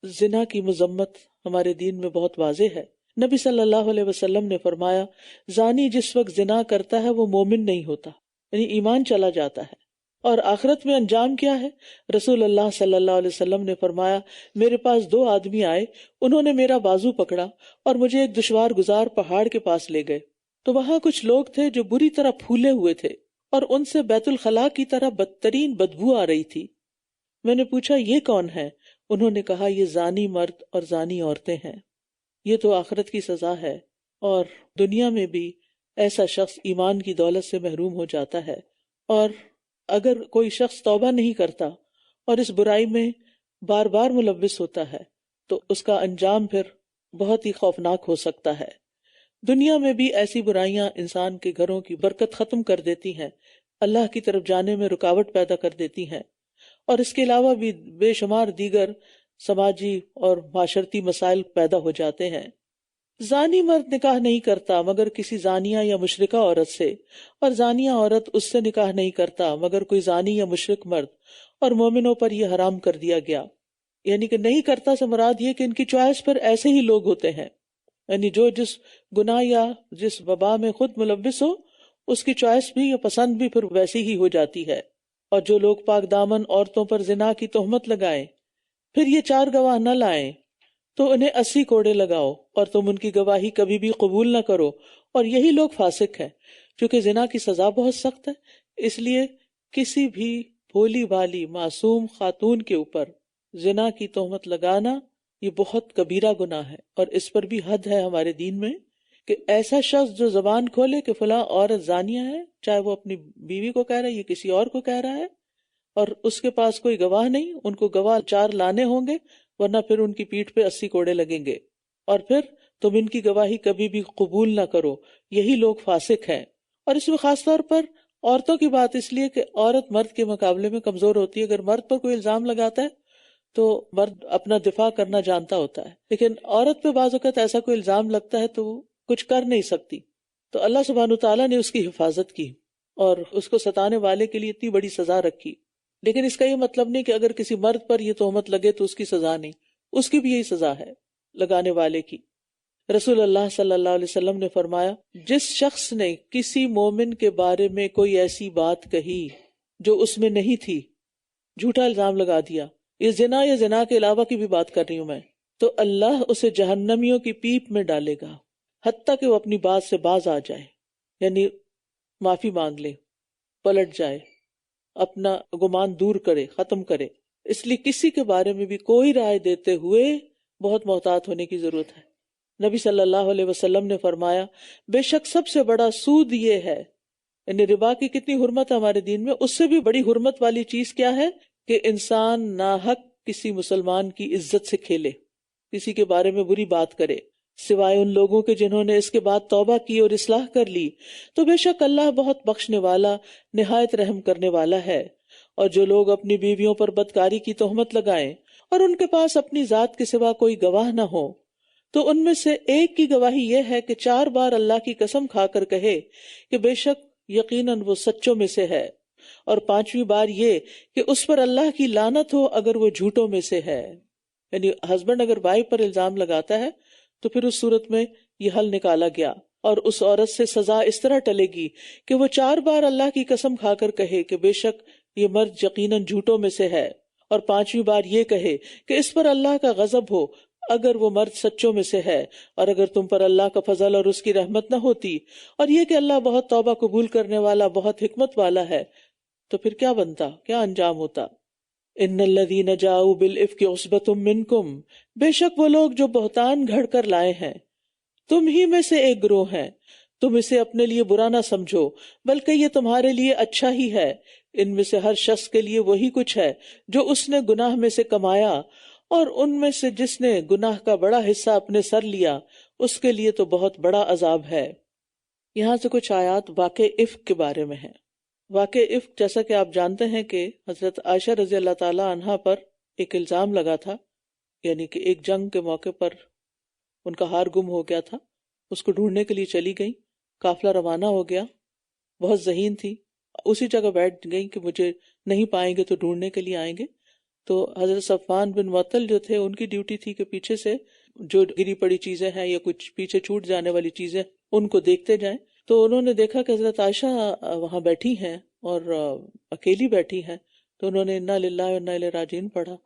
زنا کی مذمت ہمارے دین میں بہت واضح ہے. نبی صلی اللہ علیہ وسلم نے فرمایا زانی جس وقت زنا کرتا ہے وہ مومن نہیں ہوتا، یعنی ایمان چلا جاتا ہے. اور آخرت میں انجام کیا ہے؟ رسول اللہ صلی اللہ علیہ وسلم نے فرمایا میرے پاس 2 آدمی آئے، انہوں نے میرا بازو پکڑا اور مجھے ایک دشوار گزار پہاڑ کے پاس لے گئے. تو وہاں کچھ لوگ تھے جو بری طرح پھولے ہوئے تھے اور ان سے بیت الخلاء کی طرح بدترین بدبو آ رہی تھی. میں نے پوچھا یہ کون ہے؟ انہوں نے کہا یہ زانی مرد اور زانی عورتیں ہیں. یہ تو آخرت کی سزا ہے، اور دنیا میں بھی ایسا شخص ایمان کی دولت سے محروم ہو جاتا ہے. اور اگر کوئی شخص توبہ نہیں کرتا اور اس برائی میں بار بار ملوث ہوتا ہے تو اس کا انجام پھر بہت ہی خوفناک ہو سکتا ہے. دنیا میں بھی ایسی برائیاں انسان کے گھروں کی برکت ختم کر دیتی ہیں، اللہ کی طرف جانے میں رکاوٹ پیدا کر دیتی ہیں، اور اس کے علاوہ بھی بے شمار دیگر سماجی اور معاشرتی مسائل پیدا ہو جاتے ہیں. زانی مرد نکاح نہیں کرتا مگر کسی زانیہ یا مشرکہ عورت سے، اور زانیہ عورت اس سے نکاح نہیں کرتا مگر کوئی زانی یا مشرک مرد، اور مومنوں پر یہ حرام کر دیا گیا. یعنی کہ نہیں کرتا سے مراد یہ کہ ان کی چوائس پر ایسے ہی لوگ ہوتے ہیں. یعنی جو جس گناہ یا جس وبا میں خود ملوث ہو اس کی چوائس بھی یا پسند بھی پھر ویسی ہی ہو جاتی ہے. اور جو لوگ پاک دامن عورتوں پر زنا کی تہمت لگائیں پھر یہ 4 گواہ نہ لائیں تو انہیں 80 کوڑے لگاؤ اور تم ان کی گواہی کبھی بھی قبول نہ کرو، اور یہی لوگ فاسق ہیں. چونکہ زنا کی سزا بہت سخت ہے اس لیے کسی بھی بھولی بھالی معصوم خاتون کے اوپر زنا کی تہمت لگانا یہ بہت کبیرہ گناہ ہے. اور اس پر بھی حد ہے ہمارے دین میں کہ ایسا شخص جو زبان کھولے کہ فلاں عورت زانیہ ہے، چاہے وہ اپنی بیوی کو کہہ رہا ہے یا کسی اور کو کہہ رہا ہے، اور اس کے پاس کوئی گواہ نہیں، ان کو گواہ 4 لانے ہوں گے ورنہ پھر ان کی پیٹھ پہ 80 کوڑے لگیں گے، اور پھر تم ان کی گواہی کبھی بھی قبول نہ کرو، یہی لوگ فاسق ہیں. اور اس میں خاص طور پر عورتوں کی بات اس لیے کہ عورت مرد کے مقابلے میں کمزور ہوتی ہے. اگر مرد پر کوئی الزام لگاتا ہے تو مرد اپنا دفاع کرنا جانتا ہوتا ہے، لیکن عورت پہ بعض اوقات ایسا کوئی الزام لگتا ہے تو وہ کچھ کر نہیں سکتی. تو اللہ سبحانہ وتعالیٰ نے اس کی حفاظت کی اور اس کو ستانے والے کے لیے اتنی بڑی سزا رکھی. لیکن اس کا یہ مطلب نہیں کہ اگر کسی مرد پر یہ تہمت لگے تو اس کی سزا نہیں، اس کی بھی یہی سزا ہے لگانے والے کی. رسول اللہ صلی اللہ علیہ وسلم نے فرمایا، جس شخص نے کسی مومن کے بارے میں کوئی ایسی بات کہی جو اس میں نہیں تھی، جھوٹا الزام لگا دیا، یہ زنا یا زنا کے علاوہ کی بھی بات کر رہی ہوں میں، تو اللہ اسے جہنمیوں کی پیپ میں ڈالے گا حتیٰ کہ وہ اپنی بات سے باز آ جائے، یعنی معافی مانگ لے، پلٹ جائے، اپنا گمان دور کرے، ختم کرے. اس لیے کسی کے بارے میں بھی کوئی رائے دیتے ہوئے بہت محتاط ہونے کی ضرورت ہے. نبی صلی اللہ علیہ وسلم نے فرمایا، بے شک سب سے بڑا سود یہ ہے، یعنی ربا کی کتنی حرمت ہے ہمارے دین میں، اس سے بھی بڑی حرمت والی چیز کیا ہے کہ انسان ناحق کسی مسلمان کی عزت سے کھیلے، کسی کے بارے میں بری بات کرے، سوائے ان لوگوں کے جنہوں نے اس کے بعد توبہ کی اور اصلاح کر لی تو بے شک اللہ بہت بخشنے والا نہایت رحم کرنے والا ہے. اور جو لوگ اپنی بیویوں پر بدکاری کی تہمت لگائیں اور ان کے پاس اپنی ذات کے سوا کوئی گواہ نہ ہو تو ان میں سے ایک کی گواہی یہ ہے کہ 4 بار اللہ کی قسم کھا کر کہے کہ بے شک یقیناً وہ سچوں میں سے ہے، اور 5ویں بار یہ کہ اس پر اللہ کی لعنت ہو اگر وہ جھوٹوں میں سے ہے. یعنی ہسبینڈ اگر وائف پر الزام لگاتا ہے تو پھر اس صورت میں یہ حل نکالا گیا، اور اس عورت سے سزا اس طرح ٹلے گی کہ وہ 4 بار اللہ کی قسم کھا کر کہے کہ بے شک یہ مرد یقیناً جھوٹوں میں سے ہے، اور 5ویں بار یہ کہے کہ اس پر اللہ کا غضب ہو اگر وہ مرد سچوں میں سے ہے، اور اگر تم پر اللہ کا فضل اور اس کی رحمت نہ ہوتی، اور یہ کہ اللہ بہت توبہ قبول کرنے والا بہت حکمت والا ہے، تو پھر کیا بنتا، کیا انجام ہوتا. ان الذین جاؤوا بالافک عصبۃ منکم، بے شک وہ لوگ جو بہتان گھڑ کر لائے ہیں تم ہی میں سے ایک گروہ ہیں، تم اسے اپنے لیے برا نہ سمجھو بلکہ یہ تمہارے لیے اچھا ہی ہے. ان میں سے ہر شخص کے لیے وہی کچھ ہے جو اس نے گناہ میں سے کمایا، اور ان میں سے جس نے گناہ کا بڑا حصہ اپنے سر لیا اس کے لیے تو بہت بڑا عذاب ہے. یہاں سے کچھ آیات واقع افک کے بارے میں ہیں. واقع افک جیسا کہ آپ جانتے ہیں کہ حضرت عائشہ رضی اللہ تعالی عنہا پر ایک الزام لگا تھا، یعنی کہ ایک جنگ کے موقع پر ان کا ہار گم ہو گیا تھا، اس کو ڈھونڈنے کے لیے چلی گئی، قافلہ روانہ ہو گیا، بہت ذہین تھی، اسی جگہ بیٹھ گئی کہ مجھے نہیں پائیں گے تو ڈھونڈنے کے لیے آئیں گے. تو حضرت صفوان بن معطل جو تھے ان کی ڈیوٹی تھی کہ پیچھے سے جو گری پڑی چیزیں ہیں یا کچھ پیچھے چھوٹ جانے والی چیزیں ان کو دیکھتے جائیں. تو انہوں نے دیکھا کہ حضرت عائشہ وہاں بیٹھی ہیں اور اکیلی بیٹھی ہیں، تو انہوں نے انا للہ و انا الیہ راجعون پڑھا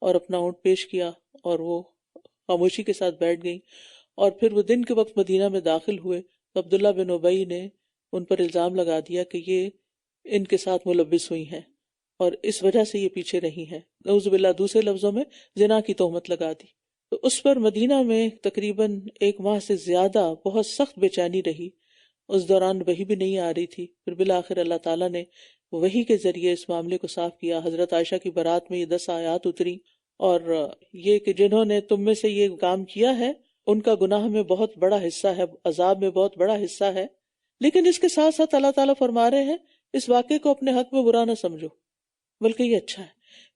اور اپنا اونٹ پیش کیا اور وہ خاموشی کے ساتھ بیٹھ گئی. اور پھر وہ دن کے وقت مدینہ میں داخل ہوئے تو عبداللہ بن ابی نے ان پر الزام لگا دیا کہ یہ ان کے ساتھ ملوث ہوئی ہیں اور اس وجہ سے یہ پیچھے رہی ہیں، نعوذ باللہ دوسرے لفظوں میں زنا کی تہمت لگا دی. تو اس پر مدینہ میں تقریباً 1 ماہ سے زیادہ بہت سخت بے چینی رہی. اس دوران وحی بھی نہیں آ رہی تھی. پھر بالآخر اللہ تعالیٰ نے وحی کے ذریعے اس معاملے کو صاف کیا. حضرت عائشہ کی برات میں یہ 10 آیات اتری، اور یہ کہ جنہوں نے تم میں سے یہ کام کیا ہے ان کا گناہ میں بہت بڑا حصہ ہے، عذاب میں بہت بڑا حصہ ہے. لیکن اس کے ساتھ ساتھ اللہ تعالیٰ فرما رہے ہیں اس واقعے کو اپنے حق میں برا نہ سمجھو بلکہ یہ اچھا ہے.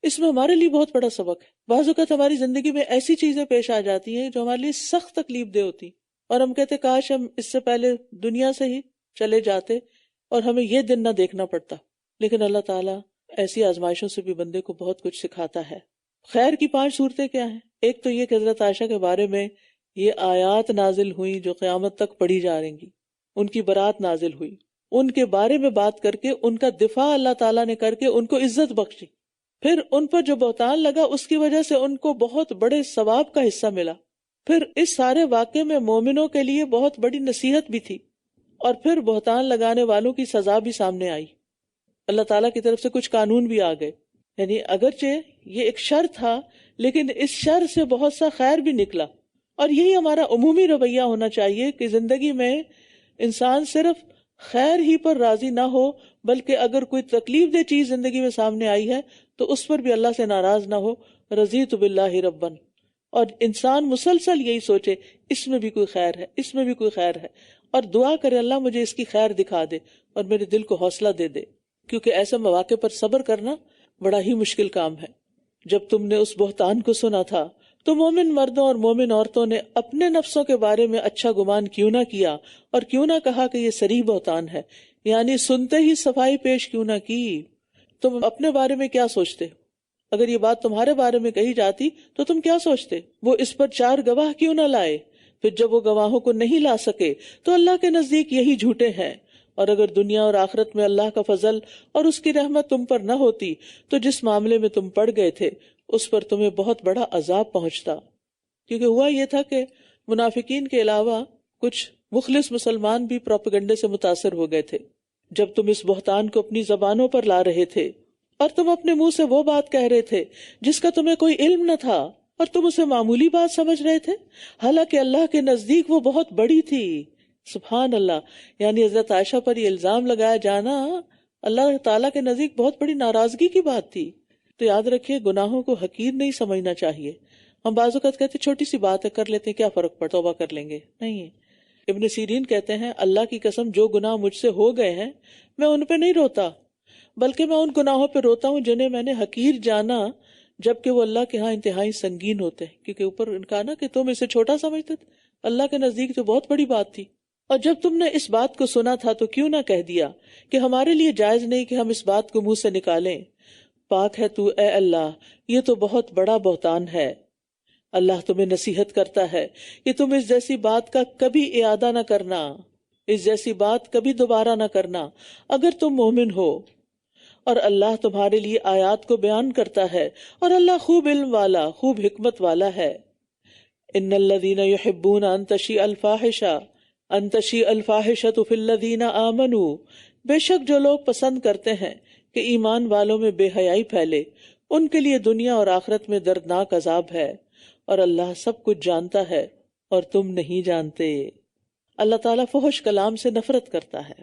اس میں ہمارے لیے بہت بڑا سبق ہے. بعض اوقات ہماری زندگی میں ایسی چیزیں پیش آ جاتی ہیں جو ہمارے لیے سخت تکلیف دہ ہوتی اور ہم کہتے کاش ہم اس سے پہلے دنیا سے ہی چلے جاتے اور ہمیں یہ دن نہ دیکھنا پڑتا. لیکن اللہ تعالیٰ ایسی آزمائشوں سے بھی بندے کو بہت کچھ سکھاتا ہے. خیر کی 5 صورتیں کیا ہیں؟ ایک تو یہ کہ حضرت عائشہ کے بارے میں یہ آیات نازل ہوئی جو قیامت تک پڑھی جا رہیں گی، ان کی برات نازل ہوئی، ان کے بارے میں بات کر کے ان کا دفاع اللہ تعالیٰ نے کر کے ان کو عزت بخشی. پھر ان پر جو بہتان لگا اس کی وجہ سے ان کو بہت بڑے ثواب کا حصہ ملا. پھر اس سارے واقعے میں مومنوں کے لیے بہت بڑی نصیحت بھی تھی، اور پھر بہتان لگانے والوں کی سزا بھی سامنے آئی. اللہ تعالیٰ کی طرف سے کچھ قانون بھی آ گئے. یعنی اگرچہ یہ ایک شر تھا لیکن اس شر سے بہت سا خیر بھی نکلا. اور یہی ہمارا عمومی رویہ ہونا چاہیے کہ زندگی میں انسان صرف خیر ہی پر راضی نہ ہو، بلکہ اگر کوئی تکلیف دہ چیز زندگی میں سامنے آئی ہے تو اس پر بھی اللہ سے ناراض نہ ہو. رضیت باللہ ربا. اور انسان مسلسل یہی سوچے اس میں بھی کوئی خیر ہے، اس میں بھی کوئی خیر ہے، اور دعا کرے اللہ مجھے اس کی خیر دکھا دے اور میرے دل کو حوصلہ دے دے. کیونکہ ایسے مواقع پر صبر کرنا بڑا ہی مشکل کام ہے. جب تم نے اس بہتان کو سنا تھا تو مومن مردوں اور مومن عورتوں نے اپنے نفسوں کے بارے میں اچھا گمان کیوں نہ کیا اور کیوں نہ کہا کہ یہ صریح بہتان ہے، یعنی سنتے ہی صفائی پیش کیوں نہ کی. تم اپنے بارے میں کیا سوچتے؟ اگر یہ بات تمہارے بارے میں کہی جاتی تو تم کیا سوچتے؟ وہ اس پر 4 گواہ کیوں نہ لائے؟ پھر جب وہ گواہوں کو نہیں لا سکے تو اللہ کے نزدیک یہی جھوٹے ہیں. اور اگر دنیا اور آخرت میں اللہ کا فضل اور اس کی رحمت تم پر نہ ہوتی تو جس معاملے میں تم پڑ گئے تھے اس پر تمہیں بہت بڑا عذاب پہنچتا. کیونکہ ہوا یہ تھا کہ منافقین کے علاوہ کچھ مخلص مسلمان بھی پروپیگنڈے سے متاثر ہو گئے تھے. جب تم اس بہتان کو اپنی زبانوں پر لا رہے تھے اور تم اپنے منہ سے وہ بات کہہ رہے تھے جس کا تمہیں کوئی علم نہ تھا اور تم اسے معمولی بات سمجھ رہے تھے، حالانکہ اللہ کے نزدیک وہ بہت بڑی تھی. سبحان اللہ. یعنی حضرت عائشہ پر یہ الزام لگایا جانا اللہ تعالیٰ کے نزدیک بہت بڑی ناراضگی کی بات تھی. تو یاد رکھیے گناہوں کو حقیر نہیں سمجھنا چاہیے. ہم بعض اوقات کہتے چھوٹی سی بات ہے کر لیتے ہیں، کیا فرق پڑتا، توبہ کر لیں گے. نہیں. ابن سیرین کہتے ہیں اللہ کی قسم جو گناہ مجھ سے ہو گئے ہیں میں ان پہ نہیں روتا، بلکہ میں ان گناہوں پہ روتا ہوں جنہیں میں نے حقیر جانا جبکہ وہ اللہ کے ہاں انتہائی سنگین ہوتے ہیں. کیونکہ اوپر ان کا نا کہ تم اسے چھوٹا سمجھتے تھے، اللہ کے نزدیک تو بہت بڑی بات تھی. اور جب تم نے اس بات کو سنا تھا تو کیوں نہ کہہ دیا کہ ہمارے لیے جائز نہیں کہ ہم اس بات کو منہ سے نکالیں. پاک ہے تو اے اللہ، یہ تو بہت بڑا بہتان ہے. اللہ تمہیں نصیحت کرتا ہے کہ تم اس جیسی بات کا کبھی اعادہ نہ کرنا، اس جیسی بات کبھی دوبارہ نہ کرنا اگر تم مومن ہو. اور اللہ تمہارے لیے آیات کو بیان کرتا ہے اور اللہ خوب علم والا، خوب حکمت والا ہے. ان الذین یحبون ان تشیع الفاحشۃ فی الذین آمنوا، بے شک جو لوگ پسند کرتے ہیں کہ ایمان والوں میں بے حیائی پھیلے ان کے لیے دنیا اور آخرت میں دردناک عذاب ہے، اور اللہ سب کچھ جانتا ہے اور تم نہیں جانتے. اللہ تعالیٰ فحش کلام سے نفرت کرتا ہے.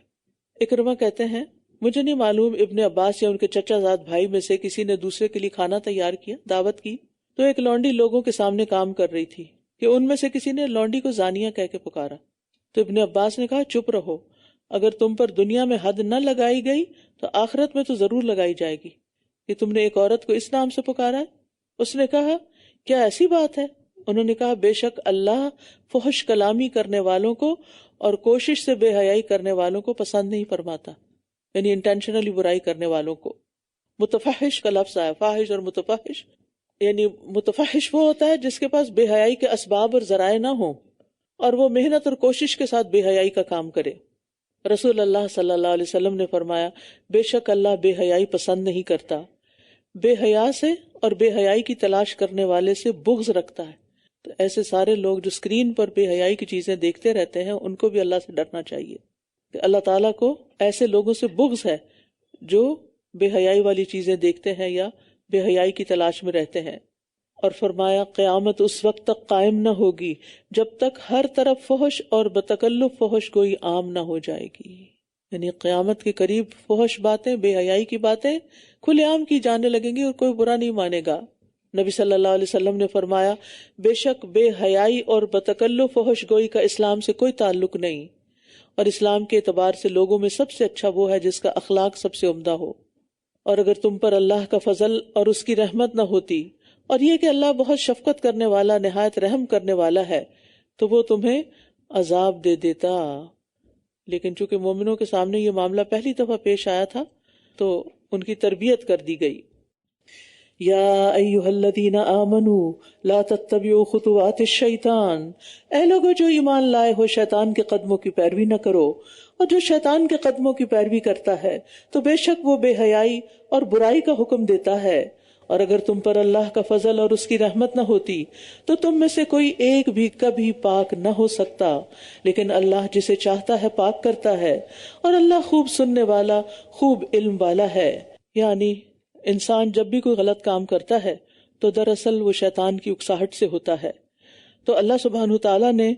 اکرمہ کہتے ہیں مجھے نہیں معلوم ابن عباس یا ان کے چچا زاد بھائی میں سے کسی نے دوسرے کے لیے کھانا تیار کیا، دعوت کی، تو ایک لونڈی لوگوں کے سامنے کام کر رہی تھی کہ ان میں سے کسی نے لونڈی کو زانیہ کہہ کے پکارا. تو ابن عباس نے کہا چپ رہو، اگر تم پر دنیا میں حد نہ لگائی گئی تو آخرت میں تو ضرور لگائی جائے گی کہ تم نے ایک عورت کو اس نام سے پکارا ہے. اس نے کہا کیا ایسی بات ہے؟ انہوں نے کہا بے شک اللہ فحش کلامی کرنے والوں کو اور کوشش سے بے حیائی کرنے والوں کو پسند نہیں فرماتا، یعنی انٹینشنلی برائی کرنے والوں کو. متفحش کا لفظ آیا، فاحش اور متفحش، یعنی متفحش وہ ہوتا ہے جس کے پاس بے حیائی کے اسباب اور ذرائع نہ ہوں اور وہ محنت اور کوشش کے ساتھ بے حیائی کا کام کرے. رسول اللہ صلی اللہ علیہ وسلم نے فرمایا بے شک اللہ بے حیائی پسند نہیں کرتا، بے حیا سے اور بے حیائی کی تلاش کرنے والے سے بغض رکھتا ہے. تو ایسے سارے لوگ جو اسکرین پر بے حیائی کی چیزیں دیکھتے رہتے ہیں ان کو بھی اللہ سے ڈرنا چاہیے کہ اللہ تعالیٰ کو ایسے لوگوں سے بغض ہے جو بے حیائی والی چیزیں دیکھتے ہیں یا بے حیائی کی تلاش میں رہتے ہیں. اور فرمایا قیامت اس وقت تک قائم نہ ہوگی جب تک ہر طرف فحش اور بتکلف فحش گوئی عام نہ ہو جائے گی. یعنی قیامت کے قریب فحش باتیں، بے حیائی کی باتیں کھلے عام کی جانے لگیں گی اور کوئی برا نہیں مانے گا. نبی صلی اللہ علیہ وسلم نے فرمایا بے شک بے حیائی اور بتکلف فحش گوئی کا اسلام سے کوئی تعلق نہیں، اور اسلام کے اعتبار سے لوگوں میں سب سے اچھا وہ ہے جس کا اخلاق سب سے عمدہ ہو. اور اگر تم پر اللہ کا فضل اور اس کی رحمت نہ ہوتی اور یہ کہ اللہ بہت شفقت کرنے والا، نہایت رحم کرنے والا ہے، تو وہ تمہیں عذاب دے دیتا. لیکن چونکہ مومنوں کے سامنے یہ معاملہ پہلی دفعہ پیش آیا تھا تو ان کی تربیت کر دی گئی. یا ایھا الذین آمنوا لا تتبعوا خطوات الشیطان، اے لوگو جو ایمان لائے ہو شیطان کے قدموں کی پیروی نہ کرو، اور جو شیطان کے قدموں کی پیروی کرتا ہے تو بے شک وہ بے حیائی اور برائی کا حکم دیتا ہے، اور اگر تم پر اللہ کا فضل اور اس کی رحمت نہ ہوتی تو تم میں سے کوئی ایک بھی کبھی پاک نہ ہو سکتا، لیکن اللہ جسے چاہتا ہے پاک کرتا ہے، اور اللہ خوب سننے والا خوب علم والا ہے۔ یعنی انسان جب بھی کوئی غلط کام کرتا ہے تو دراصل وہ شیطان کی اکساہٹ سے ہوتا ہے، تو اللہ سبحانہ تعالیٰ نے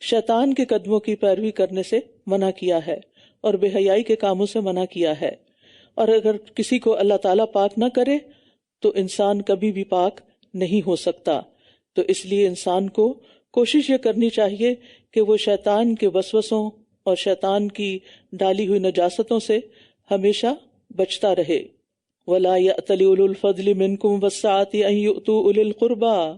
شیطان کے قدموں کی پیروی کرنے سے منع کیا ہے اور بے حیائی کے کاموں سے منع کیا ہے، اور اگر کسی کو اللہ تعالیٰ پاک نہ کرے تو انسان کبھی بھی پاک نہیں ہو سکتا۔ تو اس لیے انسان کو کوشش یہ کرنی چاہیے کہ وہ شیطان کے وسوسوں اور شیطان کی ڈالی ہوئی نجاستوں سے ہمیشہ بچتا رہے۔ وَلَا يَأْتَلِ أُولُو الْفَضْلِ مِنْكُمْ وَالسَّعَةِ أَنْ يُؤْتُوا أُولِي الْقُرْبَى،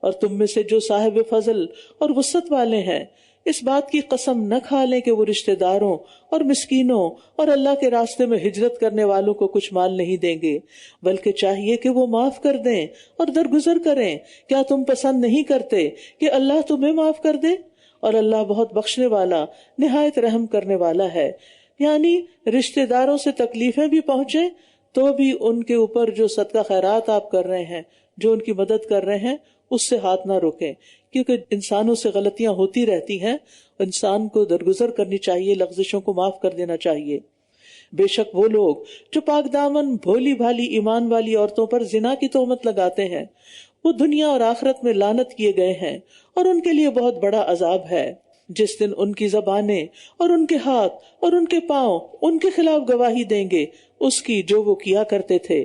اور تم میں سے جو صاحب فضل اور وسعت والے ہیں اس بات کی قسم نہ کھا لیں کہ وہ رشتہ داروں اور مسکینوں اور اللہ کے راستے میں ہجرت کرنے والوں کو کچھ مال نہیں دیں گے، بلکہ چاہیے کہ وہ معاف کر دیں اور درگزر کریں۔ کیا تم پسند نہیں کرتے کہ اللہ تمہیں معاف کر دے؟ اور اللہ بہت بخشنے والا نہایت رحم کرنے والا ہے۔ یعنی رشتہ داروں سے تکلیفیں بھی پہنچیں تو بھی ان کے اوپر جو صدقہ خیرات آپ کر رہے ہیں، جو ان کی مدد کر رہے ہیں، اس سے ہاتھ نہ روکیں، کیونکہ انسانوں سے غلطیاں ہوتی رہتی ہیں، انسان کو درگزر کرنی چاہیے، لغزشوں کو معاف کر دینا چاہیے۔ بے شک وہ لوگ جو پاک دامن بھولی بھالی ایمان والی عورتوں پر زنا کی تہمت لگاتے ہیں وہ دنیا اور آخرت میں لعنت کیے گئے ہیں، اور ان کے لیے بہت بڑا عذاب ہے۔ جس دن ان کی زبانیں اور ان کے ہاتھ اور ان کے پاؤں ان کے خلاف گواہی دیں گے اس کی جو وہ کیا کرتے تھے،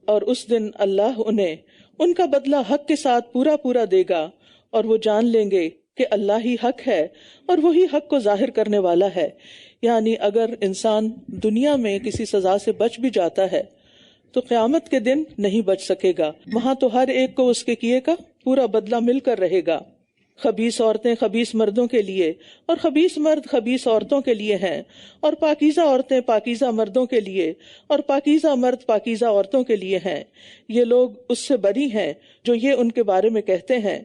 اور اس دن اللہ انہیں ان کا بدلہ حق کے ساتھ پورا پورا دے گا، اور وہ جان لیں گے کہ اللہ ہی حق ہے اور وہی حق کو ظاہر کرنے والا ہے۔ یعنی اگر انسان دنیا میں کسی سزا سے بچ بھی جاتا ہے تو قیامت کے دن نہیں بچ سکے گا، وہاں تو ہر ایک کو اس کے کیے کا پورا بدلہ مل کر رہے گا۔ خبیث عورتیں خبیث مردوں کے لیے اور خبیث مرد خبیث عورتوں کے لیے ہیں، اور پاکیزہ عورتیں پاکیزہ مردوں کے لیے اور پاکیزہ مرد پاکیزہ عورتوں کے لیے ہیں۔ یہ لوگ اس سے بری ہیں جو یہ ان کے بارے میں کہتے ہیں،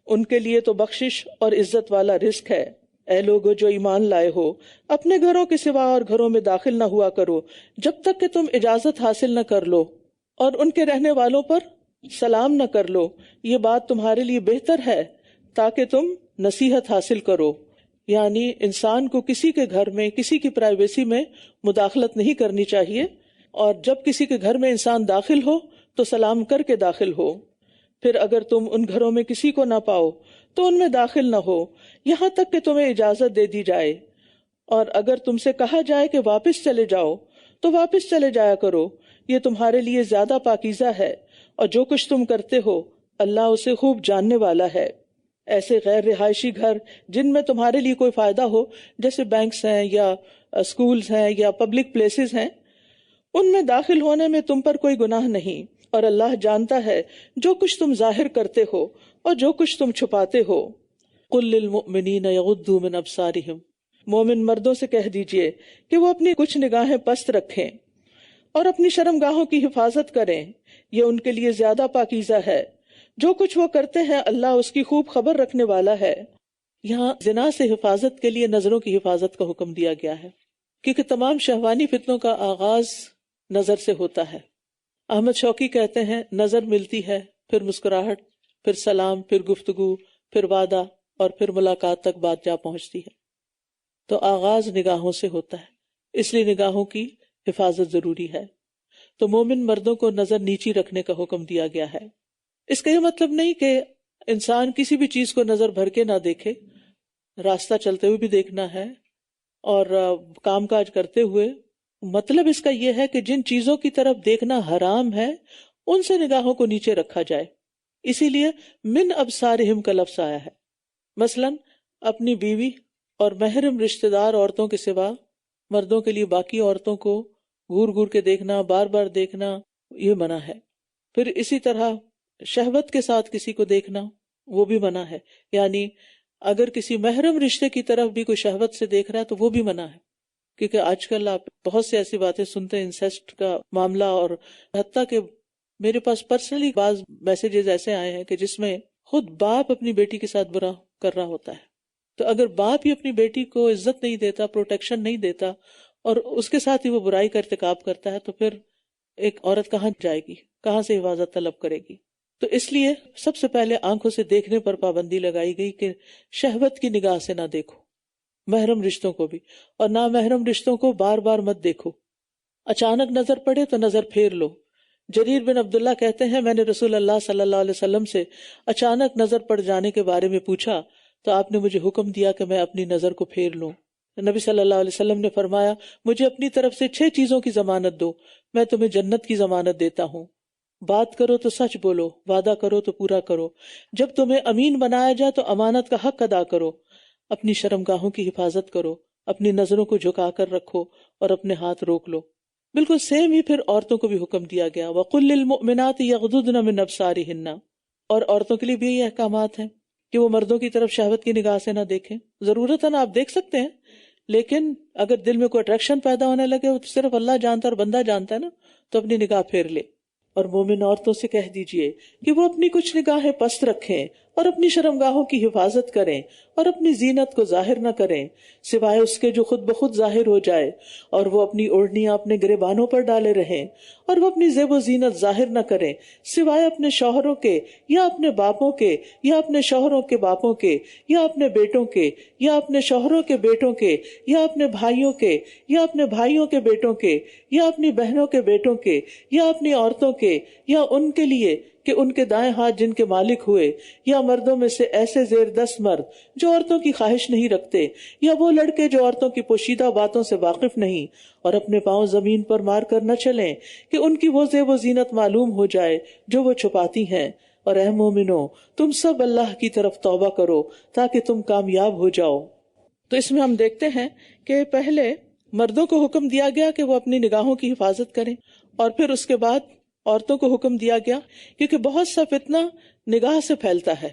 ان کے لیے تو بخشش اور عزت والا رزق ہے۔ اے لوگو جو ایمان لائے ہو، اپنے گھروں کے سوا اور گھروں میں داخل نہ ہوا کرو جب تک کہ تم اجازت حاصل نہ کر لو، اور ان کے رہنے والوں پر سلام نہ کر لو، یہ بات تمہارے لیے بہتر ہے تاکہ تم نصیحت حاصل کرو۔ یعنی انسان کو کسی کے گھر میں کسی کی پرائیویسی میں مداخلت نہیں کرنی چاہیے، اور جب کسی کے گھر میں انسان داخل ہو تو سلام کر کے داخل ہو۔ پھر اگر تم ان گھروں میں کسی کو نہ پاؤ تو ان میں داخل نہ ہو یہاں تک کہ تمہیں اجازت دے دی جائے، اور اگر تم سے کہا جائے کہ واپس چلے جاؤ تو واپس چلے جایا کرو، یہ تمہارے لیے زیادہ پاکیزہ ہے، اور جو کچھ تم کرتے ہو اللہ اسے خوب جاننے والا ہے۔ ایسے غیر رہائشی گھر جن میں تمہارے لیے کوئی فائدہ ہو، جیسے بینکس ہیں یا اسکولز ہیں یا پبلک پلیسز ہیں، ان میں داخل ہونے میں تم پر کوئی گناہ نہیں، اور اللہ جانتا ہے جو کچھ تم ظاہر کرتے ہو اور جو کچھ تم چھپاتے ہو۔ قل للمؤمنین یغضوا من ابصارہم، مومن مردوں سے کہہ دیجئے کہ وہ اپنی کچھ نگاہیں پست رکھیں اور اپنی شرمگاہوں کی حفاظت کریں، یہ ان کے لیے زیادہ پاکیزہ ہے۔ جو کچھ وہ کرتے ہیں اللہ اس کی خوب خبر رکھنے والا ہے۔ یہاں زنا سے حفاظت کے لیے نظروں کی حفاظت کا حکم دیا گیا ہے، کیونکہ تمام شہوانی فتنوں کا آغاز نظر سے ہوتا ہے۔ احمد شوقی کہتے ہیں نظر ملتی ہے، پھر مسکراہٹ، پھر سلام، پھر گفتگو، پھر وعدہ، اور پھر ملاقات تک بات جا پہنچتی ہے۔ تو آغاز نگاہوں سے ہوتا ہے، اس لیے نگاہوں کی حفاظت ضروری ہے۔ تو مومن مردوں کو نظر نیچی رکھنے کا حکم دیا گیا ہے۔ اس کا یہ مطلب نہیں کہ انسان کسی بھی چیز کو نظر بھر کے نہ دیکھے، راستہ چلتے ہوئے بھی دیکھنا ہے اور کام کاج کرتے ہوئے۔ مطلب اس کا یہ ہے کہ جن چیزوں کی طرف دیکھنا حرام ہے ان سے نگاہوں کو نیچے رکھا جائے، اسی لیے من ابصارہم کا لفظ آیا ہے۔ مثلا اپنی بیوی اور محرم رشتہ دار عورتوں کے سوا مردوں کے لیے باقی عورتوں کو گور گور کے دیکھنا، بار بار دیکھنا، یہ منع ہے۔ پھر اسی طرح شہوت کے ساتھ کسی کو دیکھنا وہ بھی منع ہے، یعنی اگر کسی محرم رشتے کی طرف بھی کوئی شہوت سے دیکھ رہا ہے تو وہ بھی منع ہے، کیونکہ آج کل آپ بہت سی ایسی باتیں سنتے ہیں، انسیسٹ کا معاملہ، اور حتیٰ کہ میرے پاس پرسنلی بعض میسیجز ایسے آئے ہیں کہ جس میں خود باپ اپنی بیٹی کے ساتھ برا کر رہا ہوتا ہے. تو اگر باپ ہی اپنی بیٹی کو عزت نہیں دیتا، پروٹیکشن نہیں دیتا، اور اس کے ساتھ ہی وہ برائی کا ارتکاب کرتا ہے، تو پھر ایک عورت کہاں جائے گی، کہاں سے حفاظت طلب کرے گی؟ تو اس لیے سب سے پہلے آنکھوں سے دیکھنے پر پابندی لگائی گئی کہ شہوت کی نگاہ سے نہ دیکھو، محرم رشتوں کو بھی، اور نہ محرم رشتوں کو بار بار مت دیکھو. اچانک نظر پڑے تو نظر پھیر لو. جریر بن عبداللہ کہتے ہیں میں نے رسول اللہ صلی اللہ علیہ وسلم سے اچانک نظر پڑ جانے کے بارے میں پوچھا تو آپ نے مجھے حکم دیا کہ میں اپنی نظر کو پھیر لوں. نبی صلی اللہ علیہ وسلم نے فرمایا مجھے اپنی طرف سے 6 چیزوں کی ضمانت دو، میں تمہیں جنت کی ضمانت دیتا ہوں. بات کرو تو سچ بولو، وعدہ کرو تو پورا کرو، جب تمہیں امین بنایا جائے تو امانت کا حق ادا کرو، اپنی شرمگاہوں کی حفاظت کرو، اپنی نظروں کو جھکا کر رکھو اور اپنے ہاتھ روک لو. بالکل سیم ہی پھر عورتوں کو بھی حکم دیا گیا وَقُلْ لِلْمُؤْمِنَاتِ يَغْضُضْنَ مِنْ أَبْصَارِهِنَّ، اور عورتوں کے لیے بھی یہ احکامات ہیں کہ وہ مردوں کی طرف شہوت کی نگاہ سے نہ دیکھیں. ضرورتاً آپ دیکھ سکتے ہیں، لیکن اگر دل میں کوئی اٹریکشن پیدا ہونے لگے، وہ صرف اللہ جانتا ہے اور بندہ جانتا ہے نا، تو اپنی نگاہ پھیر لے. اور مومن عورتوں سے کہہ دیجئے کہ وہ اپنی کچھ نگاہیں پست رکھیں اور اپنی شرمگاہوں کی حفاظت کریں اور اپنی زینت کو ظاہر نہ کریں سوائے اس کے جو خود بخود ظاہر ہو جائے، اور وہ اپنی اوڑھنیاں اپنے گریبانوں پر ڈالے رہیں، اور وہ اپنی زیب و زینت ظاہر نہ کریں سوائے اپنے شوہروں کے یا اپنے باپوں کے یا اپنے شوہروں کے باپوں کے یا اپنے بیٹوں کے یا اپنے شوہروں کے بیٹوں کے یا اپنے بھائیوں کے یا اپنے بھائیوں کے بیٹوں کے یا اپنی بہنوں کے بیٹوں کے یا اپنی عورتوں کے یا ان کے لیے کہ ان کے دائیں ہاتھ جن کے مالک ہوئے، یا مردوں میں سے ایسے زیر 10 مرد جو عورتوں کی خواہش نہیں رکھتے، یا وہ لڑکے جو عورتوں کی پوشیدہ باتوں سے واقف نہیں اور اپنے پاؤں زمین پر مار کر نہ چلیں کہ ان کی وہ زیب و زینت معلوم ہو جائے جو وہ چھپاتی ہیں. اور اے مومنو تم سب اللہ کی طرف توبہ کرو تاکہ تم کامیاب ہو جاؤ. تو اس میں ہم دیکھتے ہیں کہ پہلے مردوں کو حکم دیا گیا کہ وہ اپنی نگاہوں کی حفاظت کریں، اور پھر اس کے بعد عورتوں کو حکم دیا گیا، کیونکہ بہت سا فتنہ نگاہ سے پھیلتا ہے.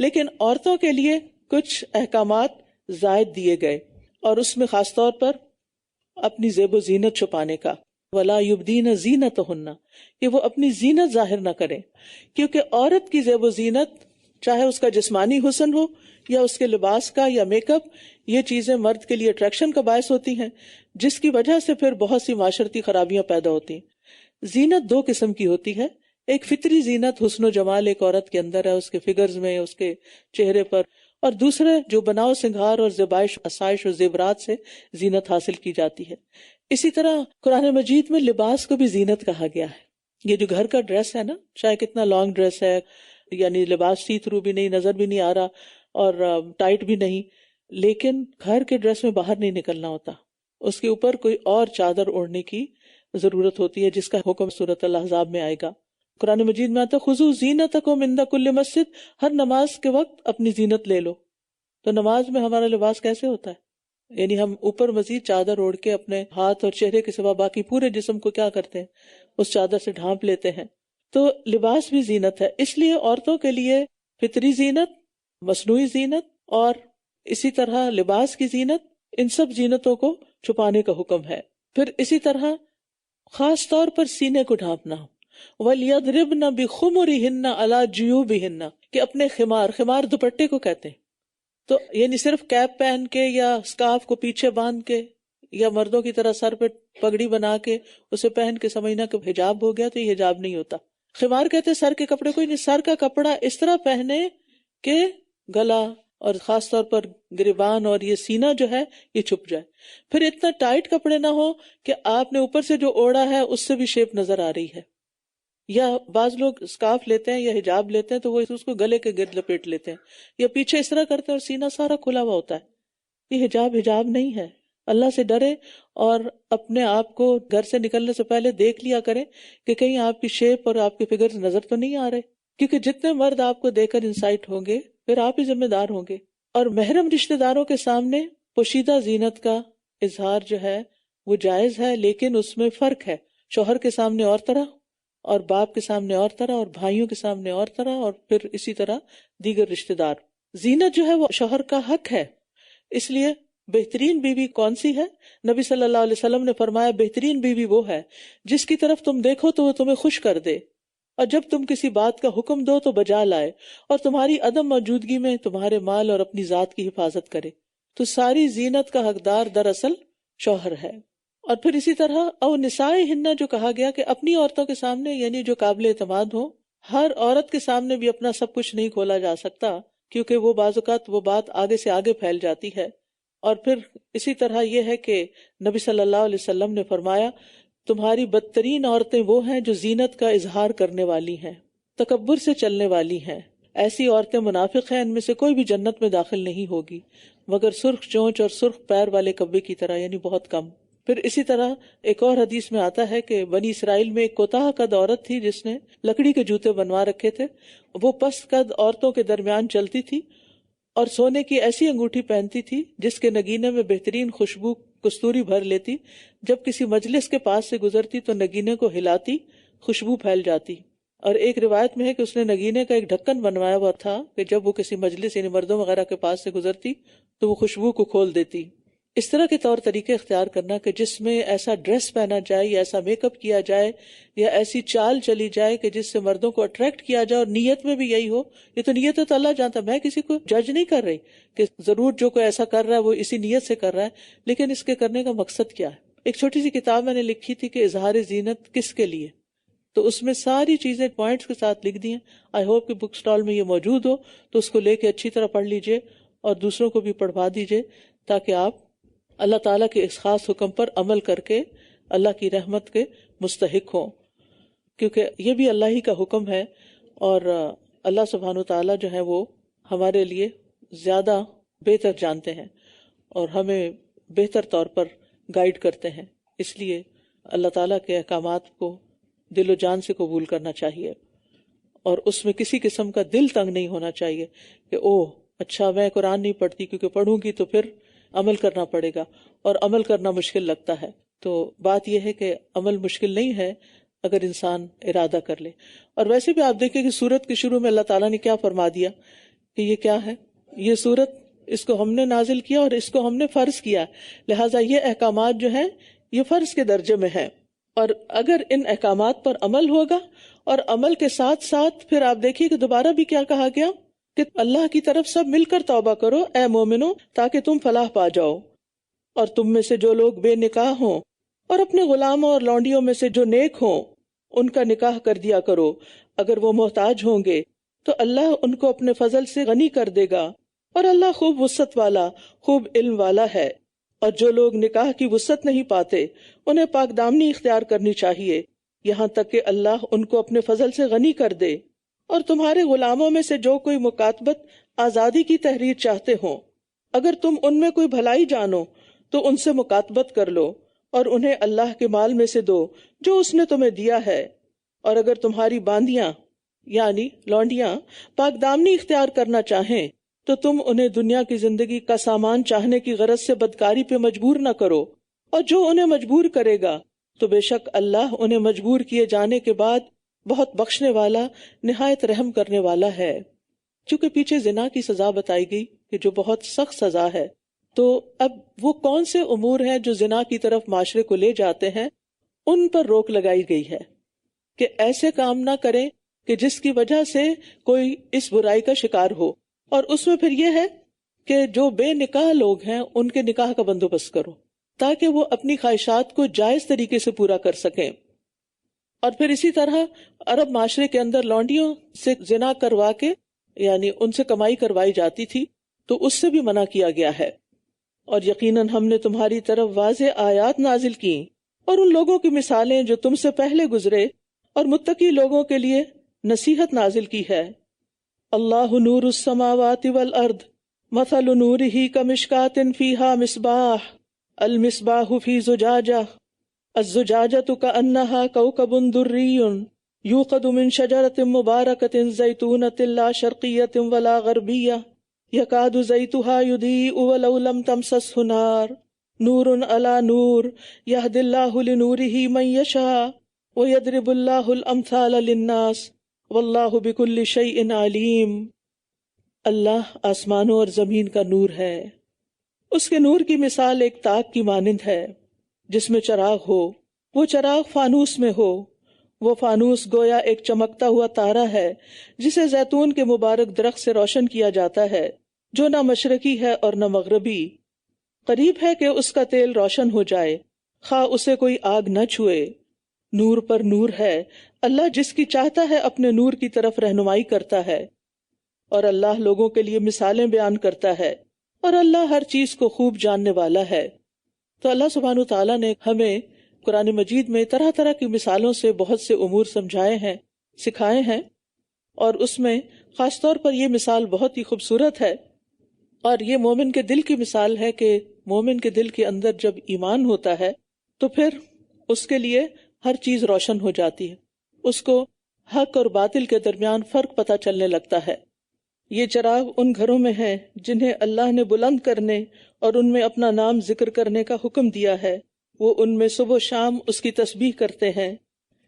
لیکن عورتوں کے لیے کچھ احکامات زائد دیے گئے، اور اس میں خاص طور پر اپنی زیب و زینت چھپانے کا، وَلَا يُبْدِينَ زِينَتَهُنَّ، کہ وہ اپنی زینت ظاہر نہ کریں، کیونکہ عورت کی زیب و زینت چاہے اس کا جسمانی حسن ہو یا اس کے لباس کا یا میک اپ، یہ چیزیں مرد کے لیے اٹریکشن کا باعث ہوتی ہیں، جس کی وجہ سے پھر بہت سی معاشرتی خرابیاں پیدا ہوتی ہیں. زینت 2 قسم کی ہوتی ہے، ایک فطری زینت، حسن و جمال ایک عورت کے اندر ہے، اس کے فگرز میں، اس کے چہرے پر، اور دوسرے جو بناؤ سنگھار اور زیبائش آسائش اور زیورات سے زینت حاصل کی جاتی ہے. اسی طرح قرآن مجید میں لباس کو بھی زینت کہا گیا ہے. یہ جو گھر کا ڈریس ہے نا، چاہے کتنا لانگ ڈریس ہے، یعنی لباس سی تھرو بھی نہیں، نظر بھی نہیں آ رہا اور ٹائٹ بھی نہیں، لیکن گھر کے ڈریس میں باہر نہیں نکلنا ہوتا، اس کے اوپر کوئی اور چادر اوڑھنے کی ضرورت ہوتی ہے، جس کا حکم سورۃ الاحزاب میں آئے گا. قرآن مجید میں آتا خذوا زینتکم عند کل مسجد، ہر نماز کے وقت اپنی زینت لے لو. تو نماز میں ہمارا لباس کیسے ہوتا ہے؟ یعنی ہم اوپر مزید چادر اوڑھ کے اپنے ہاتھ اور چہرے کے سوا باقی پورے جسم کو کیا کرتے ہیں؟ اس چادر سے ڈھانپ لیتے ہیں. تو لباس بھی زینت ہے. اس لیے عورتوں کے لیے فطری زینت، مصنوعی زینت اور اسی طرح لباس کی زینت، ان سب زینتوں کو چھپانے کا حکم ہے. پھر اسی طرح خاص طور پر سینے کو ڈھانپنا، وَلْيَضْرِبْنَ بِخُمُرِهِنَّ عَلَى جُيُوبِهِنَّ، کہ اپنے خمار دوپٹے کو کہتے ہیں. تو یعنی صرف کیپ پہن کے یا اسکارف کو پیچھے باندھ کے یا مردوں کی طرح سر پہ پگڑی بنا کے اسے پہن کے سمجھنا کہ حجاب ہو گیا، تو یہ حجاب نہیں ہوتا. خمار کہتے سر کے کپڑے کو، نہیں، سر کا کپڑا اس طرح پہنے کہ گلا اور خاص طور پر گریبان اور یہ سینہ جو ہے یہ چھپ جائے. پھر اتنا ٹائٹ کپڑے نہ ہو کہ آپ نے اوپر سے جو اوڑھا ہے اس سے بھی شیپ نظر آ رہی ہے. یا بعض لوگ اسکارف لیتے ہیں یا حجاب لیتے ہیں تو وہ اس کو گلے کے گرد لپیٹ لیتے ہیں یا پیچھے اس طرح کرتے ہیں اور سینہ سارا کھلا ہوا ہوتا ہے. یہ حجاب نہیں ہے. اللہ سے ڈرے اور اپنے آپ کو گھر سے نکلنے سے پہلے دیکھ لیا کریں کہ کہیں آپ کی شیپ اور آپ کے فگرز نظر تو نہیں آ رہے، کیونکہ جتنے مرد آپ کو دیکھ کر انسائٹ ہوں گے پھر آپ ہی ذمہ دار ہوں گے. اور محرم رشتہ داروں کے سامنے پوشیدہ زینت کا اظہار جو ہے وہ جائز ہے، لیکن اس میں فرق ہے. شوہر کے سامنے اور طرح، اور باپ کے سامنے اور طرح، اور بھائیوں کے سامنے اور طرح، اور پھر اسی طرح دیگر رشتہ دار. زینت جو ہے وہ شوہر کا حق ہے. اس لیے بہترین بیوی کون سی ہے؟ نبی صلی اللہ علیہ وسلم نے فرمایا بہترین بیوی وہ ہے جس کی طرف تم دیکھو تو وہ تمہیں خوش کر دے، اور جب تم کسی بات کا حکم دو تو بجا لائے، اور تمہاری عدم موجودگی میں تمہارے مال اور اپنی ذات کی حفاظت کرے، تو ساری زینت کا حقدار دراصل شوہر ہے۔ اور پھر اسی طرح او نسائہن جو کہا گیا کہ اپنی عورتوں کے سامنے، یعنی جو قابل اعتماد ہو، ہر عورت کے سامنے بھی اپنا سب کچھ نہیں کھولا جا سکتا، کیونکہ وہ بعض اوقات وہ بات آگے سے آگے پھیل جاتی ہے۔ اور پھر اسی طرح یہ ہے کہ نبی صلی اللہ علیہ وسلم نے فرمایا تمہاری بدترین عورتیں وہ ہیں جو زینت کا اظہار کرنے والی ہیں، تکبر سے چلنے والی ہیں، ایسی عورتیں منافق ہیں، ان میں سے کوئی بھی جنت میں داخل نہیں ہوگی مگر سرخ چونچ اور سرخ پیر والے کبے کی طرح، یعنی بہت کم۔ پھر اسی طرح ایک اور حدیث میں آتا ہے کہ بنی اسرائیل میں ایک کوتاہ قد عورت تھی جس نے لکڑی کے جوتے بنوا رکھے تھے، وہ پست قد عورتوں کے درمیان چلتی تھی اور سونے کی ایسی انگوٹھی پہنتی تھی جس کے نگینے میں بہترین خوشبو کستوری بھر لیتی، جب کسی مجلس کے پاس سے گزرتی تو نگینے کو ہلاتی، خوشبو پھیل جاتی۔ اور ایک روایت میں ہے کہ اس نے نگینے کا ایک ڈھکن بنوایا ہوا تھا کہ جب وہ کسی مجلس یعنی مردوں وغیرہ کے پاس سے گزرتی تو وہ خوشبو کو کھول دیتی۔ اس طرح کے طور طریقے اختیار کرنا کہ جس میں ایسا ڈریس پہنا جائے یا ایسا میک اپ کیا جائے یا ایسی چال چلی جائے کہ جس سے مردوں کو اٹریکٹ کیا جائے، اور نیت میں بھی یہی ہو، یہ تو نیت ہے تو اللہ جانتا، میں کسی کو جج نہیں کر رہی کہ ضرور جو کوئی ایسا کر رہا ہے وہ اسی نیت سے کر رہا ہے، لیکن اس کے کرنے کا مقصد کیا ہے۔ ایک چھوٹی سی کتاب میں نے لکھی تھی کہ اظہار زینت کس کے لیے، تو اس میں ساری چیزیں پوائنٹس کے ساتھ لکھ دی ہیں۔ آئی ہوپ کہ بک سٹال میں یہ موجود ہو تو اس کو لے کے اچھی طرح پڑھ لیجئے اور دوسروں کو بھی پڑھوا دیجئے، تاکہ آپ اللہ تعالیٰ کے اس خاص حکم پر عمل کر کے اللہ کی رحمت کے مستحق ہوں، کیونکہ یہ بھی اللہ ہی کا حکم ہے، اور اللہ سبحانہ وتعالیٰ جو ہے وہ ہمارے لیے زیادہ بہتر جانتے ہیں اور ہمیں بہتر طور پر گائیڈ کرتے ہیں۔ اس لیے اللہ تعالیٰ کے احکامات کو دل و جان سے قبول کرنا چاہیے، اور اس میں کسی قسم کا دل تنگ نہیں ہونا چاہیے کہ اوہ اچھا میں قرآن نہیں پڑھتی کیونکہ پڑھوں گی تو پھر عمل کرنا پڑے گا، اور عمل کرنا مشکل لگتا ہے۔ تو بات یہ ہے کہ عمل مشکل نہیں ہے اگر انسان ارادہ کر لے۔ اور ویسے بھی آپ دیکھیں کہ سورت کے شروع میں اللہ تعالیٰ نے کیا فرما دیا کہ یہ کیا ہے، یہ سورت اس کو ہم نے نازل کیا اور اس کو ہم نے فرض کیا، لہٰذا یہ احکامات جو ہیں یہ فرض کے درجے میں ہیں، اور اگر ان احکامات پر عمل ہوگا، اور عمل کے ساتھ ساتھ پھر آپ دیکھیے کہ دوبارہ بھی کیا کہا گیا کہ اللہ کی طرف سب مل کر توبہ کرو اے مومنو تاکہ تم فلاح پا جاؤ، اور تم میں سے جو لوگ بے نکاح ہوں اور اپنے غلاموں اور لونڈیوں میں سے جو نیک ہوں ان کا نکاح کر دیا کرو، اگر وہ محتاج ہوں گے تو اللہ ان کو اپنے فضل سے غنی کر دے گا، اور اللہ خوب وسعت والا خوب علم والا ہے۔ اور جو لوگ نکاح کی وسعت نہیں پاتے انہیں پاک دامنی اختیار کرنی چاہیے یہاں تک کہ اللہ ان کو اپنے فضل سے غنی کر دے۔ اور تمہارے غلاموں میں سے جو کوئی مکاتبت آزادی کی تحریر چاہتے ہوں، اگر تم ان میں کوئی بھلائی جانو تو ان سے مکاتبت کر لو، اور انہیں اللہ کے مال میں سے دو جو اس نے تمہیں دیا ہے۔ اور اگر تمہاری باندیاں یعنی لونڈیاں پاک دامنی اختیار کرنا چاہیں تو تم انہیں دنیا کی زندگی کا سامان چاہنے کی غرض سے بدکاری پہ مجبور نہ کرو، اور جو انہیں مجبور کرے گا تو بے شک اللہ انہیں مجبور کیے جانے کے بعد بہت بخشنے والا نہایت رحم کرنے والا ہے۔ چونکہ پیچھے زنا کی سزا بتائی گئی کہ جو بہت سخت سزا ہے، تو اب وہ کون سے امور ہیں جو زنا کی طرف معاشرے کو لے جاتے ہیں، ان پر روک لگائی گئی ہے کہ ایسے کام نہ کریں کہ جس کی وجہ سے کوئی اس برائی کا شکار ہو۔ اور اس میں پھر یہ ہے کہ جو بے نکاح لوگ ہیں ان کے نکاح کا بندوبست کرو تاکہ وہ اپنی خواہشات کو جائز طریقے سے پورا کر سکیں۔ اور پھر اسی طرح عرب معاشرے کے اندر لونڈیوں سے زنا کروا کے یعنی ان سے کمائی کروائی جاتی تھی، تو اس سے بھی منع کیا گیا ہے۔ اور یقیناً ہم نے تمہاری طرف واضح آیات نازل کی اور ان لوگوں کی مثالیں جو تم سے پہلے گزرے اور متقی لوگوں کے لیے نصیحت نازل کی ہے۔ اللہ نور السماوات والارض مثل نورہ کمشکاۃ فیہا مصباح المصباح فی زجاجہ الزجاجۃ کأنہا کوکب دری یوقد من شجرۃ مبارکۃ زیتونۃ لا شرقیۃ ولا غربیہ یکاد زیتھا یضیء ولو لم تمسسہ نار نور علی نور یہدی اللہ لنورہ من یشاء ویضرب اللہ الامثال للناس واللہ بکل شیء علیم۔ اللہ آسمانوں اور زمین کا نور ہے، اس کے نور کی مثال ایک تاک کی مانند ہے جس میں چراغ ہو، وہ چراغ فانوس میں ہو، وہ فانوس گویا ایک چمکتا ہوا تارا ہے جسے زیتون کے مبارک درخت سے روشن کیا جاتا ہے، جو نہ مشرقی ہے اور نہ مغربی، قریب ہے کہ اس کا تیل روشن ہو جائے، خواہ اسے کوئی آگ نہ چھوئے۔ نور پر نور ہے، اللہ جس کی چاہتا ہے اپنے نور کی طرف رہنمائی کرتا ہے، اور اللہ لوگوں کے لیے مثالیں بیان کرتا ہے، اور اللہ ہر چیز کو خوب جاننے والا ہے۔ تو اللہ سبحانہ وتعالیٰ نے ہمیں قرآن مجید میں طرح طرح کی مثالوں سے بہت سے امور سمجھائے ہیں، سکھائے ہیں، اور اس میں خاص طور پر یہ مثال بہت ہی خوبصورت ہے، اور یہ مومن کے دل کی مثال ہے کہ مومن کے دل کے اندر جب ایمان ہوتا ہے تو پھر اس کے لیے ہر چیز روشن ہو جاتی ہے، اس کو حق اور باطل کے درمیان فرق پتہ چلنے لگتا ہے۔ یہ چراغ ان گھروں میں ہیں جنہیں اللہ نے بلند کرنے اور ان میں اپنا نام ذکر کرنے کا حکم دیا ہے، وہ ان میں صبح و شام اس کی تسبیح کرتے ہیں۔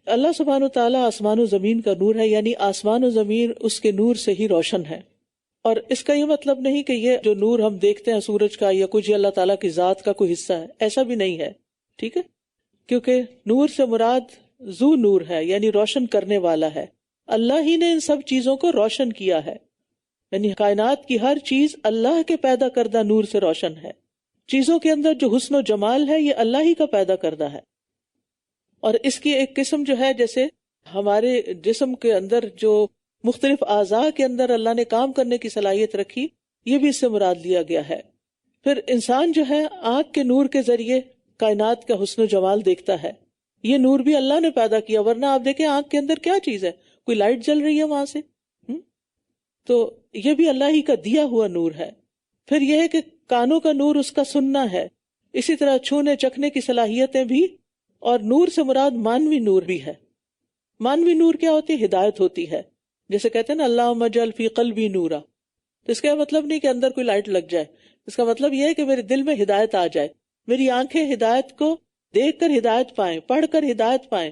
اللہ سبحانہ وتعالیٰ آسمان و زمین کا نور ہے، یعنی آسمان و زمین اس کے نور سے ہی روشن ہے۔ اور اس کا یہ مطلب نہیں کہ یہ جو نور ہم دیکھتے ہیں سورج کا یا کچھ اللہ تعالیٰ کی ذات کا کوئی حصہ ہے، ایسا بھی نہیں ہے، ٹھیک ہے، کیونکہ نور سے مراد ذو نور ہے، یعنی روشن کرنے والا ہے۔ اللہ ہی نے ان سب چیزوں کو روشن کیا ہے، یعنی کائنات کی ہر چیز اللہ کے پیدا کردہ نور سے روشن ہے۔ چیزوں کے اندر جو حسن و جمال ہے یہ اللہ ہی کا پیدا کردہ ہے، اور اس کی ایک قسم جو ہے، جیسے ہمارے جسم کے اندر جو مختلف اعضاء کے اندر اللہ نے کام کرنے کی صلاحیت رکھی، یہ بھی اس سے مراد لیا گیا ہے۔ پھر انسان جو ہے آنکھ کے نور کے ذریعے کائنات کا حسن و جمال دیکھتا ہے، یہ نور بھی اللہ نے پیدا کیا، ورنہ آپ دیکھیں آنکھ کے اندر کیا چیز ہے، کوئی لائٹ جل رہی ہے وہاں سے، تو یہ بھی اللہ ہی کا دیا ہوا نور ہے۔ پھر یہ ہے کہ کانوں کا نور اس کا سننا ہے، اسی طرح چھونے چکھنے کی صلاحیتیں بھی، اور نور سے مراد مانوی نور بھی ہے۔ مانوی نور کیا ہوتی ہے؟ ہدایت ہوتی ہے، جیسے کہتے ہیں نا اللہم اجعل فی قلبی نورا، تو اس کا مطلب نہیں کہ اندر کوئی لائٹ لگ جائے، اس کا مطلب یہ ہے کہ میرے دل میں ہدایت آ جائے، میری آنکھیں ہدایت کو دیکھ کر ہدایت پائیں، پڑھ کر ہدایت پائیں،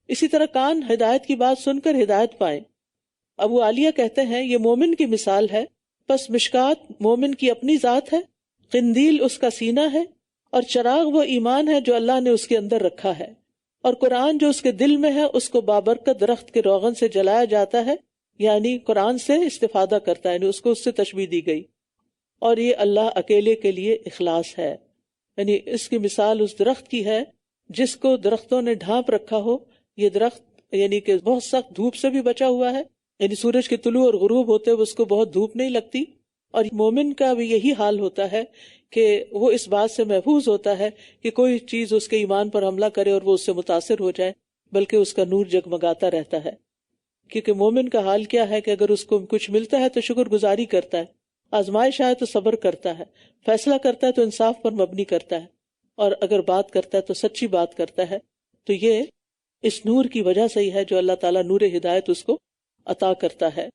اسی طرح کان ہدایت کی بات سن کر ہدایت پائیں۔ ابو عالیہ کہتے ہیں یہ مومن کی مثال ہے، پس مشکات مومن کی اپنی ذات ہے، قندیل اس کا سینہ ہے، اور چراغ وہ ایمان ہے جو اللہ نے اس کے اندر رکھا ہے، اور قرآن جو اس کے دل میں ہے اس کو بابرکت درخت کے روغن سے جلایا جاتا ہے، یعنی قرآن سے استفادہ کرتا ہے، یعنی اس کو اس سے تشبیہ دی گئی، اور یہ اللہ اکیلے کے لیے اخلاص ہے، یعنی اس کی مثال اس درخت کی ہے جس کو درختوں نے ڈھانپ رکھا ہو۔ یہ درخت یعنی کہ بہت سخت دھوپ سے بھی بچا ہوا ہے، یعنی سورج کے طلوع اور غروب ہوتے ہوئے اس کو بہت دھوپ نہیں لگتی، اور مومن کا بھی یہی حال ہوتا ہے کہ وہ اس بات سے محفوظ ہوتا ہے کہ کوئی چیز اس کے ایمان پر حملہ کرے اور وہ اس سے متاثر ہو جائے، بلکہ اس کا نور جگمگاتا رہتا ہے۔ کیونکہ مومن کا حال کیا ہے کہ اگر اس کو کچھ ملتا ہے تو شکر گزاری کرتا ہے، آزمائش آئے تو صبر کرتا ہے، فیصلہ کرتا ہے تو انصاف پر مبنی کرتا ہے، اور اگر بات کرتا ہے تو سچی بات کرتا ہے۔ تو یہ اس نور کی وجہ سے ہی ہے جو اللہ تعالیٰ نور ہدایت اس کو عطا کرتا ہے۔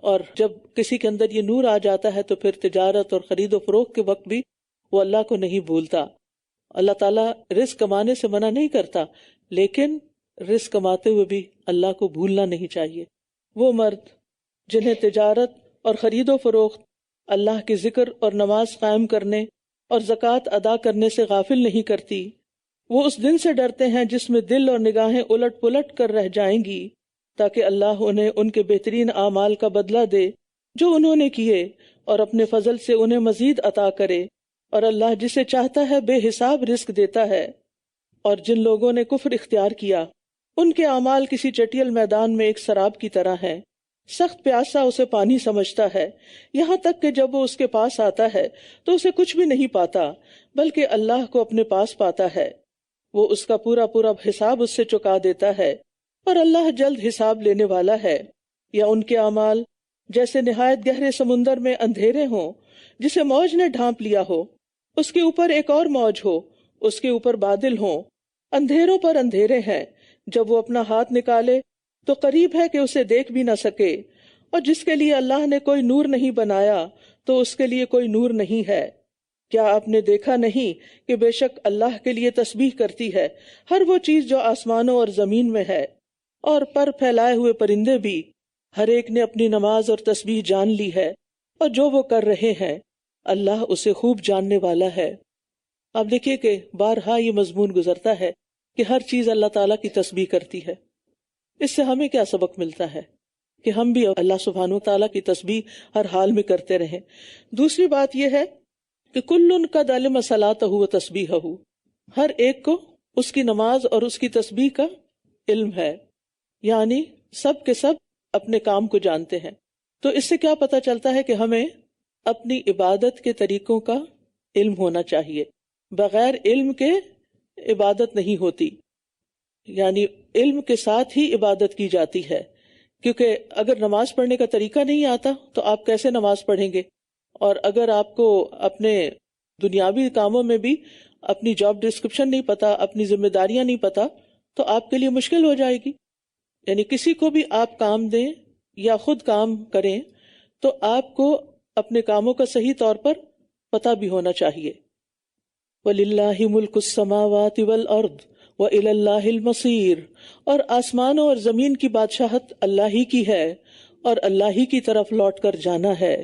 اور جب کسی کے اندر یہ نور آ جاتا ہے تو پھر تجارت اور خرید و فروخت کے وقت بھی وہ اللہ کو نہیں بھولتا۔ اللہ تعالیٰ رزق کمانے سے منع نہیں کرتا، لیکن رزق کماتے ہوئے بھی اللہ کو بھولنا نہیں چاہیے۔ وہ مرد جنہیں تجارت اور خرید و فروخت اللہ کے ذکر اور نماز قائم کرنے اور زکوٰۃ ادا کرنے سے غافل نہیں کرتی، وہ اس دن سے ڈرتے ہیں جس میں دل اور نگاہیں الٹ پلٹ کر رہ جائیں گی، تاکہ اللہ انہیں ان کے بہترین اعمال کا بدلہ دے جو انہوں نے کیے، اور اپنے فضل سے انہیں مزید عطا کرے، اور اللہ جسے چاہتا ہے بے حساب رزق دیتا ہے۔ اور جن لوگوں نے کفر اختیار کیا ان کے اعمال کسی چٹیل میدان میں ایک سراب کی طرح ہیں، سخت پیاسا اسے پانی سمجھتا ہے، یہاں تک کہ جب وہ اس کے پاس آتا ہے تو اسے کچھ بھی نہیں پاتا، بلکہ اللہ کو اپنے پاس پاتا ہے، وہ اس کا پورا پورا حساب اس سے چکا دیتا ہے، اور اللہ جلد حساب لینے والا ہے۔ یا ان کے اعمال جیسے نہایت گہرے سمندر میں اندھیرے ہوں جسے موج نے ڈھانپ لیا ہو، اس کے اوپر ایک اور موج ہو، اس کے اوپر بادل ہوں، اندھیروں پر اندھیرے ہیں، جب وہ اپنا ہاتھ نکالے تو قریب ہے کہ اسے دیکھ بھی نہ سکے، اور جس کے لیے اللہ نے کوئی نور نہیں بنایا تو اس کے لیے کوئی نور نہیں ہے۔ کیا آپ نے دیکھا نہیں کہ بے شک اللہ کے لیے تسبیح کرتی ہے ہر وہ چیز جو آسمانوں اور زمین میں ہے، اور پر پھیلائے ہوئے پرندے بھی، ہر ایک نے اپنی نماز اور تسبیح جان لی ہے، اور جو وہ کر رہے ہیں اللہ اسے خوب جاننے والا ہے۔ آپ دیکھیے کہ بارہا یہ مضمون گزرتا ہے کہ ہر چیز اللہ تعالیٰ کی تسبیح کرتی ہے، اس سے ہمیں کیا سبق ملتا ہے کہ ہم بھی اللہ سبحانہ وتعالیٰ کی تسبیح ہر حال میں کرتے رہیں. دوسری بات یہ ہے کہ کل قد علم صلاتہ و تسبیحہ، ہر ایک کو اس کی نماز اور اس کی تسبیح کا علم ہے، یعنی سب کے سب اپنے کام کو جانتے ہیں. تو اس سے کیا پتہ چلتا ہے کہ ہمیں اپنی عبادت کے طریقوں کا علم ہونا چاہیے. بغیر علم کے عبادت نہیں ہوتی، یعنی علم کے ساتھ ہی عبادت کی جاتی ہے. کیونکہ اگر نماز پڑھنے کا طریقہ نہیں آتا تو آپ کیسے نماز پڑھیں گے؟ اور اگر آپ کو اپنے دنیاوی کاموں میں بھی اپنی جاب ڈسکرپشن نہیں پتا، اپنی ذمہ داریاں نہیں پتا، تو آپ کے لیے مشکل ہو جائے گی. یعنی کسی کو بھی آپ کام دیں یا خود کام کریں تو آپ کو اپنے کاموں کا صحیح طور پر پتہ بھی ہونا چاہیے. وَلِلَّهِ مُلْكُ السَّمَاوَاتِ وَالْأَرْضِ وَإِلَى اللَّهِ الْمَصِيرُ، اور آسمانوں اور زمین کی بادشاہت اللہ ہی کی ہے اور اللہ ہی کی طرف لوٹ کر جانا ہے.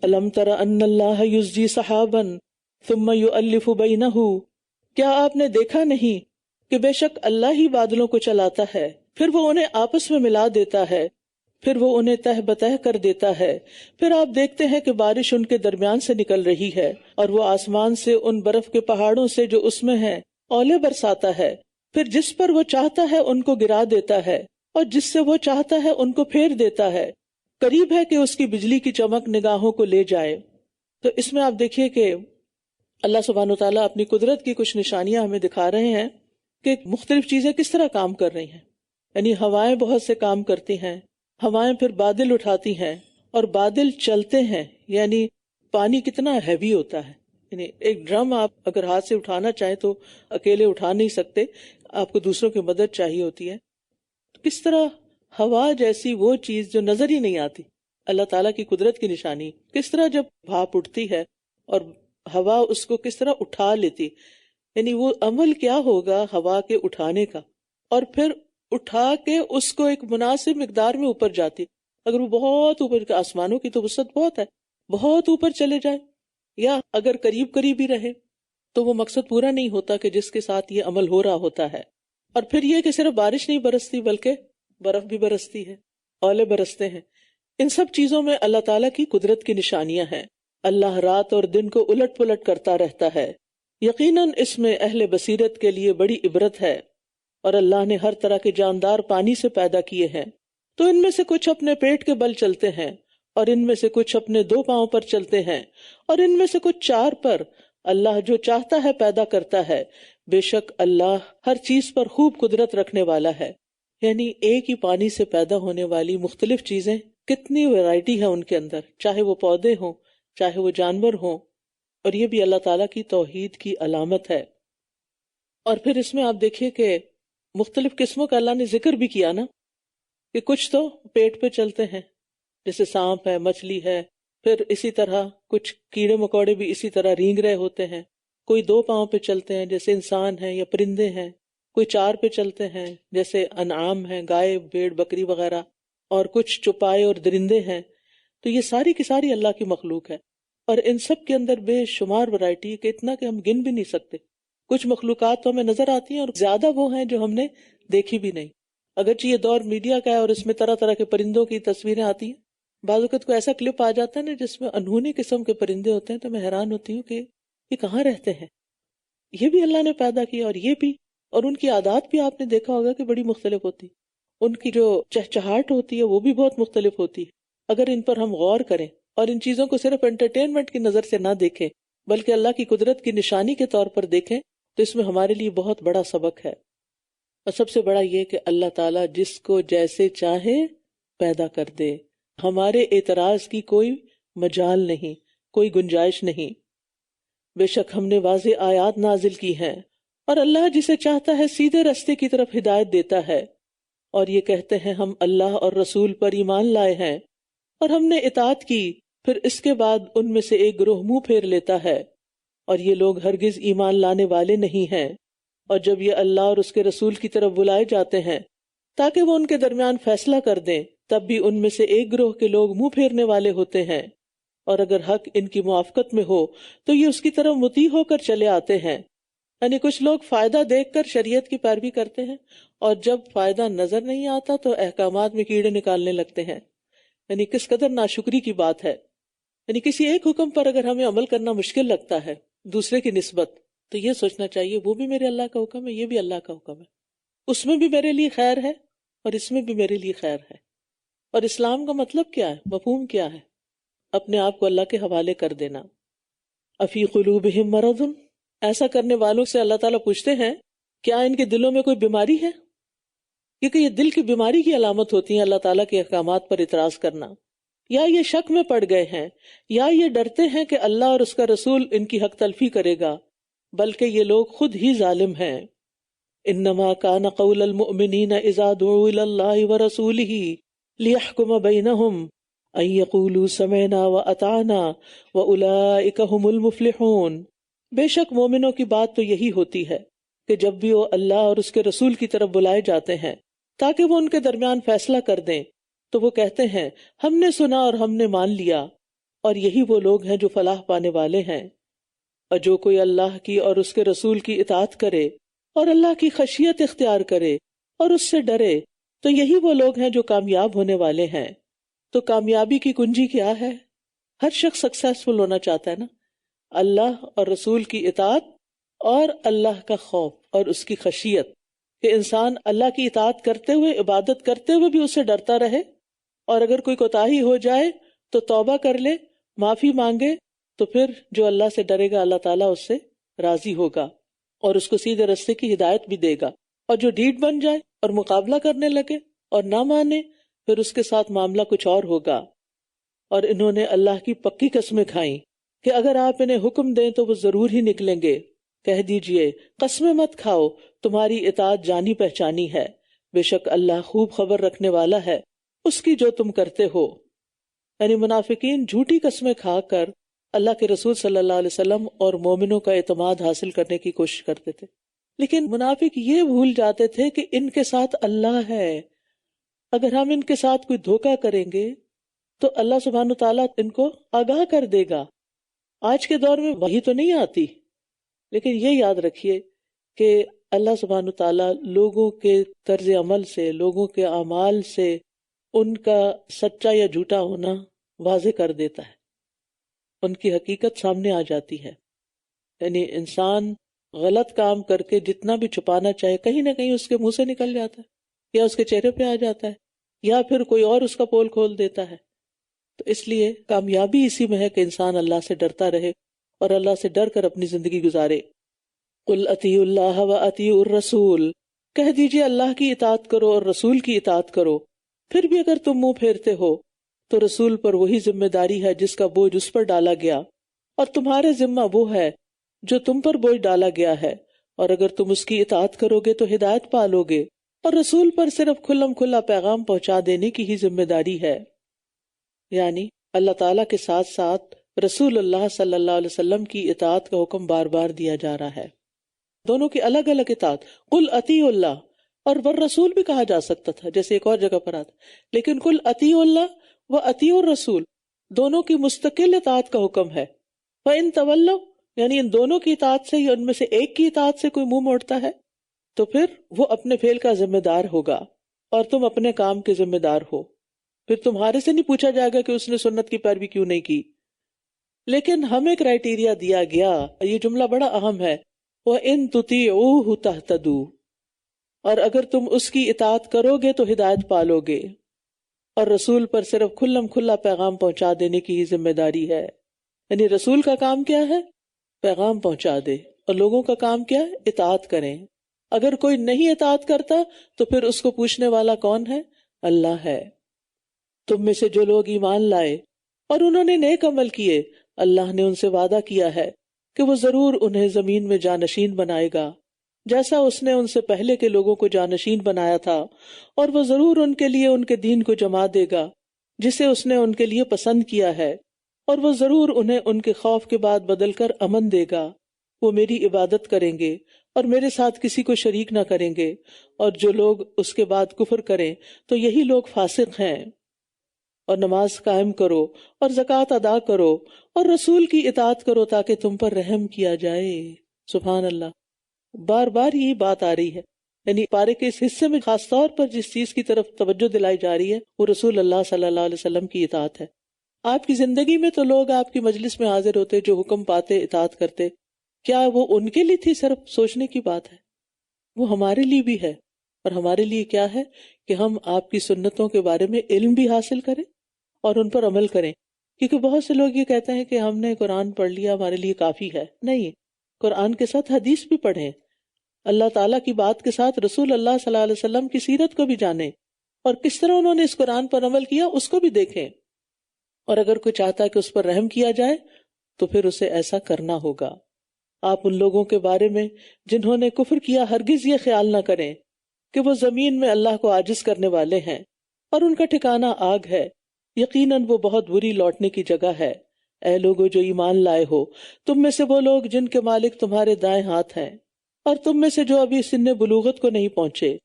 أَلَمْ تَرَ أَنَّ اللَّهَ يُزْجِي سَحَابًا ثُمَّ يُؤَلِّفُ بَيْنَهُ، کیا آپ نے دیکھا نہیں کہ بے شک اللہ ہی بادلوں کو چلاتا ہے، پھر وہ انہیں آپس میں ملا دیتا ہے، پھر وہ انہیں تہ بتہ کر دیتا ہے، پھر آپ دیکھتے ہیں کہ بارش ان کے درمیان سے نکل رہی ہے، اور وہ آسمان سے ان برف کے پہاڑوں سے جو اس میں ہیں اولے برساتا ہے، پھر جس پر وہ چاہتا ہے ان کو گرا دیتا ہے، اور جس سے وہ چاہتا ہے ان کو پھیر دیتا ہے. قریب ہے کہ اس کی بجلی کی چمک نگاہوں کو لے جائے. تو اس میں آپ دیکھیے کہ اللہ سبحانہ وتعالیٰ اپنی قدرت کی کچھ نشانیاں ہمیں دکھا رہے ہیں کہ مختلف چیزیں کس طرح کام کر رہی ہیں. یعنی ہوائیں بہت سے کام کرتی ہیں، ہوائیں پھر بادل اٹھاتی ہیں اور بادل چلتے ہیں. یعنی پانی کتنا ہیوی ہوتا ہے، یعنی ایک ڈرم آپ اگر ہاتھ سے اٹھانا چاہیں تو اکیلے اٹھا نہیں سکتے، آپ کو دوسروں کی مدد چاہیے ہوتی ہے. کس طرح ہوا جیسی وہ چیز جو نظر ہی نہیں آتی، اللہ تعالیٰ کی قدرت کی نشانی، کس طرح جب بھاپ اٹھتی ہے اور ہوا اس کو کس طرح اٹھا لیتی، یعنی وہ عمل کیا ہوگا ہوا کے اٹھانے کا، اور پھر اٹھا کے اس کو ایک مناسب مقدار میں اوپر جاتی. اگر وہ بہت اوپر، آسمانوں کی تو وسعت بہت ہے، بہت اوپر چلے جائے یا اگر قریب قریب ہی رہے تو وہ مقصد پورا نہیں ہوتا کہ جس کے ساتھ یہ عمل ہو رہا ہوتا ہے. اور پھر یہ کہ صرف بارش نہیں برستی بلکہ برف بھی برستی ہے، اولے برستے ہیں. ان سب چیزوں میں اللہ تعالیٰ کی قدرت کی نشانیاں ہیں. اللہ رات اور دن کو الٹ پلٹ کرتا رہتا ہے. یقیناً اس میں اہل بصیرت کے لیے بڑی عبرت ہے. اور اللہ نے ہر طرح کے جاندار پانی سے پیدا کیے ہیں، تو ان میں سے کچھ اپنے پیٹ کے بل چلتے ہیں، اور ان میں سے کچھ اپنے 2 پاؤں پر چلتے ہیں، اور ان میں سے کچھ 4 پر. اللہ جو چاہتا ہے پیدا کرتا ہے، بے شک اللہ ہر چیز پر خوب قدرت رکھنے والا ہے. یعنی ایک ہی پانی سے پیدا ہونے والی مختلف چیزیں، کتنی ویرائٹی ہے ان کے اندر، چاہے وہ پودے ہوں، چاہے وہ جانور ہوں. اور یہ بھی اللہ تعالیٰ کی توحید کی علامت ہے. اور پھر اس میں آپ دیکھیے کہ مختلف قسموں کا اللہ نے ذکر بھی کیا نا، کہ کچھ تو پیٹ پہ چلتے ہیں جیسے سانپ ہے، مچھلی ہے، پھر اسی طرح کچھ کیڑے مکوڑے بھی اسی طرح رینگ رہے ہوتے ہیں. کوئی 2 پاؤں پہ چلتے ہیں جیسے انسان ہیں یا پرندے ہیں، کوئی 4 پہ چلتے ہیں جیسے انعام ہیں، گائے، بھیڑ، بکری وغیرہ، اور کچھ چوپائے اور درندے ہیں. تو یہ ساری کی ساری اللہ کی مخلوق ہے، اور ان سب کے اندر بے شمار ورائٹی کہ اتنا کہ ہم گن بھی نہیں سکتے. کچھ مخلوقات تو ہمیں نظر آتی ہیں اور زیادہ وہ ہیں جو ہم نے دیکھی بھی نہیں. اگرچہ یہ دور میڈیا کا ہے اور اس میں طرح طرح کے پرندوں کی تصویریں آتی ہیں، بعض اوقات کو ایسا کلپ آ جاتا ہے نا جس میں انہونی قسم کے پرندے ہوتے ہیں، تو میں حیران ہوتی ہوں کہ یہ کہاں رہتے ہیں. یہ بھی اللہ نے پیدا کیا، اور یہ بھی، اور ان کی عادات بھی آپ نے دیکھا ہوگا کہ بڑی مختلف ہوتی. ان کی جو چہچہاٹ ہوتی ہے وہ بھی بہت مختلف ہوتی ہے. اگر ان پر ہم غور کریں اور ان چیزوں کو صرف انٹرٹینمنٹ کی نظر سے نہ دیکھیں بلکہ اللہ کی قدرت کی نشانی کے طور پر دیکھیں تو اس میں ہمارے لیے بہت بڑا سبق ہے. اور سب سے بڑا یہ کہ اللہ تعالیٰ جس کو جیسے چاہے پیدا کر دے، ہمارے اعتراض کی کوئی مجال نہیں، کوئی گنجائش نہیں. بے شک ہم نے واضح آیات نازل کی ہیں، اور اللہ جسے چاہتا ہے سیدھے رستے کی طرف ہدایت دیتا ہے. اور یہ کہتے ہیں ہم اللہ اور رسول پر ایمان لائے ہیں اور ہم نے اطاعت کی، پھر اس کے بعد ان میں سے ایک گروہ منہ پھیر لیتا ہے، اور یہ لوگ ہرگز ایمان لانے والے نہیں ہیں. اور جب یہ اللہ اور اس کے رسول کی طرف بلائے جاتے ہیں تاکہ وہ ان کے درمیان فیصلہ کر دیں، تب بھی ان میں سے ایک گروہ کے لوگ منہ پھیرنے والے ہوتے ہیں. اور اگر حق ان کی موافقت میں ہو تو یہ اس کی طرف مطیع ہو کر چلے آتے ہیں، یعنی کچھ لوگ فائدہ دیکھ کر شریعت کی پیروی کرتے ہیں، اور جب فائدہ نظر نہیں آتا تو احکامات میں کیڑے نکالنے لگتے ہیں. یعنی کس قدر ناشکری کی بات ہے. یعنی کسی ایک حکم پر اگر ہمیں عمل کرنا مشکل لگتا ہے دوسرے کی نسبت، تو یہ سوچنا چاہیے وہ بھی میرے اللہ کا حکم ہے، یہ بھی اللہ کا حکم ہے، اس میں بھی میرے لیے خیر ہے اور اس میں بھی میرے لیے خیر ہے. اور اسلام کا مطلب کیا ہے، مفہوم کیا ہے؟ اپنے آپ کو اللہ کے حوالے کر دینا. افی قلوبہم مرض، ایسا کرنے والوں سے اللہ تعالیٰ پوچھتے ہیں کیا ان کے دلوں میں کوئی بیماری ہے؟ کیونکہ یہ دل کی بیماری کی علامت ہوتی ہے اللہ تعالیٰ کے احکامات پر اعتراض کرنا. یا یہ شک میں پڑ گئے ہیں، یا یہ ڈرتے ہیں کہ اللہ اور اس کا رسول ان کی حق تلفی کرے گا، بلکہ یہ لوگ خود ہی ظالم ہیں. انما کان قول المؤمنین اذا دعوا الی اللہ ورسولہ لیحکم بینہم ان یقولوا سمعنا واطعنا واولئک ھم المفلحون. بے شک مومنوں کی بات تو یہی ہوتی ہے کہ جب بھی وہ اللہ اور اس کے رسول کی طرف بلائے جاتے ہیں تاکہ وہ ان کے درمیان فیصلہ کر دیں تو وہ کہتے ہیں ہم نے سنا اور ہم نے مان لیا، اور یہی وہ لوگ ہیں جو فلاح پانے والے ہیں. اور جو کوئی اللہ کی اور اس کے رسول کی اطاعت کرے اور اللہ کی خشیت اختیار کرے اور اس سے ڈرے تو یہی وہ لوگ ہیں جو کامیاب ہونے والے ہیں. تو کامیابی کی کنجی کیا ہے؟ ہر شخص سکسیسفل ہونا چاہتا ہے نا، اللہ اور رسول کی اطاعت اور اللہ کا خوف اور اس کی خشیت، کہ انسان اللہ کی اطاعت کرتے ہوئے، عبادت کرتے ہوئے بھی اس سے ڈرتا رہے، اور اگر کوئی کوتاہی ہو جائے تو توبہ کر لے، معافی مانگے، تو پھر جو اللہ سے ڈرے گا اللہ تعالیٰ اس سے راضی ہوگا اور اس کو سیدھے رستے کی ہدایت بھی دے گا. اور جو ڈھیٹ بن جائے اور مقابلہ کرنے لگے اور نہ مانے، پھر اس کے ساتھ معاملہ کچھ اور ہوگا. اور انہوں نے اللہ کی پکی قسمیں کھائیں کہ اگر آپ انہیں حکم دیں تو وہ ضرور ہی نکلیں گے. کہہ دیجئے قسمیں مت کھاؤ، تمہاری اطاعت جانی پہچانی ہے، بے شک اللہ خوب خبر رکھنے والا ہے اس کی جو تم کرتے ہو. یعنی منافقین جھوٹی قسمیں کھا کر اللہ کے رسول صلی اللہ علیہ وسلم اور مومنوں کا اعتماد حاصل کرنے کی کوشش کرتے تھے، لیکن منافق یہ بھول جاتے تھے کہ ان کے ساتھ اللہ ہے. اگر ہم ان کے ساتھ کوئی دھوکہ کریں گے تو اللہ سبحانہ تعالیٰ ان کو آگاہ کر دے گا. آج کے دور میں وحی تو نہیں آتی، لیکن یہ یاد رکھیے کہ اللہ سبحانہ تعالیٰ لوگوں کے طرز عمل سے، لوگوں کے اعمال سے ان کا سچا یا جھوٹا ہونا واضح کر دیتا ہے، ان کی حقیقت سامنے آ جاتی ہے. یعنی انسان غلط کام کر کے جتنا بھی چھپانا چاہے کہیں نہ کہیں اس کے منہ سے نکل جاتا ہے، یا اس کے چہرے پہ آ جاتا ہے، یا پھر کوئی اور اس کا پول کھول دیتا ہے. تو اس لیے کامیابی اسی میں ہے کہ انسان اللہ سے ڈرتا رہے اور اللہ سے ڈر کر اپنی زندگی گزارے. قل اطیعوا اللہ و اطیعوا الرسول، کہہ دیجئے اللہ کی اطاعت کرو اور رسول کی اطاعت کرو. پھر بھی اگر تم منہ پھیرتے ہو تو رسول پر وہی ذمہ داری ہے جس کا بوجھ اس پر ڈالا گیا، اور تمہارے ذمہ وہ ہے جو تم پر بوجھ ڈالا گیا ہے، اور اگر تم اس کی اطاعت کرو گے تو ہدایت پالو گے. اور رسول پر صرف کھلم کھلا پیغام پہنچا دینے کی ہی ذمہ داری ہے. یعنی اللہ تعالیٰ کے ساتھ ساتھ رسول اللہ صلی اللہ علیہ وسلم کی اطاعت کا حکم بار بار دیا جا رہا ہے. دونوں کی الگ الگ اطاعت، قل اطیعوا اللہ اور والرسول بھی کہا جا سکتا تھا جیسے ایک اور جگہ پر آتا، لیکن قل اطیعوا اللہ و اطیعوا الرسول دونوں کی مستقل اطاعت کا حکم ہے. فَإِن تَوَلَّوْا یعنی ان دونوں کی اطاعت سے یا ان میں سے ایک کی اطاعت سے کوئی منہ موڑتا ہے تو پھر وہ اپنے فعل کا ذمہ دار ہوگا اور تم اپنے کام کے ذمہ دار ہو. پھر تمہارے سے نہیں پوچھا جائے گا کہ اس نے سنت کی پیروی کیوں نہیں کی. لیکن ہمیں کرائیٹیریا دیا گیا، یہ جملہ بڑا اہم ہے، وَإِن تُطِيعُوهُ تَهْتَدُوا اور اگر تم اس کی اطاعت کرو گے تو ہدایت پالو گے. اور رسول پر صرف کھلم کھلا پیغام پہنچا دینے کی ہی ذمہ داری ہے. یعنی رسول کا کام کیا ہے؟ پیغام پہنچا دے، اور لوگوں کا کام کیا ہے؟ اطاعت کریں. اگر کوئی نہیں اطاعت کرتا تو پھر اس کو پوچھنے والا کون ہے؟ اللہ ہے. تم میں سے جو لوگ ایمان لائے اور انہوں نے نیک عمل کیے، اللہ نے ان سے وعدہ کیا ہے کہ وہ ضرور انہیں زمین میں جانشین بنائے گا جیسا اس نے ان سے پہلے کے لوگوں کو جانشین بنایا تھا، اور وہ ضرور ان کے لیے ان کے دین کو جما دے گا جسے اس نے ان کے لیے پسند کیا ہے، اور وہ ضرور انہیں ان کے خوف کے بعد بدل کر امن دے گا. وہ میری عبادت کریں گے اور میرے ساتھ کسی کو شریک نہ کریں گے، اور جو لوگ اس کے بعد کفر کریں تو یہی لوگ فاسق ہیں. اور نماز قائم کرو اور زکوٰۃ ادا کرو اور رسول کی اطاعت کرو تاکہ تم پر رحم کیا جائے. سبحان اللہ. بار بار یہی بات آ رہی ہے. یعنی پارے کے اس حصے میں خاص طور پر جس چیز کی طرف توجہ دلائی جا رہی ہے وہ رسول اللہ صلی اللہ علیہ وسلم کی اطاعت ہے. آپ کی زندگی میں تو لوگ آپ کی مجلس میں حاضر ہوتے جو حکم پاتے اطاعت کرتے، کیا وہ ان کے لیے تھی صرف سوچنے کی بات ہے؟ وہ ہمارے لیے بھی ہے. اور ہمارے لیے کیا ہے کہ ہم آپ کی سنتوں کے بارے میں علم بھی حاصل کریں اور ان پر عمل کریں. کیونکہ بہت سے لوگ یہ کہتے ہیں کہ ہم نے قرآن پڑھ لیا ہمارے لیے کافی ہے. نہیں، قرآن کے ساتھ حدیث بھی پڑھیں، اللہ تعالیٰ کی بات کے ساتھ رسول اللہ صلی اللہ علیہ وسلم کی سیرت کو بھی جانیں اور کس طرح انہوں نے اس قرآن پر عمل کیا اس کو بھی دیکھیں. اور اگر کوئی چاہتا ہے کہ اس پر رحم کیا جائے تو پھر اسے ایسا کرنا ہوگا. آپ ان لوگوں کے بارے میں جنہوں نے کفر کیا ہرگز یہ خیال نہ کریں کہ وہ زمین میں اللہ کو عاجز کرنے والے ہیں اور ان کا ٹھکانہ آگ ہے، یقیناً وہ بہت بری لوٹنے کی جگہ ہے. اے لوگو جو ایمان لائے ہو، تم میں سے وہ لوگ جن کے مالک تمہارے دائیں ہاتھ ہیں اور تم میں سے جو ابھی سن بلوغت کو نہیں پہنچے،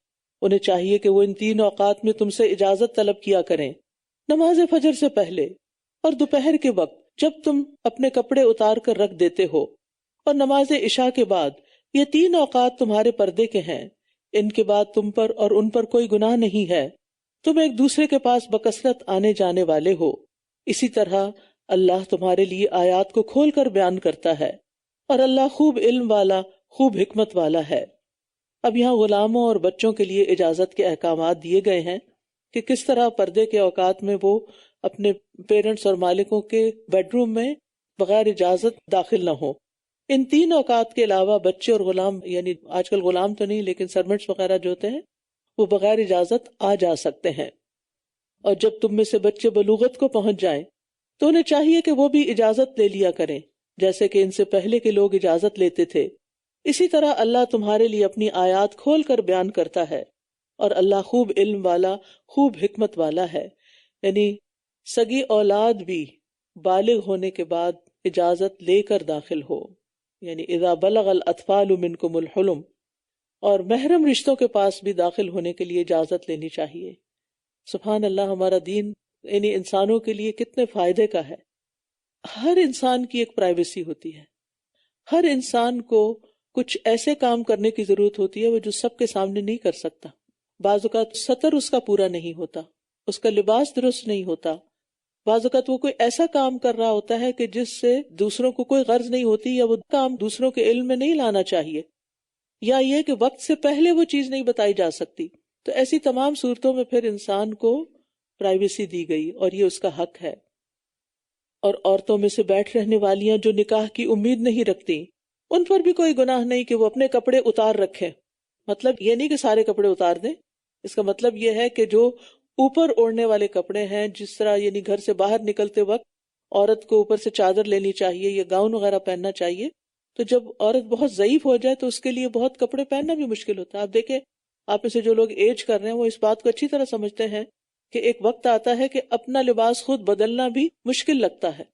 انہیں چاہیے کہ وہ ان 3 اوقات میں تم سے اجازت طلب کیا کریں، نماز فجر سے پہلے اور دوپہر کے وقت جب تم اپنے کپڑے اتار کر رکھ دیتے ہو، اور نماز عشاء کے بعد. یہ 3 اوقات تمہارے پردے کے ہیں، ان کے بعد تم پر اور ان پر کوئی گناہ نہیں ہے. تم ایک دوسرے کے پاس بکثرت آنے جانے والے ہو. اسی طرح اللہ تمہارے لیے آیات کو کھول کر بیان کرتا ہے اور اللہ خوب علم والا، خوب حکمت والا ہے. اب یہاں غلاموں اور بچوں کے لیے اجازت کے احکامات دیے گئے ہیں کہ کس طرح پردے کے اوقات میں وہ اپنے پیرنٹس اور مالکوں کے بیڈ روم میں بغیر اجازت داخل نہ ہو. ان 3 اوقات کے علاوہ بچے اور غلام، یعنی آج کل غلام تو نہیں لیکن سرمنٹس وغیرہ جو ہوتے ہیں وہ بغیر اجازت آ جا سکتے ہیں. اور جب تم میں سے بچے بلوغت کو پہنچ جائیں تو انہیں چاہیے کہ وہ بھی اجازت لے لیا کریں جیسے کہ ان سے پہلے کے لوگ اجازت لیتے تھے. اسی طرح اللہ تمہارے لیے اپنی آیات کھول کر بیان کرتا ہے اور اللہ خوب علم والا، خوب حکمت والا ہے. یعنی سگی اولاد بھی بالغ ہونے کے بعد اجازت لے کر داخل ہو، یعنی اذا بلغ الاطفال منکم الحلم. اور محرم رشتوں کے پاس بھی داخل ہونے کے لیے اجازت لینی چاہیے. سبحان اللہ، ہمارا دین یعنی انسانوں کے لیے کتنے فائدے کا ہے. ہر انسان کی ایک پرائیویسی ہوتی ہے. ہر انسان کو کچھ ایسے کام کرنے کی ضرورت ہوتی ہے وہ جو سب کے سامنے نہیں کر سکتا. بعض اوقات سطر اس کا پورا نہیں ہوتا، اس کا لباس درست نہیں ہوتا. بعض اوقات وہ کوئی ایسا کام کر رہا ہوتا ہے کہ جس سے دوسروں کو کوئی غرض نہیں ہوتی، یا وہ کام دوسروں کے علم میں نہیں لانا چاہیے، یا یہ کہ وقت سے پہلے وہ چیز نہیں بتائی جا سکتی. تو ایسی تمام صورتوں میں پھر انسان کو پرائیویسی دی گئی اور یہ اس کا حق ہے. اور عورتوں میں سے بیٹھ رہنے والیاں جو نکاح کی امید نہیں رکھتی، ان پر بھی کوئی گناہ نہیں کہ وہ اپنے کپڑے اتار رکھیں. مطلب یہ نہیں کہ سارے کپڑے اتار دیں، اس کا مطلب یہ ہے کہ جو اوپر اوڑھنے والے کپڑے ہیں، جس طرح یعنی گھر سے باہر نکلتے وقت عورت کو اوپر سے چادر لینی چاہیے یا گاؤن وغیرہ پہننا چاہیے. تو جب عورت بہت ضعیف ہو جائے تو اس کے لیے بہت کپڑے پہننا بھی مشکل ہوتا ہے. آپ دیکھیں، آپ میں سے جو لوگ ایج کر رہے ہیں وہ اس بات کو اچھی طرح سمجھتے ہیں کہ ایک وقت آتا ہے کہ اپنا لباس خود بدلنا بھی مشکل لگتا ہے.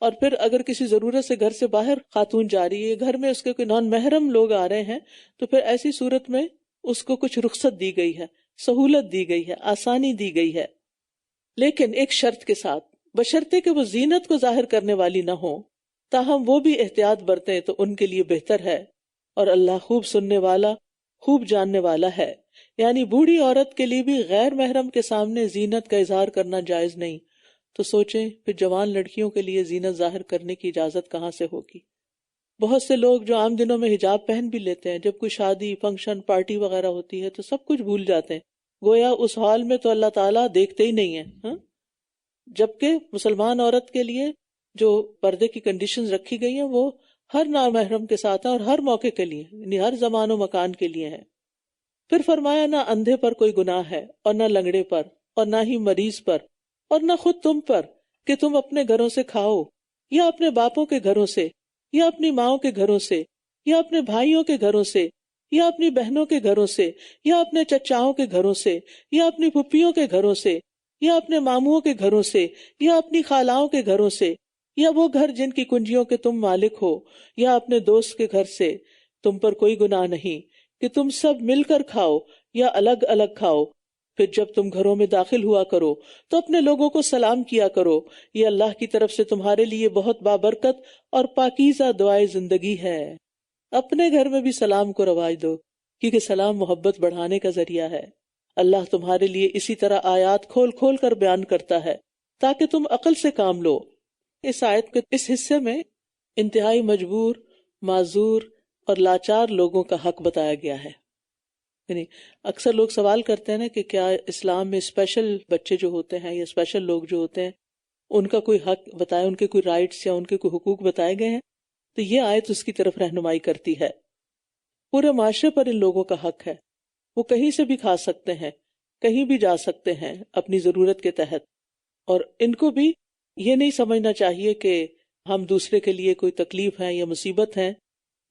اور پھر اگر کسی ضرورت سے گھر سے باہر خاتون جا رہی ہے، گھر میں اس کے کوئی نان محرم لوگ آ رہے ہیں، تو پھر ایسی صورت میں اس کو کچھ رخصت دی گئی ہے، سہولت دی گئی ہے، آسانی دی گئی ہے. لیکن ایک شرط کے ساتھ، بشرطے کہ وہ زینت کو ظاہر کرنے والی نہ ہو، تاہم وہ بھی احتیاط برتیں تو ان کے لیے بہتر ہے. اور اللہ خوب سننے والا، خوب جاننے والا ہے. یعنی بوڑھی عورت کے لیے بھی غیر محرم کے سامنے زینت کا اظہار کرنا جائز نہیں. تو سوچیں پھر جوان لڑکیوں کے لیے زینت ظاہر کرنے کی اجازت کہاں سے ہوگی؟ بہت سے لوگ جو عام دنوں میں حجاب پہن بھی لیتے ہیں، جب کوئی شادی، فنکشن، پارٹی وغیرہ ہوتی ہے تو سب کچھ بھول جاتے ہیں، گویا اس ہال میں تو اللہ تعالیٰ دیکھتے ہی نہیں ہے. جبکہ مسلمان عورت کے لیے جو پردے کی کنڈیشنز رکھی گئی ہیں وہ ہر نامحرم کے ساتھ ہیں اور ہر موقع کے لیے، یعنی ہر زمان و مکان کے لیے ہے. پھر فرمایا نہ اندھے پر کوئی گناہ ہے اور نہ لنگڑے پر اور نہ ہی مریض پر اور نہ خود تم پر کہ تم اپنے گھروں سے کھاؤ، یا اپنے باپوں کے گھروں سے، یا اپنی ماؤں کے گھروں سے، یا اپنے بھائیوں کے گھروں سے، یا اپنی بہنوں کے گھروں سے، یا اپنے چچاؤں کے گھروں سے، یا اپنی پھپھیوں کے گھروں سے، یا اپنے ماموں کے گھروں سے، یا اپنی خالاؤں کے گھروں سے، یا وہ گھر جن کی کنجیوں کے تم مالک ہو، یا اپنے دوست کے گھر سے. تم پر کوئی گناہ نہیں کہ تم سب مل کر کھاؤ یا الگ الگ کھاؤ. پھر جب تم گھروں میں داخل ہوا کرو تو اپنے لوگوں کو سلام کیا کرو، یہ اللہ کی طرف سے تمہارے لیے بہت بابرکت اور پاکیزہ دعائے زندگی ہے. اپنے گھر میں بھی سلام کو رواج دو، کیونکہ سلام محبت بڑھانے کا ذریعہ ہے۔ اللہ تمہارے لیے اسی طرح آیات کھول کھول کر بیان کرتا ہے تاکہ تم عقل سے کام لو۔ اس آیت کے اس حصے میں انتہائی مجبور، معذور اور لاچار لوگوں کا حق بتایا گیا ہے۔ یعنی اکثر لوگ سوال کرتے ہیں نا کہ کیا اسلام میں اسپیشل بچے جو ہوتے ہیں یا اسپیشل لوگ جو ہوتے ہیں ان کا کوئی حق بتائے، ان کے کوئی رائٹس یا ان کے کوئی حقوق بتائے گئے ہیں؟ تو یہ آیت اس کی طرف رہنمائی کرتی ہے۔ پورے معاشرے پر ان لوگوں کا حق ہے، وہ کہیں سے بھی کھا سکتے ہیں، کہیں بھی جا سکتے ہیں اپنی ضرورت کے تحت، اور ان کو بھی یہ نہیں سمجھنا چاہیے کہ ہم دوسرے کے لیے کوئی تکلیف ہے یا مصیبت ہے،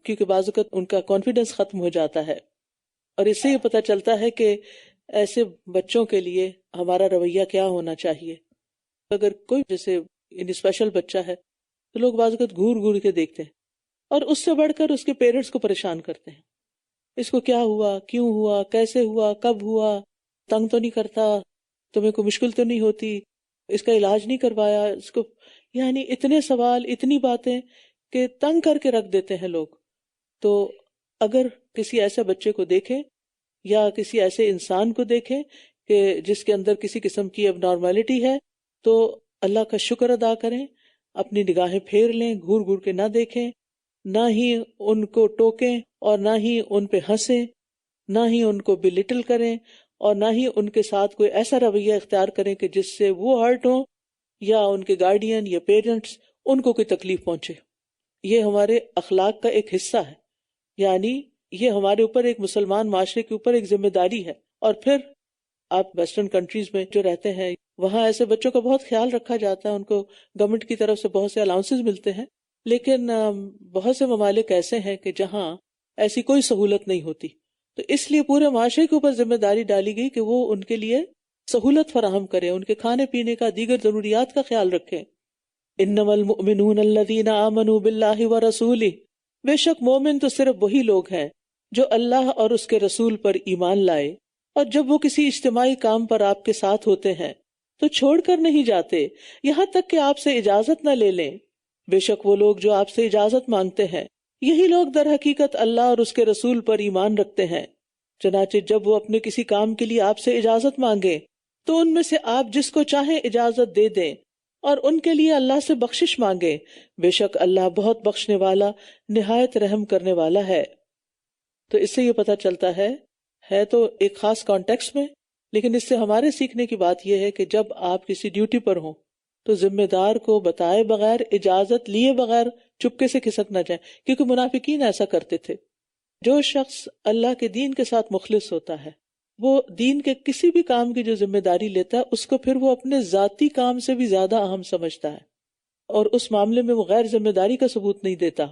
کیونکہ بعض اوقات ان کا کانفیڈنس ختم ہو جاتا ہے۔ اور اس سے یہ پتہ چلتا ہے کہ ایسے بچوں کے لیے ہمارا رویہ کیا ہونا چاہیے۔ اگر کوئی جیسے اسپیشل بچہ ہے تو لوگ بعض اوقات گھور گھور کے دیکھتے ہیں اور اس سے بڑھ کر اس کے پیرنٹس کو پریشان کرتے ہیں، اس کو کیا ہوا، کیوں ہوا، کیسے ہوا، کب ہوا، تنگ تو نہیں کرتا، تمہیں کوئی مشکل تو نہیں ہوتی، اس کا علاج نہیں کروایا، اس کو، یعنی اتنے سوال، اتنی باتیں کہ تنگ کر کے رکھ دیتے ہیں لوگ۔ تو اگر کسی ایسے بچے کو دیکھیں یا کسی ایسے انسان کو دیکھیں کہ جس کے اندر کسی قسم کی اب نارملٹی ہے تو اللہ کا شکر ادا کریں، اپنی نگاہیں پھیر لیں، گھور گھور کے نہ دیکھیں، نہ ہی ان کو ٹوکیں اور نہ ہی ان پہ ہنسیں، نہ ہی ان کو بلٹل کریں، اور نہ ہی ان کے ساتھ کوئی ایسا رویہ اختیار کریں کہ جس سے وہ ہرٹ ہوں یا ان کے گارڈین یا پیرنٹس ان کو کوئی تکلیف پہنچے۔ یہ ہمارے اخلاق کا ایک حصہ ہے، یعنی یہ ہمارے اوپر، ایک مسلمان معاشرے کے اوپر ایک ذمہ داری ہے۔ اور پھر آپ ویسٹرن کنٹریز میں جو رہتے ہیں وہاں ایسے بچوں کا بہت خیال رکھا جاتا ہے، ان کو گورنمنٹ کی طرف سے بہت سے الاؤنسز ملتے ہیں، لیکن بہت سے ممالک ایسے ہیں کہ جہاں ایسی کوئی سہولت نہیں ہوتی، تو اس لیے پورے معاشرے کے اوپر ذمہ داری ڈالی گئی کہ وہ ان کے لیے سہولت فراہم کرے، ان کے کھانے پینے کا، دیگر ضروریات کا خیال رکھیں۔ انما المؤمنون الذین آمنوا باللہ ورسولہ، بے شک مومن تو صرف وہی لوگ ہیں جو اللہ اور اس کے رسول پر ایمان لائے، اور جب وہ کسی اجتماعی کام پر آپ کے ساتھ ہوتے ہیں تو چھوڑ کر نہیں جاتے یہاں تک کہ آپ سے اجازت نہ لے لیں۔ بے شک وہ لوگ جو آپ سے اجازت مانگتے ہیں یہی لوگ در حقیقت اللہ اور اس کے رسول پر ایمان رکھتے ہیں۔ چنانچہ جب وہ اپنے کسی کام کے لیے آپ سے اجازت مانگے تو ان میں سے آپ جس کو چاہیں اجازت دے دیں، اور ان کے لیے اللہ سے بخشش مانگے، بے شک اللہ بہت بخشنے والا، نہایت رحم کرنے والا ہے۔ تو اس سے یہ پتہ چلتا ہے تو ایک خاص کانٹیکس میں، لیکن اس سے ہمارے سیکھنے کی بات یہ ہے کہ جب آپ کسی ڈیوٹی پر ہوں تو ذمہ دار کو بتائے بغیر، اجازت لیے بغیر چپکے سے کھسک نہ جائیں، کیونکہ منافقین ایسا کرتے تھے۔ جو شخص اللہ کے دین کے ساتھ مخلص ہوتا ہے وہ دین کے کسی بھی کام کی جو ذمہ داری لیتا ہے اس کو پھر وہ اپنے ذاتی کام سے بھی زیادہ اہم سمجھتا ہے، اور اس معاملے میں وہ غیر ذمہ داری کا ثبوت نہیں دیتا،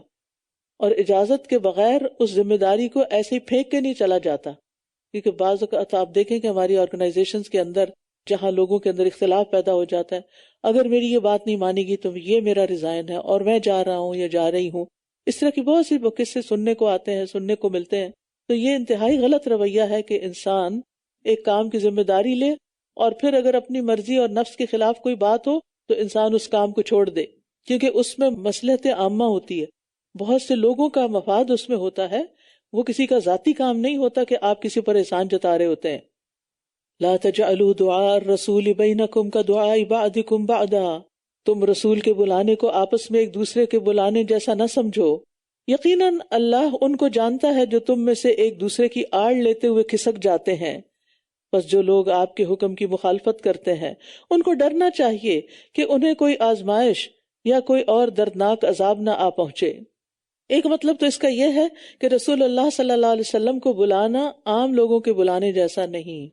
اور اجازت کے بغیر اس ذمہ داری کو ایسے ہی پھینک کے نہیں چلا جاتا۔ کیونکہ بعض اوقات آپ دیکھیں کہ ہماری آرگنائزیشنز کے اندر جہاں لوگوں کے اندر اختلاف پیدا ہو جاتا ہے، اگر میری یہ بات نہیں مانے گی تو یہ میرا ریزائن ہے اور میں جا رہا ہوں یا جا رہی ہوں، اس طرح کی بہت سی قصے سننے کو آتے ہیں، سننے کو ملتے ہیں۔ تو یہ انتہائی غلط رویہ ہے کہ انسان ایک کام کی ذمہ داری لے اور پھر اگر اپنی مرضی اور نفس کے خلاف کوئی بات ہو تو انسان اس کام کو چھوڑ دے، کیونکہ اس میں مصلحت عامہ ہوتی ہے، بہت سے لوگوں کا مفاد اس میں ہوتا ہے، وہ کسی کا ذاتی کام نہیں ہوتا کہ آپ کسی پر احسان جتا رہے ہوتے ہیں۔ لا تجعلوا دعاء الرسول بینکم کدعاء بعضکم بعضا، تم رسول کے بلانے کو آپس میں ایک دوسرے کے بلانے جیسا نہ سمجھو، یقیناً اللہ ان کو جانتا ہے جو تم میں سے ایک دوسرے کی آڑ لیتے ہوئے کھسک جاتے ہیں۔ بس جو لوگ آپ کے حکم کی مخالفت کرتے ہیں ان کو ڈرنا چاہیے کہ انہیں کوئی آزمائش یا کوئی اور دردناک عذاب نہ آ پہنچے۔ ایک مطلب تو اس کا یہ ہے کہ رسول اللہ صلی اللہ علیہ وسلم کو بلانا عام لوگوں کے بلانے جیسا نہیں۔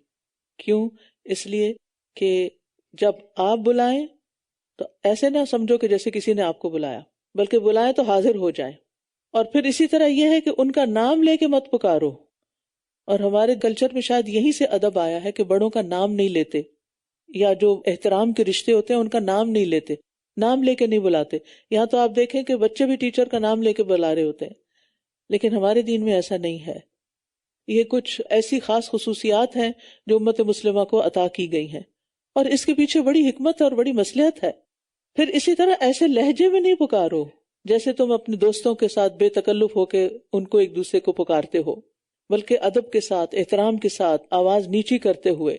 کیوں؟ اس لیے کہ جب آپ بلائیں تو ایسے نہ سمجھو کہ جیسے کسی نے آپ کو بلایا، بلکہ بلائیں تو حاضر ہو جائیں۔ اور پھر اسی طرح یہ ہے کہ ان کا نام لے کے مت پکارو، اور ہمارے کلچر میں شاید یہی سے ادب آیا ہے کہ بڑوں کا نام نہیں لیتے، یا جو احترام کے رشتے ہوتے ہیں ان کا نام نہیں لیتے، نام لے کے نہیں بلاتے۔ یہاں تو آپ دیکھیں کہ بچے بھی ٹیچر کا نام لے کے بلا رہے ہوتے ہیں، لیکن ہمارے دین میں ایسا نہیں ہے۔ یہ کچھ ایسی خاص خصوصیات ہیں جو امت مسلمہ کو عطا کی گئی ہیں، اور اس کے پیچھے بڑی حکمت اور بڑی مصلحت ہے۔ پھر اسی طرح ایسے لہجے میں نہیں پکارو جیسے تم اپنے دوستوں کے ساتھ بے تکلف ہو کے ان کو ایک دوسرے کو پکارتے ہو، بلکہ ادب کے ساتھ، احترام کے ساتھ، آواز نیچی کرتے ہوئے.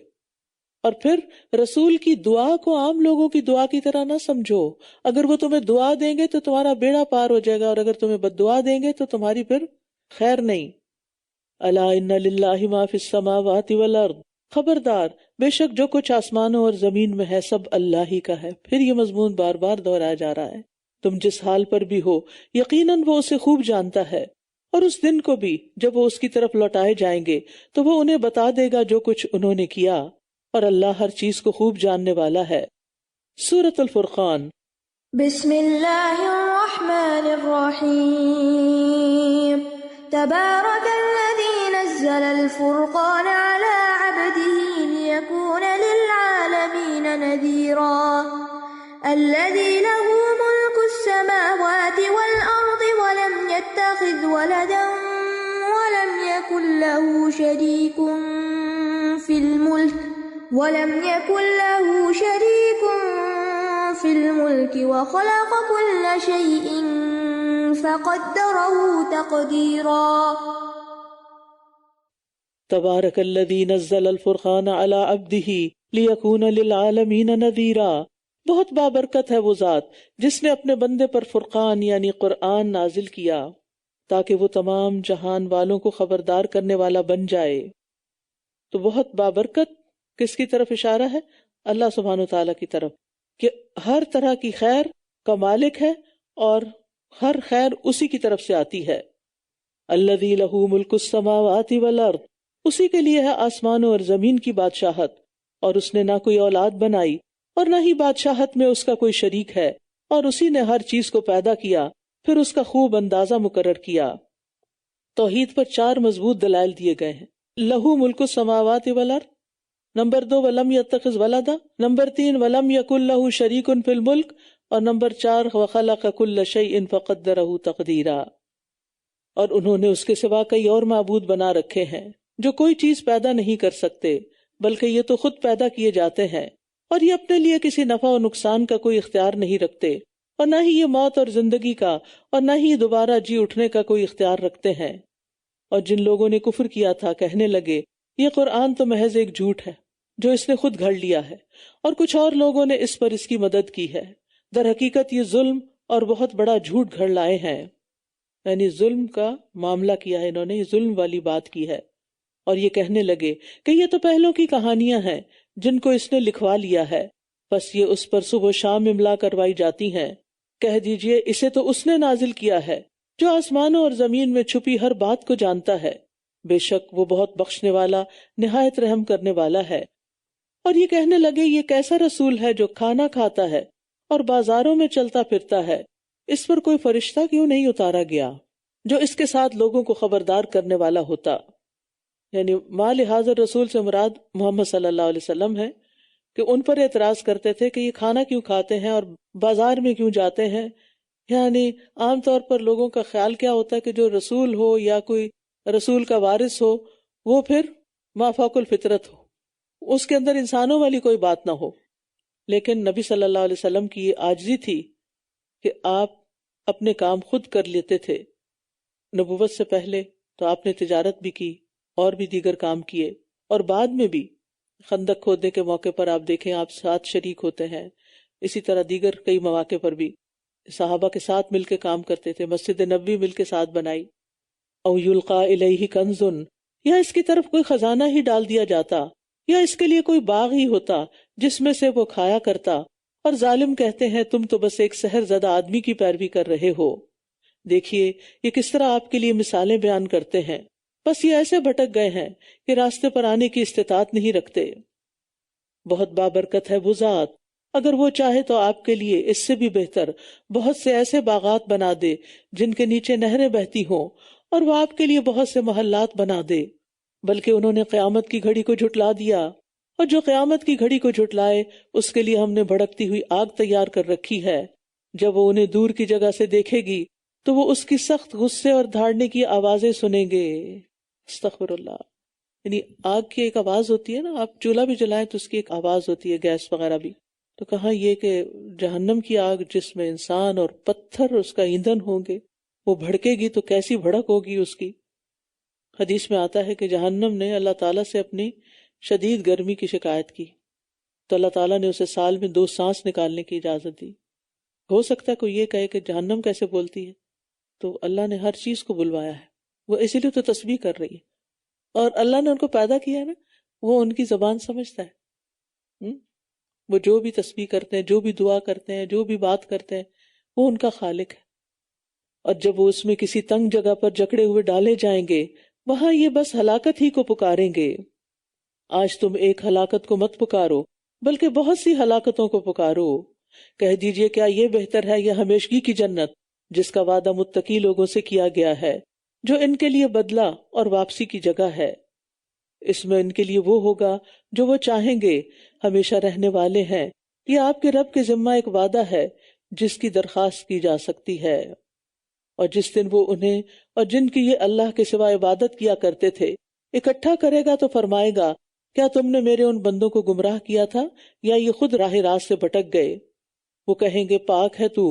اور پھر رسول کی دعا کو عام لوگوں کی دعا کی طرح نہ سمجھو. اگر وہ تمہیں دعا دیں گے تو تمہارا بیڑا پار ہو جائے گا، اور اگر تمہیں بد دعا دیں گے تو تمہاری پھر خیر نہیں. الا ان للہ ما فی السماوات والارض، خبردار، بے شک جو کچھ آسمانوں اور زمین میں ہے سب اللہ ہی کا ہے. پھر یہ مضمون بار بار دہرایا جا رہا ہے. تم جس حال پر بھی ہو یقیناً وہ اسے خوب جانتا ہے، اور اس دن کو بھی جب وہ اس کی طرف لوٹائے جائیں گے تو وہ انہیں بتا دے گا جو کچھ انہوں نے کیا، اور اللہ ہر چیز کو خوب جاننے والا ہے. سورۃ الفرقان. بسم اللہ الرحمن الرحیم. تبارک الذی نزل الفرقان علی عبده لیکون للعالمین نذیرا. الذی له ملک السماوات والارض ولم يتخذ ولدا ولم يكن له شریک في الملك وخلق كل شيء فقدره تقديرا. تبارک الذی نزل الفرقان علی عبده لیکون للعالمین نذیرا. بہت بابرکت ہے وہ ذات جس نے اپنے بندے پر فرقان یعنی قرآن نازل کیا تاکہ وہ تمام جہان والوں کو خبردار کرنے والا بن جائے. تو بہت بابرکت کس کی طرف اشارہ ہے؟ اللہ سبحانہ و تعالیٰ کی طرف، کہ ہر طرح کی خیر کا مالک ہے اور ہر خیر اسی کی طرف سے آتی ہے. الذی لہ ملک السماوات والارض، اسی کے لیے ہے آسمانوں اور زمین کی بادشاہت، اور اس نے نہ کوئی اولاد بنائی اور نہ ہی بادشاہت میں اس کا کوئی شریک ہے، اور اسی نے ہر چیز کو پیدا کیا پھر اس کا خوب اندازہ مقرر کیا. توحید پر 4 مضبوط دلائل دیے گئے ہیں. لہو ملک السماوات والارض، نمبر 2 ولم یتخذ ولدا، نمبر 3 ولم یکن لہ شریک فی الملک، اور نمبر 4 وخلق کل شیء فقدرہ تقدیرا. اور انہوں نے اس کے سوا کئی اور معبود بنا رکھے ہیں جو کوئی چیز پیدا نہیں کر سکتے، بلکہ یہ تو خود پیدا کیے جاتے ہیں، اور یہ اپنے لیے کسی نفع و نقصان کا کوئی اختیار نہیں رکھتے، اور نہ ہی یہ موت اور زندگی کا اور نہ ہی دوبارہ جی اٹھنے کا کوئی اختیار رکھتے ہیں. اور جن لوگوں نے کفر کیا تھا کہنے لگے یہ قرآن تو محض ایک جھوٹ ہے جو اس نے خود گھڑ لیا ہے، اور کچھ اور لوگوں نے اس پر اس کی مدد کی ہے. در حقیقت یہ ظلم اور بہت بڑا جھوٹ گھڑ لائے ہیں. یعنی ظلم کا معاملہ کیا ہے انہوں نے، یہ ظلم والی بات کی ہے. اور یہ کہنے لگے کہ یہ تو پہلوں کی کہانیاں ہیں جن کو اس نے لکھوا لیا ہے، بس یہ اس پر صبح و شام املا کروائی جاتی ہیں. کہہ دیجئے اسے تو اس نے نازل کیا ہے جو آسمانوں اور زمین میں چھپی ہر بات کو جانتا ہے. بے شک وہ بہت بخشنے والا نہایت رحم کرنے والا ہے. اور یہ کہنے لگے یہ کیسا رسول ہے جو کھانا کھاتا ہے اور بازاروں میں چلتا پھرتا ہے، اس پر کوئی فرشتہ کیوں نہیں اتارا گیا جو اس کے ساتھ لوگوں کو خبردار کرنے والا ہوتا. یعنی مال حاضر رسول سے مراد محمد صلی اللہ علیہ وسلم ہے کہ ان پر اعتراض کرتے تھے کہ یہ کھانا کیوں کھاتے ہیں اور بازار میں کیوں جاتے ہیں. یعنی عام طور پر لوگوں کا خیال کیا ہوتا ہے کہ جو رسول ہو یا کوئی رسول کا وارث ہو وہ پھر ما فوق الفطرت ہو، اس کے اندر انسانوں والی کوئی بات نہ ہو. لیکن نبی صلی اللہ علیہ وسلم کی یہ عاجزی تھی کہ آپ اپنے کام خود کر لیتے تھے. نبوت سے پہلے تو آپ نے تجارت بھی کی اور بھی دیگر کام کیے، اور بعد میں بھی خندق کھودنے کے موقع پر آپ دیکھیں آپ ساتھ شریک ہوتے ہیں. اسی طرح دیگر کئی مواقع پر بھی صحابہ کے ساتھ مل کے کام کرتے تھے. مسجد نبوی مل کے ساتھ بنائی. او یلقا الیہ کنز، یا اس کی طرف کوئی خزانہ ہی ڈال دیا جاتا، یا اس کے لیے کوئی باغ ہی ہوتا جس میں سے وہ کھایا کرتا. اور ظالم کہتے ہیں تم تو بس ایک سحر زدہ آدمی کی پیروی کر رہے ہو. دیکھیے یہ کس طرح آپ کے لیے مثالیں بیان کرتے ہیں، بس یہ ایسے بھٹک گئے ہیں کہ راستے پر آنے کی استطاعت نہیں رکھتے. بہت بابرکت ہے وہ ذات، اگر وہ چاہے تو آپ کے لیے اس سے بھی بہتر بہت سے ایسے باغات بنا دے جن کے نیچے نہریں بہتی ہوں، اور وہ آپ کے لیے بہت سے محلات بنا دے. بلکہ انہوں نے قیامت کی گھڑی کو جھٹلا دیا، اور جو قیامت کی گھڑی کو جھٹلائے اس کے لیے ہم نے بھڑکتی ہوئی آگ تیار کر رکھی ہے. جب وہ انہیں دور کی جگہ سے دیکھے گی تو وہ اس کی سخت غصے اور دھاڑنے کی آوازیں سنیں گے. استغفر اللہ. یعنی آگ کی ایک آواز ہوتی ہے نا، آپ چولہا بھی جلائیں تو اس کی ایک آواز ہوتی ہے، گیس وغیرہ بھی، تو تو کہاں یہ کہ جہنم کی آگ جس میں انسان اور پتھر اس کا ایندھن ہوں گے، وہ بھڑکے گی تو کیسی بھڑک ہوگی اس کی۔ حدیث میں آتا ہے کہ جہنم نے اللہ تعالیٰ سے اپنی شدید گرمی کی شکایت کی تو اللہ تعالیٰ نے اسے سال میں 2 سانس نکالنے کی اجازت دی۔ ہو سکتا ہے کوئی یہ کہے کہ جہنم کیسے بولتی ہے، تو اللہ نے ہر چیز کو بلوایا ہے، وہ اسی لیے تو تسبیح کر رہی ہے، اور اللہ نے ان کو پیدا کیا ہے نا، وہ ان کی زبان سمجھتا ہے، وہ جو بھی تسبیح کرتے ہیں، جو بھی دعا کرتے ہیں، جو بھی بات کرتے ہیں، وہ ان کا خالق ہے۔ اور جب وہ اس میں کسی تنگ جگہ پر جکڑے ہوئے ڈالے جائیں گے، وہاں یہ بس ہلاکت ہی کو پکاریں گے۔ آج تم ایک ہلاکت کو مت پکارو بلکہ بہت سی ہلاکتوں کو پکارو۔ کہہ دیجئے کیا یہ بہتر ہے یا ہمیشگی کی جنت جس کا وعدہ متقی لوگوں سے کیا گیا ہے، جو ان کے لیے بدلہ اور واپسی کی جگہ ہے۔ اس میں ان کے لیے وہ ہوگا جو وہ چاہیں گے، ہمیشہ رہنے والے ہیں۔ یہ آپ کے رب کے ذمہ ایک وعدہ ہے جس کی درخواست کی جا سکتی ہے۔ اور جس دن وہ انہیں اور جن کی یہ اللہ کے سوا عبادت کیا کرتے تھے اکٹھا کرے گا تو فرمائے گا، کیا تم نے میرے ان بندوں کو گمراہ کیا تھا یا یہ خود راہ راست سے بھٹک گئے؟ وہ کہیں گے، پاک ہے تو،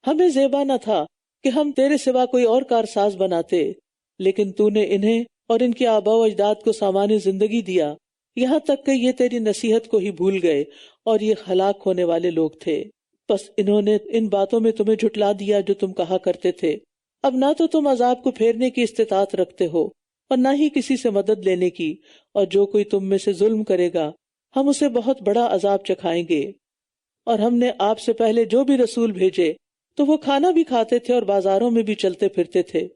ہمیں زیبا نہ تھا کہ ہم تیرے سوا کوئی اور کارساز بناتے، لیکن تو نے انہیں اور ان کے آباء و اجداد کو سامان زندگی دیا، یہاں تک کہ یہ تیری نصیحت کو ہی بھول گئے اور یہ ہلاک ہونے والے لوگ تھے۔ بس انہوں نے ان باتوں میں تمہیں جھٹلا دیا جو تم کہا کرتے تھے۔ اب نہ تو تم عذاب کو پھیرنے کی استطاعت رکھتے ہو اور نہ ہی کسی سے مدد لینے کی، اور جو کوئی تم میں سے ظلم کرے گا ہم اسے بہت بڑا عذاب چکھائیں گے۔ اور ہم نے آپ سے پہلے جو بھی رسول بھیجے تو وہ کھانا بھی کھاتے تھے اور بازاروں میں بھی چلتے پھرتے تھے،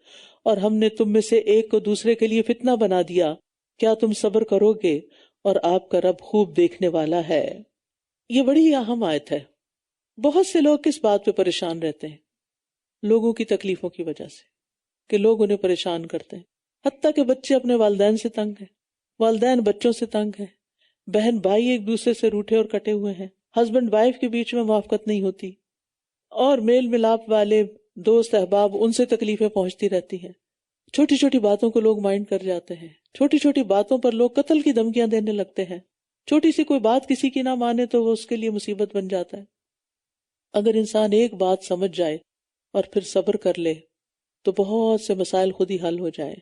اور ہم نے تم میں سے ایک کو دوسرے کے لیے فتنہ بنا دیا، کیا تم صبر کرو گے؟ اور آپ کا رب خوب دیکھنے والا ہے۔ یہ بڑی اہم آیت ہے۔ بہت سے لوگ کس بات پہ پریشان رہتے ہیں؟ لوگوں کی تکلیفوں کی وجہ سے، کہ لوگ انہیں پریشان کرتے ہیں، حتیٰ کہ بچے اپنے والدین سے تنگ ہیں، والدین بچوں سے تنگ ہیں، بہن بھائی ایک دوسرے سے روٹھے اور کٹے ہوئے ہیں، ہسبینڈ وائف کے بیچ میں موافقت نہیں ہوتی، اور میل ملاپ والے دوست احباب ان سے تکلیفیں پہنچتی رہتی ہیں۔ چھوٹی چھوٹی باتوں کو لوگ مائنڈ کر جاتے ہیں، چھوٹی چھوٹی باتوں پر لوگ قتل کی دھمکیاں دینے لگتے ہیں، چھوٹی سی کوئی بات کسی کی نہ مانے تو وہ اس کے لیے مصیبت بن جاتا ہے۔ اگر انسان ایک بات سمجھ جائے اور پھر صبر کر لے تو بہت سے مسائل خود ہی حل ہو جائیں۔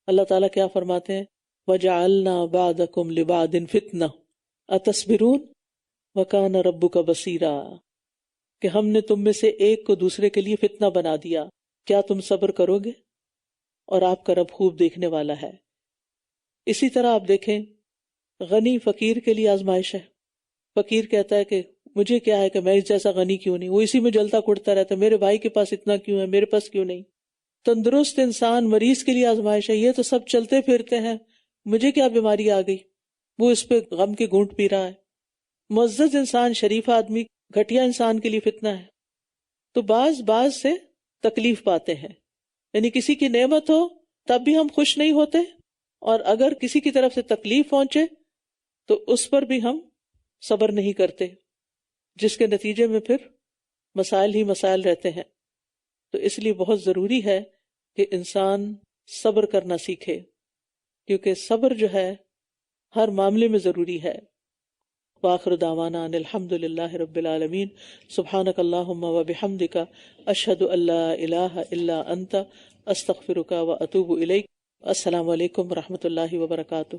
اللہ تعالیٰ کیا فرماتے ہیں؟ وَجَعَلْنَا بَعْدَكُمْ لِبَعْدٍ فِتْنَةً أَتَصْبِرُونَ وَكَانَ رَبُّكَ بَصِيرًا، کہ ہم نے تم میں سے ایک کو دوسرے کے لیے فتنہ بنا دیا، کیا تم صبر کرو گے؟ اور آپ کا رب خوب دیکھنے والا ہے۔ اسی طرح آپ دیکھیں، غنی فقیر کے لیے آزمائش ہے۔ فقیر کہتا ہے کہ مجھے کیا ہے کہ میں اس جیسا غنی کیوں نہیں، وہ اسی میں جلتا کڑتا رہتا ہے، میرے بھائی کے پاس اتنا کیوں ہے، میرے پاس کیوں نہیں۔ تندرست انسان، مریض کے لیے آزمائش ہے، یہ تو سب چلتے پھرتے ہیں، مجھے کیا بیماری آ گئی، وہ اس پہ غم کے گھونٹ پی رہا ہے۔ معزز انسان، شریف آدمی، گھٹیا انسان کے لیے فتنہ ہے۔ تو بعض سے تکلیف پاتے ہیں، یعنی کسی کی نعمت ہو تب بھی ہم خوش نہیں ہوتے، اور اگر کسی کی طرف سے تکلیف پہنچے تو اس پر بھی ہم صبر نہیں کرتے، جس کے نتیجے میں پھر مسائل ہی مسائل رہتے ہیں۔ تو اس لیے بہت ضروری ہے کہ انسان صبر کرنا سیکھے، کیونکہ صبر جو ہے ہر معاملے میں ضروری ہے۔ وآخر دعوانا ان الحمد للہ رب العالمین، سبحانک اللہم وبحمدک، اشہد ان لا الہ الا انت، استغفرک واتوب الیک۔ السلام علیکم ورحمۃ اللہ وبرکاتہ۔